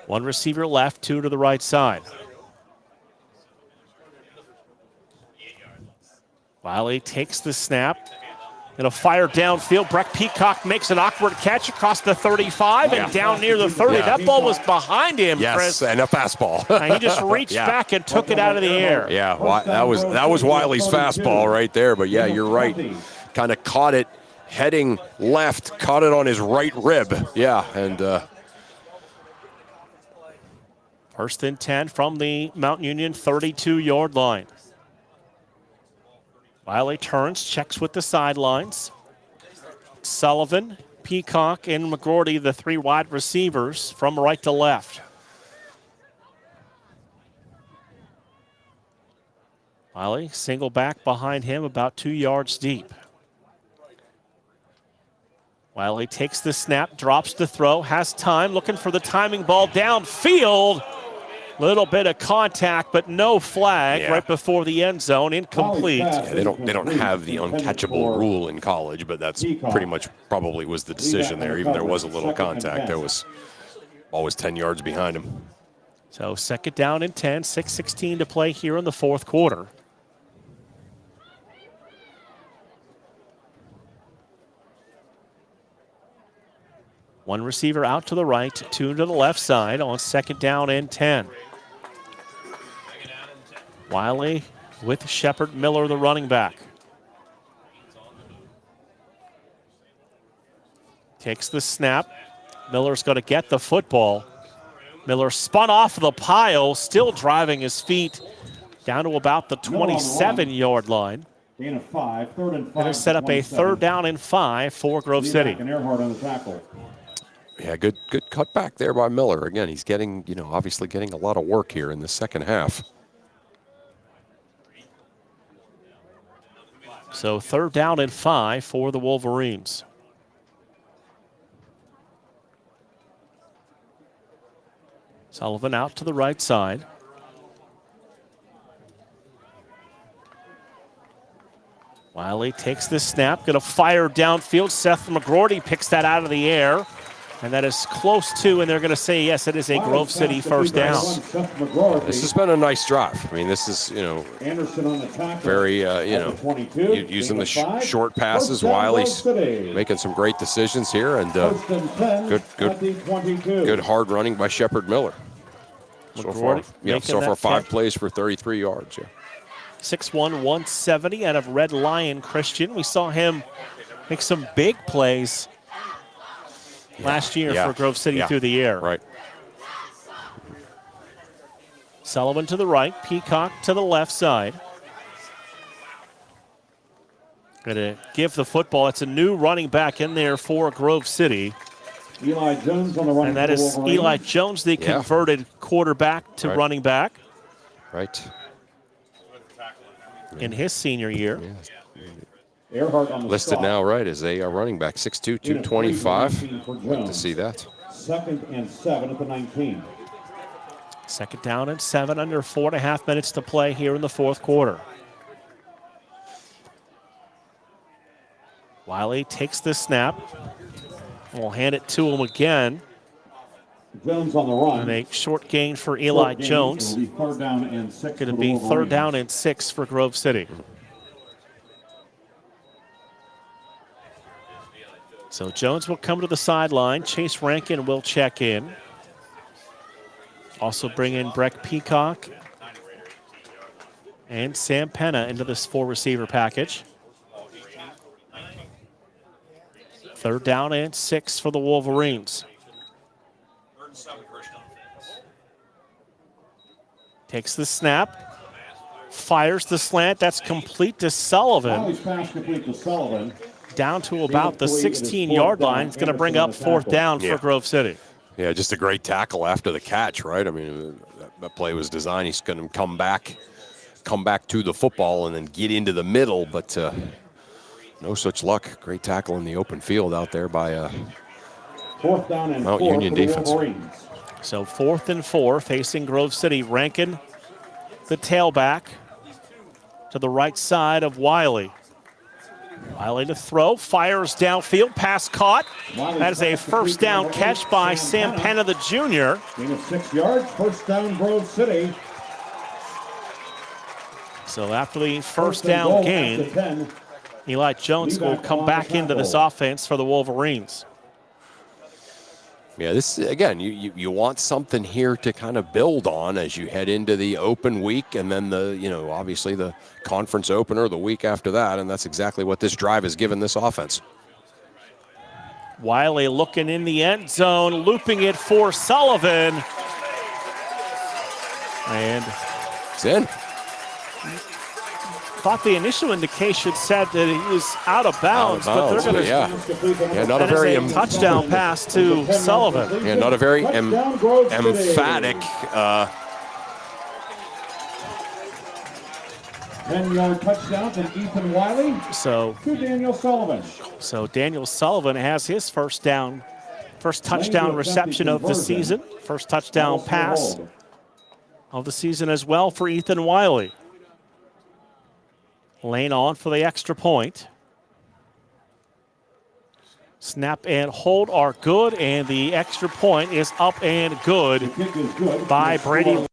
1 receiver left, 2 to the right side. Wiley takes the snap. And a fire downfield. Breck Peacock makes an awkward catch across the 35 and down near the 30. That ball was behind him, yes, Chris. And a fastball. And he just reached back and took it out of the air. Yeah, that was Wiley's fastball right there. But yeah, you're right. Kind of caught it heading left, caught it on his right rib. Yeah, and 1st and 10 from the Mount Union 32-yard line. Wiley turns, checks with the sidelines. Sullivan, Peacock, and McGordy, the 3 wide receivers from right to left. Wiley, single back behind him, about 2 yards deep. Wiley takes the snap, drops the throw, has time, looking for the timing ball downfield. Little bit of contact, but no flag right before the end zone, incomplete. Yeah, they don't have the uncatchable rule in college, but that's pretty much probably was the decision there. Even there was a little contact, there was always 10 yards behind him. So 2nd down and 10, 6:16 to play here in the 4th quarter. One receiver out to the right, 2 to the left side on 2nd down and 10. Wiley with Shepard, Miller, the running back. Takes the snap. Miller's going to get the football. Miller spun off the pile, still driving his feet down to about the 27-yard line. Gain of 5, 3rd and 5. Going to set up a 3rd down and 5 for Grove City. And Earhart on the tackle. Yeah, good cutback there by Miller. Again, he's getting, obviously getting a lot of work here in the 2nd half. So 3rd down and 5 for the Wolverines. Sullivan out to the right side. Wiley takes the snap, going to fire downfield. Seth McGordy picks that out of the air. And that is close to, and they're going to say, yes, it is a Grove City first down. This has been a nice drive. I mean, this is, very, using the short passes. Wiley's making some great decisions here, and good hard running by Shepard Miller. So far 5 plays for 33 yards. 6'1", 170 out of Red Lion Christian. We saw him make some big plays last year for Grove City through the air. Right. Sullivan to the right, Peacock to the left side. Going to give the football. It's a new running back in there for Grove City. Eli Jones on the running. And that is Eli Jones, the converted quarterback to running back. Right. In his senior year. Earhart on the listed now, right, as a running back, 6'2", 225. Like to see that. 2nd and 7 at the 19. 2nd down and 7, under 4.5 minutes to play here in the fourth quarter. Wiley takes the snap. We'll hand it to him again. Jones on the run. And a short gain for Eli Jones. It'll be 3rd down and 6. Going to be 3rd down and 6 for Grove City. So Jones will come to the sideline. Chase Rankin will check in. Also bring in Breck Peacock and Sam Penna into this 4-receiver package. 3rd down and 6 for the Wolverines. Takes the snap, fires the slant. That's complete to Sullivan. Pass complete to Sullivan. Down to about the 16-yard line. It's going to bring up 4th down for Grove City. Yeah, just a great tackle after the catch, right? I mean, that play was designed. He's going to come back to the football and then get into the middle, but no such luck. Great tackle in the open field out there by 4th down and Mount 4 Union defense. So 4th and 4 facing Grove City. Rankin, the tailback, to the right side of Wiley. Wiley to throw, fires downfield, pass caught. That is a 1st down catch by Sam Penna, the junior. Gain of 6 yards, 1st down Grove City. So after the 1st down gain, Eli Jones will come back into this offense for the Wolverines. Yeah, this again, you want something here to kind of build on as you head into the open week, and then obviously the conference opener the week after that, and that's exactly what this drive has given this offense. Wiley looking in the end zone, looping it for Sullivan, and it's in. Thought the initial indication said that he was out of bounds, but they're going to not a very touchdown pass to Sullivan. Yeah, not a very emphatic 10-yard touchdown from Ethan Wiley to Daniel Sullivan. So Daniel Sullivan has his first touchdown reception of the season, first touchdown pass of the season as well for Ethan Wiley. Lane on for the extra point. Snap and hold are good, and the extra point is up and good by Brady.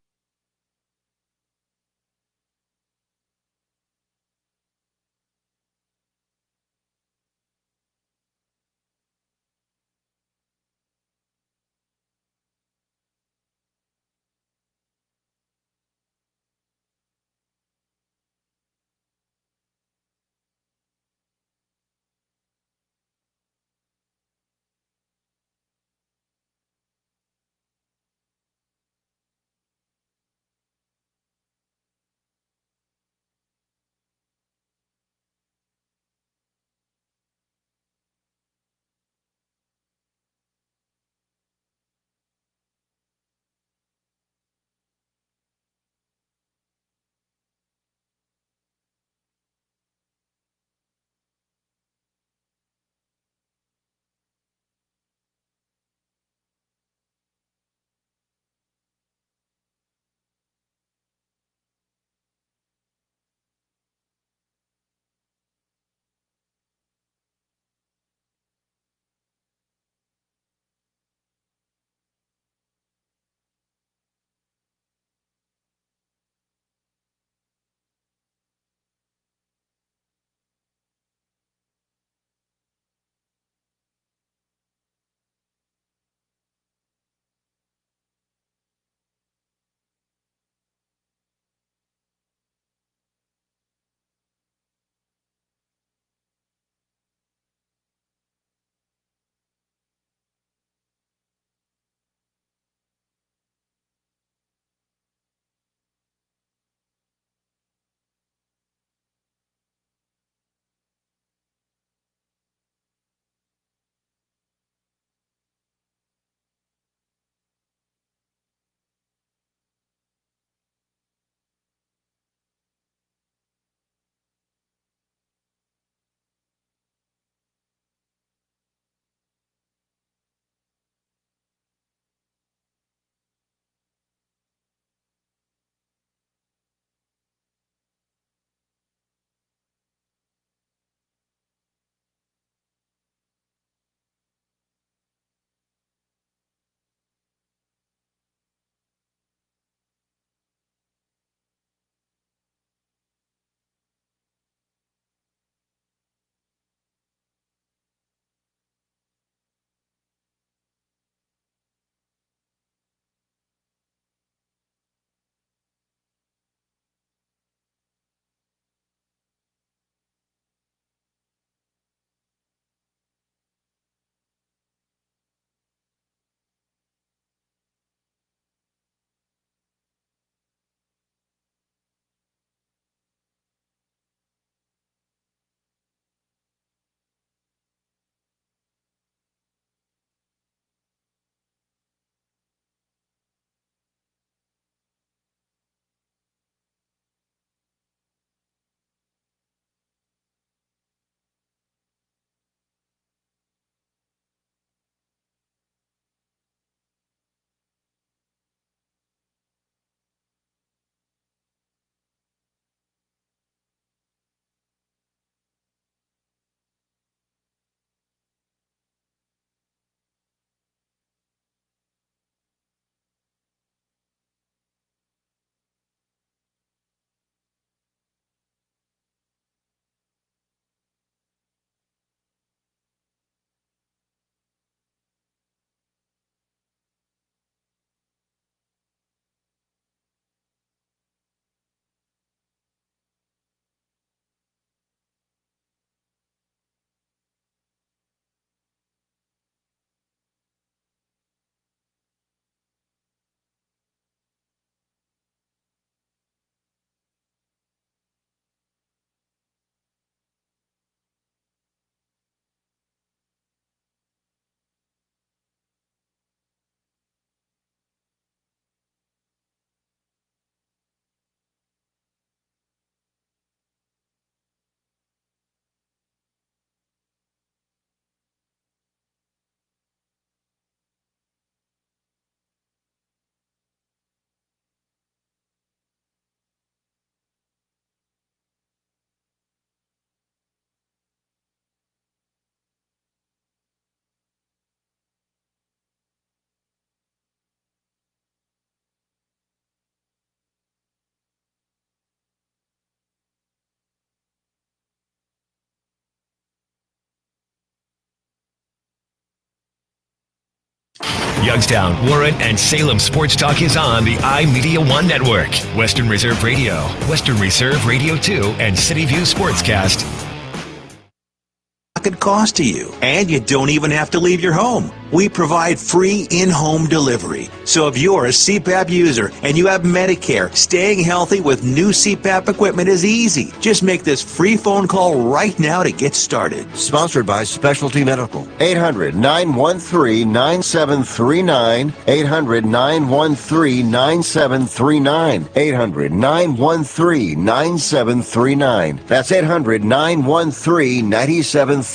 Youngstown, Warren, and Salem Sports Talk is on the iMedia One Network, Western Reserve Radio, Western Reserve Radio 2, and City View Sportscast. Could cost to you, and you don't even have to leave your home. We provide free in-home delivery. So if you're a CPAP user and you have Medicare, staying healthy with new CPAP equipment is easy. Just make this free phone call right now to get started. Sponsored by Specialty Medical. 800-913-9739. 800-913-9739. 800-913-9739. That's 800-913-9739.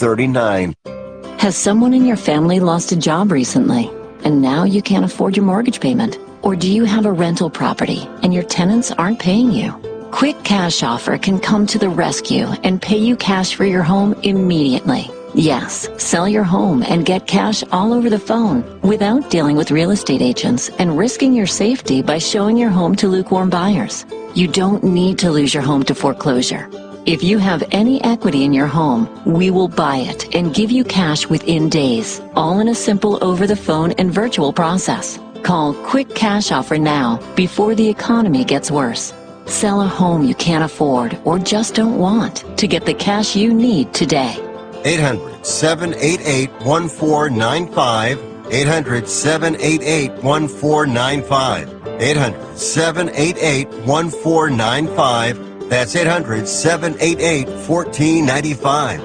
Has someone in your family lost a job recently, and now you can't afford your mortgage payment? Or do you have a rental property, and your tenants aren't paying you? Quick Cash Offer can come to the rescue and pay you cash for your home immediately. Yes, sell your home and get cash all over the phone without dealing with real estate agents and risking your safety by showing your home to lukewarm buyers. You don't need to lose your home to foreclosure. If you have any equity in your home, we will buy it and give you cash within days, all in a simple over-the-phone and virtual process. Call Quick Cash Offer now before the economy gets worse. Sell a home you can't afford or just don't want to get the cash you need today. 800-788-1495. 800-788-1495. 800-788-1495. That's 800-788-1495.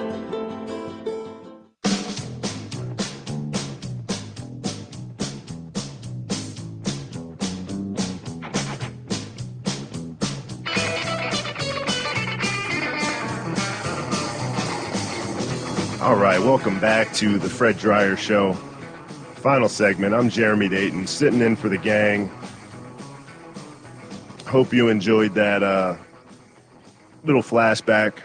All right, welcome back to the Fred Dreyer Show. Final segment. I'm Jeremy Dayton, sitting in for the gang. Hope you enjoyed that little flashback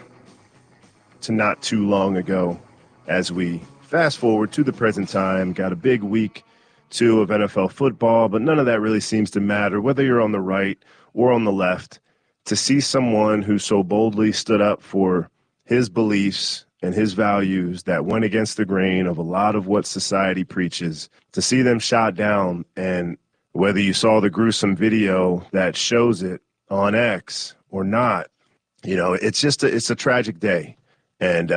to not too long ago as we fast forward to the present time. Got a big week 2 of NFL football, but none of that really seems to matter, whether you're on the right or on the left. To see someone who so boldly stood up for his beliefs and his values that went against the grain of a lot of what society preaches, to see them shot down, and whether you saw the gruesome video that shows it on X or not, you know, it's a tragic day. And,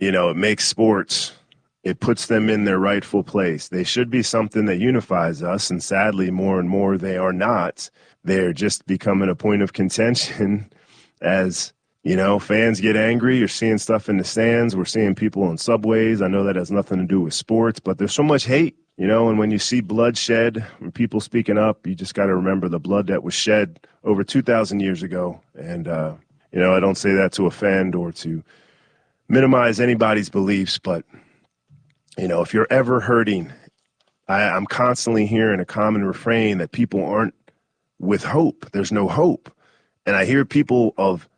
you know, it makes sports, it puts them in their rightful place. They should be something that unifies us, and sadly, more and more they are not. They're just becoming a point of contention as, you know, fans get angry. You're seeing stuff in the stands. We're seeing people on subways. I know that has nothing to do with sports, but there's so much hate, you know, and when you see bloodshed and people speaking up, you just got to remember the blood that was shed over 2,000 years ago. And, you know, I don't say that to offend or to minimize anybody's beliefs, but, you know, if you're ever hurting, I'm constantly hearing a common refrain that people aren't with hope. There's no hope. And I hear people of,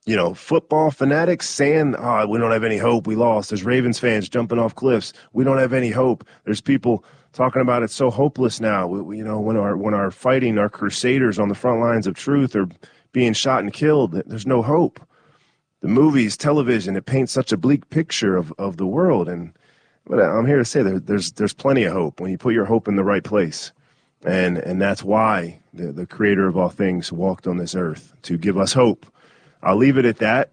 you know, football fanatics saying, oh, we don't have any hope. We lost. There's Ravens fans jumping off cliffs. We don't have any hope. There's people talking about it's so hopeless now. We, you know, when our fighting, our crusaders on the front lines of truth are being shot and killed, there's no hope. The movies, television, it paints such a bleak picture of the world. But I'm here to say there's plenty of hope when you put your hope in the right place. And that's why the creator of all things walked on this earth, to give us hope. I'll leave it at that.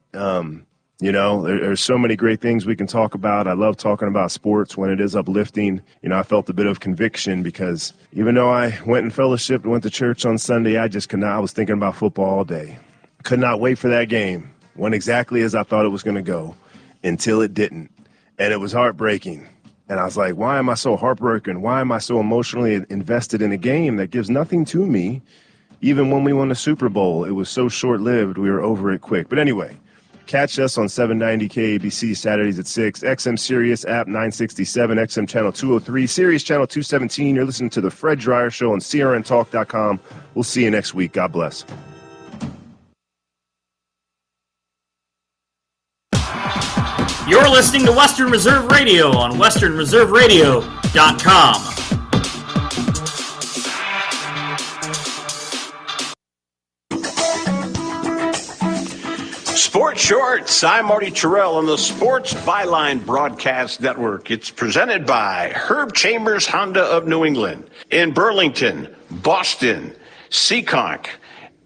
You know, there's so many great things we can talk about. I love talking about sports when it is uplifting. You know, I felt a bit of conviction because even though I went and fellowshiped and went to church on Sunday, I just could not. I was thinking about football all day. Could not wait for that game. Went exactly as I thought it was going to go until it didn't. And it was heartbreaking. And I was like, why am I so heartbroken? Why am I so emotionally invested in a game that gives nothing to me? Even when we won the Super Bowl, it was so short-lived, we were over it quick. But anyway, catch us on 790 KABC Saturdays at 6, XM Sirius app 967, XM Channel 203, Sirius Channel 217. You're listening to The Fred Dreyer Show on CRNTalk.com. We'll see you next week. God bless. You're listening to Western Reserve Radio on westernreserveradio.com. Sports Shorts. I'm Marty Terrell on the Sports Byline Broadcast Network. It's presented by Herb Chambers Honda of New England in Burlington, Boston, Seekonk,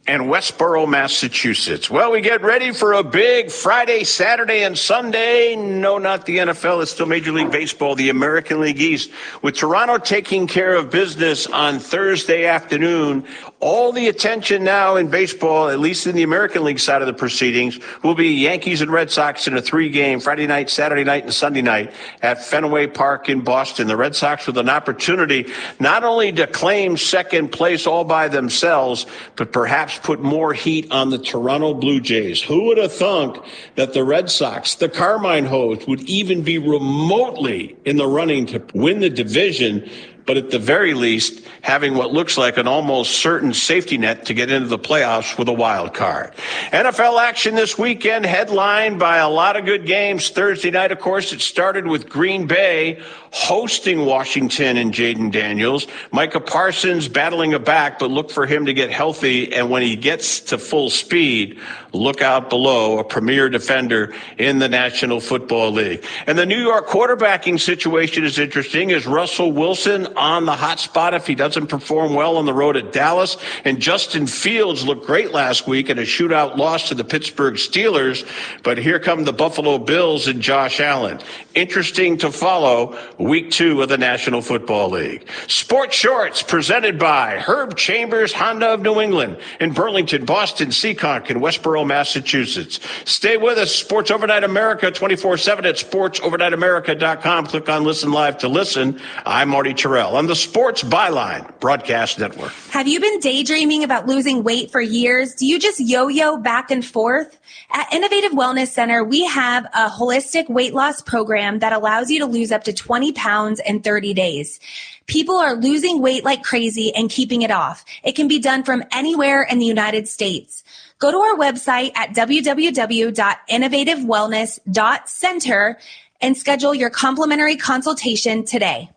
and Westboro, Massachusetts. Well, we get ready for a big Friday, Saturday, and Sunday. No, not the NFL. It's still Major League Baseball, the American League East, with Toronto taking care of business on Thursday afternoon. All the attention now in baseball, at least in the American League side of the proceedings, will be Yankees and Red Sox in a 3-game Friday night, Saturday night, and Sunday night at Fenway Park in Boston. The Red Sox with an opportunity not only to claim second place all by themselves, but perhaps put more heat on the Toronto Blue Jays. Who would have thunk that the Red Sox, the Carmine host, would even be remotely in the running to win the division, but at the very least, having what looks like an almost certain safety net to get into the playoffs with a wild card. NFL action this weekend, headlined by a lot of good games. Thursday night, of course, it started with Green Bay hosting Washington and Jaden Daniels. Micah Parsons battling a back, but look for him to get healthy, and when he gets to full speed, look out below, a premier defender in the National Football League. And the New York quarterbacking situation is interesting. Is Russell Wilson on the hot spot if he doesn't perform well on the road at Dallas? And Justin Fields looked great last week in a shootout loss to the Pittsburgh Steelers, but here come the Buffalo Bills and Josh Allen. Interesting to follow week 2 of the National Football League. Sports Shorts presented by Herb Chambers Honda of New England in Burlington, Boston, Seekonk, and Westboro, Massachusetts. Stay with us. Sports Overnight America 24/7 at sportsovernightamerica.com. Click on Listen Live to listen. I'm Marty Terrell on the Sports Byline Broadcast Network. Have you been daydreaming about losing weight for years? Do you just yo-yo back and forth? At Innovative Wellness Center, we have a holistic weight loss program that allows you to lose up to 20 pounds in 30 days. People are losing weight like crazy and keeping it off. It can be done from anywhere in the United States. Go to our website at www.innovativewellness.center and schedule your complimentary consultation today.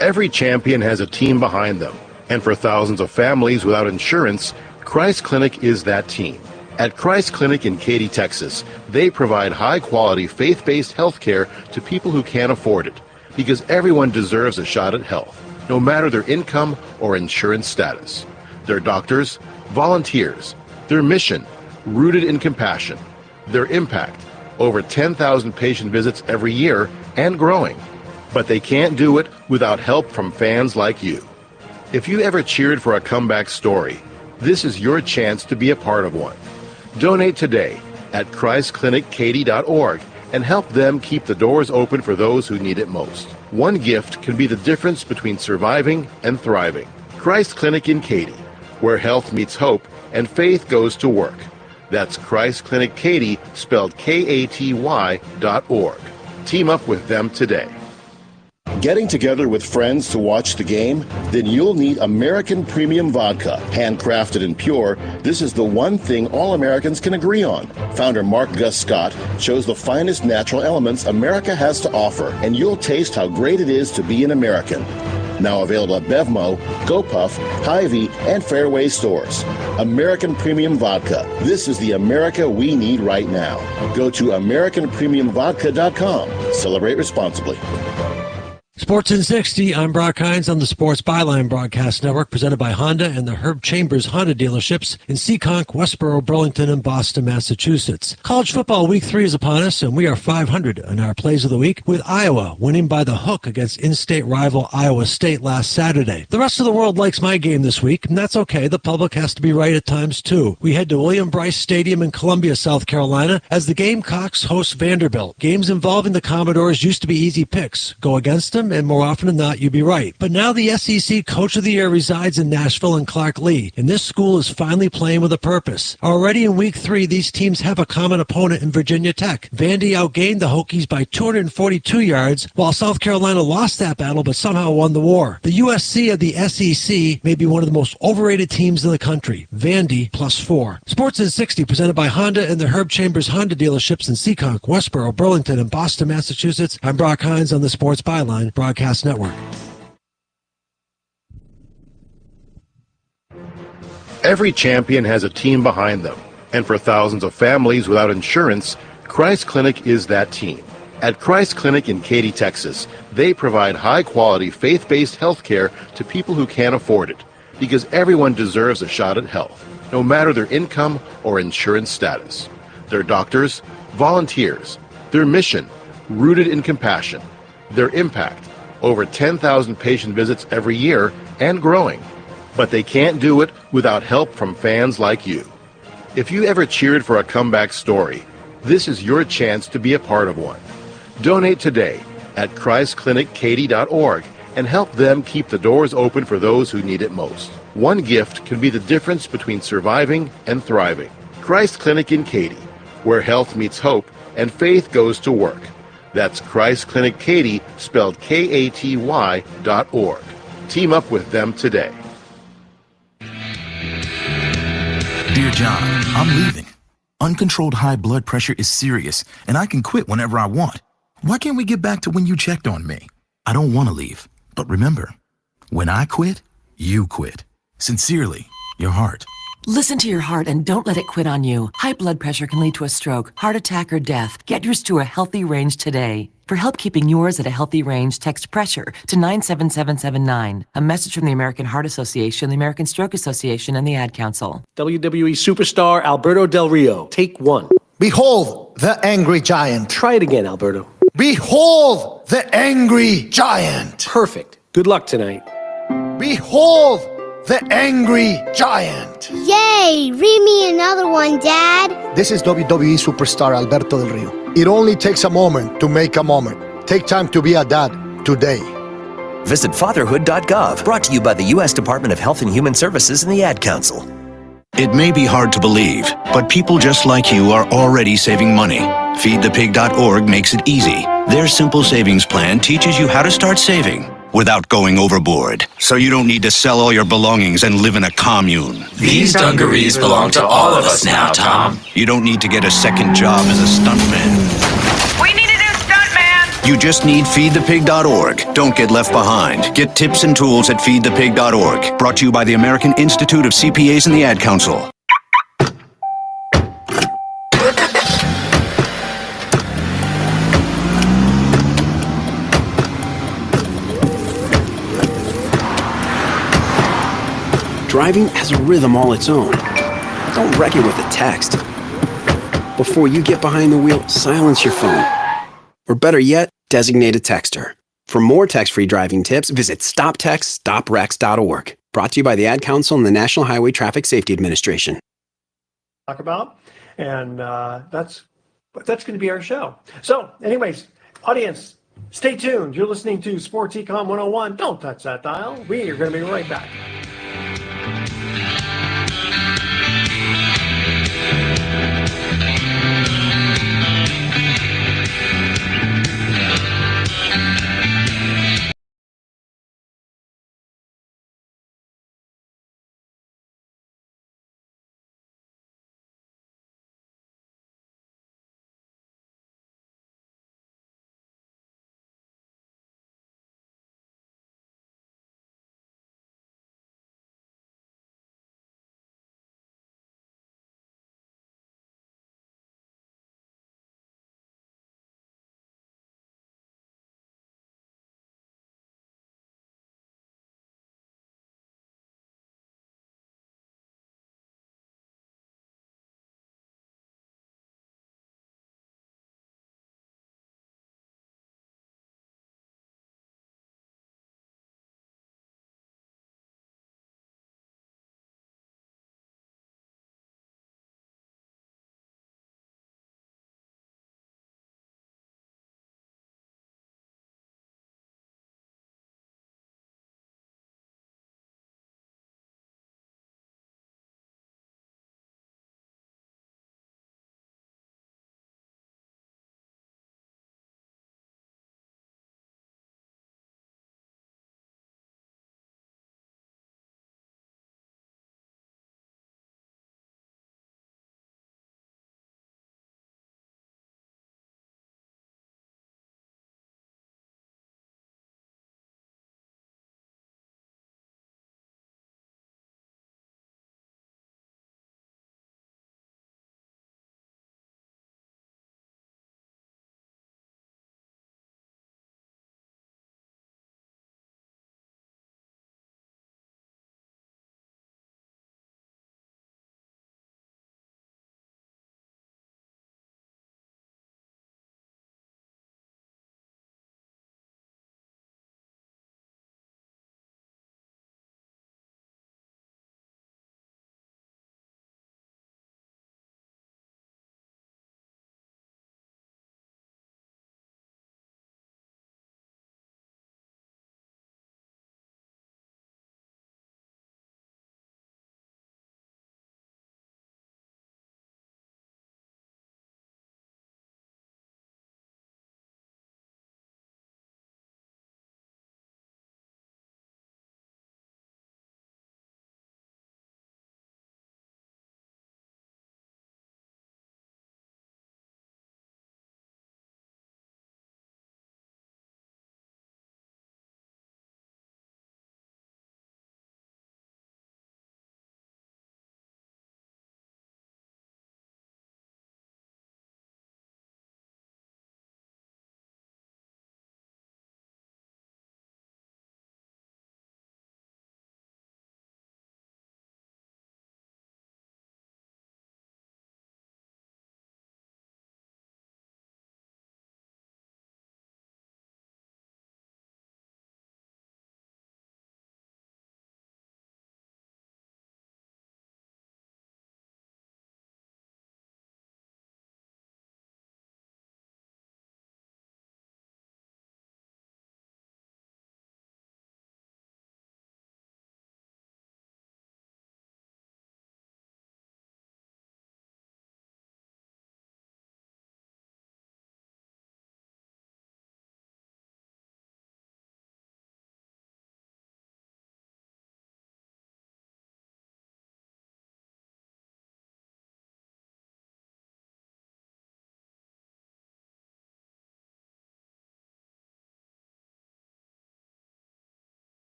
Every champion has a team behind them, and for thousands of families without insurance, Christ Clinic is that team. At Christ Clinic in Katy, Texas, they provide high-quality, faith-based health care to people who can't afford it, because everyone deserves a shot at health, no matter their income or insurance status. Their doctors, volunteers, their mission, rooted in compassion, their impact, over 10,000 patient visits every year and growing. But they can't do it without help from fans like you. If you ever cheered for a comeback story, this is your chance to be a part of one. Donate today at ChristClinicKaty.org and help them keep the doors open for those who need it most. One gift can be the difference between surviving and thriving. Christ Clinic in Katy, where health meets hope and faith goes to work. That's Christ Clinic Katy, spelled KATY.org. Team up with them today. Getting together with friends to watch the game? Then you'll need American Premium Vodka. Handcrafted and pure, this is the one thing all Americans can agree on. Founder Mark Gus Scott chose the finest natural elements America has to offer, and you'll taste how great it is to be an American. Now available at Bevmo, GoPuff, Hy-Vee, and Fairway stores. American Premium Vodka. This is the America we need right now. Go to AmericanPremiumVodka.com. Celebrate responsibly. Sports in 60, I'm Brock Hines on the Sports Byline Broadcast Network, presented by Honda and the Herb Chambers Honda dealerships in Seekonk, Westboro, Burlington, and Boston, Massachusetts. College football week 3 is upon us, and we are 500 in our plays of the week, with Iowa winning by the hook against in-state rival Iowa State last Saturday. The rest of the world likes my game this week, and that's okay. The public has to be right at times, too. We head to William Bryce Stadium in Columbia, South Carolina, as the Gamecocks host Vanderbilt. Games involving the Commodores used to be easy picks. Go against them, and more often than not, you'd be right. But now the SEC Coach of the Year resides in Nashville and Clark Lee, and this school is finally playing with a purpose. Already in week 3, these teams have a common opponent in Virginia Tech. Vandy outgained the Hokies by 242 yards, while South Carolina lost that battle but somehow won the war. The USC of the SEC may be one of the most overrated teams in the country. Vandy +4. Sports in 60, presented by Honda and the Herb Chambers Honda dealerships in Seekonk, Westboro, Burlington, and Boston, Massachusetts. I'm Brock Hines on the Sports Byline Broadcast Network. Every champion has a team behind them, And for thousands of families without insurance, Christ Clinic is that team. At Christ Clinic in Katy, Texas, they provide high-quality, faith-based health care to people who can't afford it, because everyone deserves a shot at health, no matter their income or insurance status. Their doctors, volunteers, their mission, rooted in compassion, their impact, over 10,000 patient visits every year and growing. But they can't do it without help from fans like you. If you ever cheered for a comeback story, this is your chance to be a part of one. Donate today at ChristClinicKaty.org and help them keep the doors open for those who need it most. One gift can be the difference between surviving and thriving. Christ Clinic in Katy, where health meets hope and faith goes to work. That's Christ Clinic Katy, spelled Katy.org. Team up with them today. Dear John, I'm leaving. Uncontrolled high blood pressure is serious, and I can quit whenever I want. Why can't we get back to when you checked on me? I don't want to leave, but remember, when I quit, you quit. Sincerely, your heart. Listen to your heart and don't let it quit on you. High blood pressure can lead to a stroke, heart attack, or death. Get yours to a healthy range today. For help keeping yours at a healthy range, text PRESSURE to 97779. A message from the American Heart Association, the American Stroke Association, and the Ad Council. WWE superstar Alberto Del Rio. Take one. Behold the angry giant. Try it again, Alberto. Behold the angry giant. Perfect. Good luck tonight. Behold the angry giant. Yay! Read me another one, Dad. This is WWE superstar Alberto Del Rio. It only takes a moment to make a moment. Take time to be a dad today. Visit fatherhood.gov, brought to you by the U.S. Department of Health and Human Services and the Ad Council. It may be hard to believe, but people just like you are already saving money. FeedThePig.org makes it easy. Their simple savings plan teaches you how to start saving without going overboard. So you don't need to sell all your belongings and live in a commune. These dungarees belong to all of us now, Tom. You don't need to get a second job as a stuntman. We need a new stuntman! You just need FeedThePig.org. Don't get left behind. Get tips and tools at FeedThePig.org. Brought to you by the American Institute of CPAs and the Ad Council. Driving has a rhythm all its own. Don't wreck it with a text. Before you get behind the wheel, silence your phone. Or better yet, designate a texter. For more text-free driving tips, visit stoptextstoprex.org. Brought to you by the Ad Council and the National Highway Traffic Safety Administration. Talk about, and that's going to be our show. So, anyways, audience, stay tuned. You're listening to Sports Econ 101. Don't touch that dial. We are going to be right back.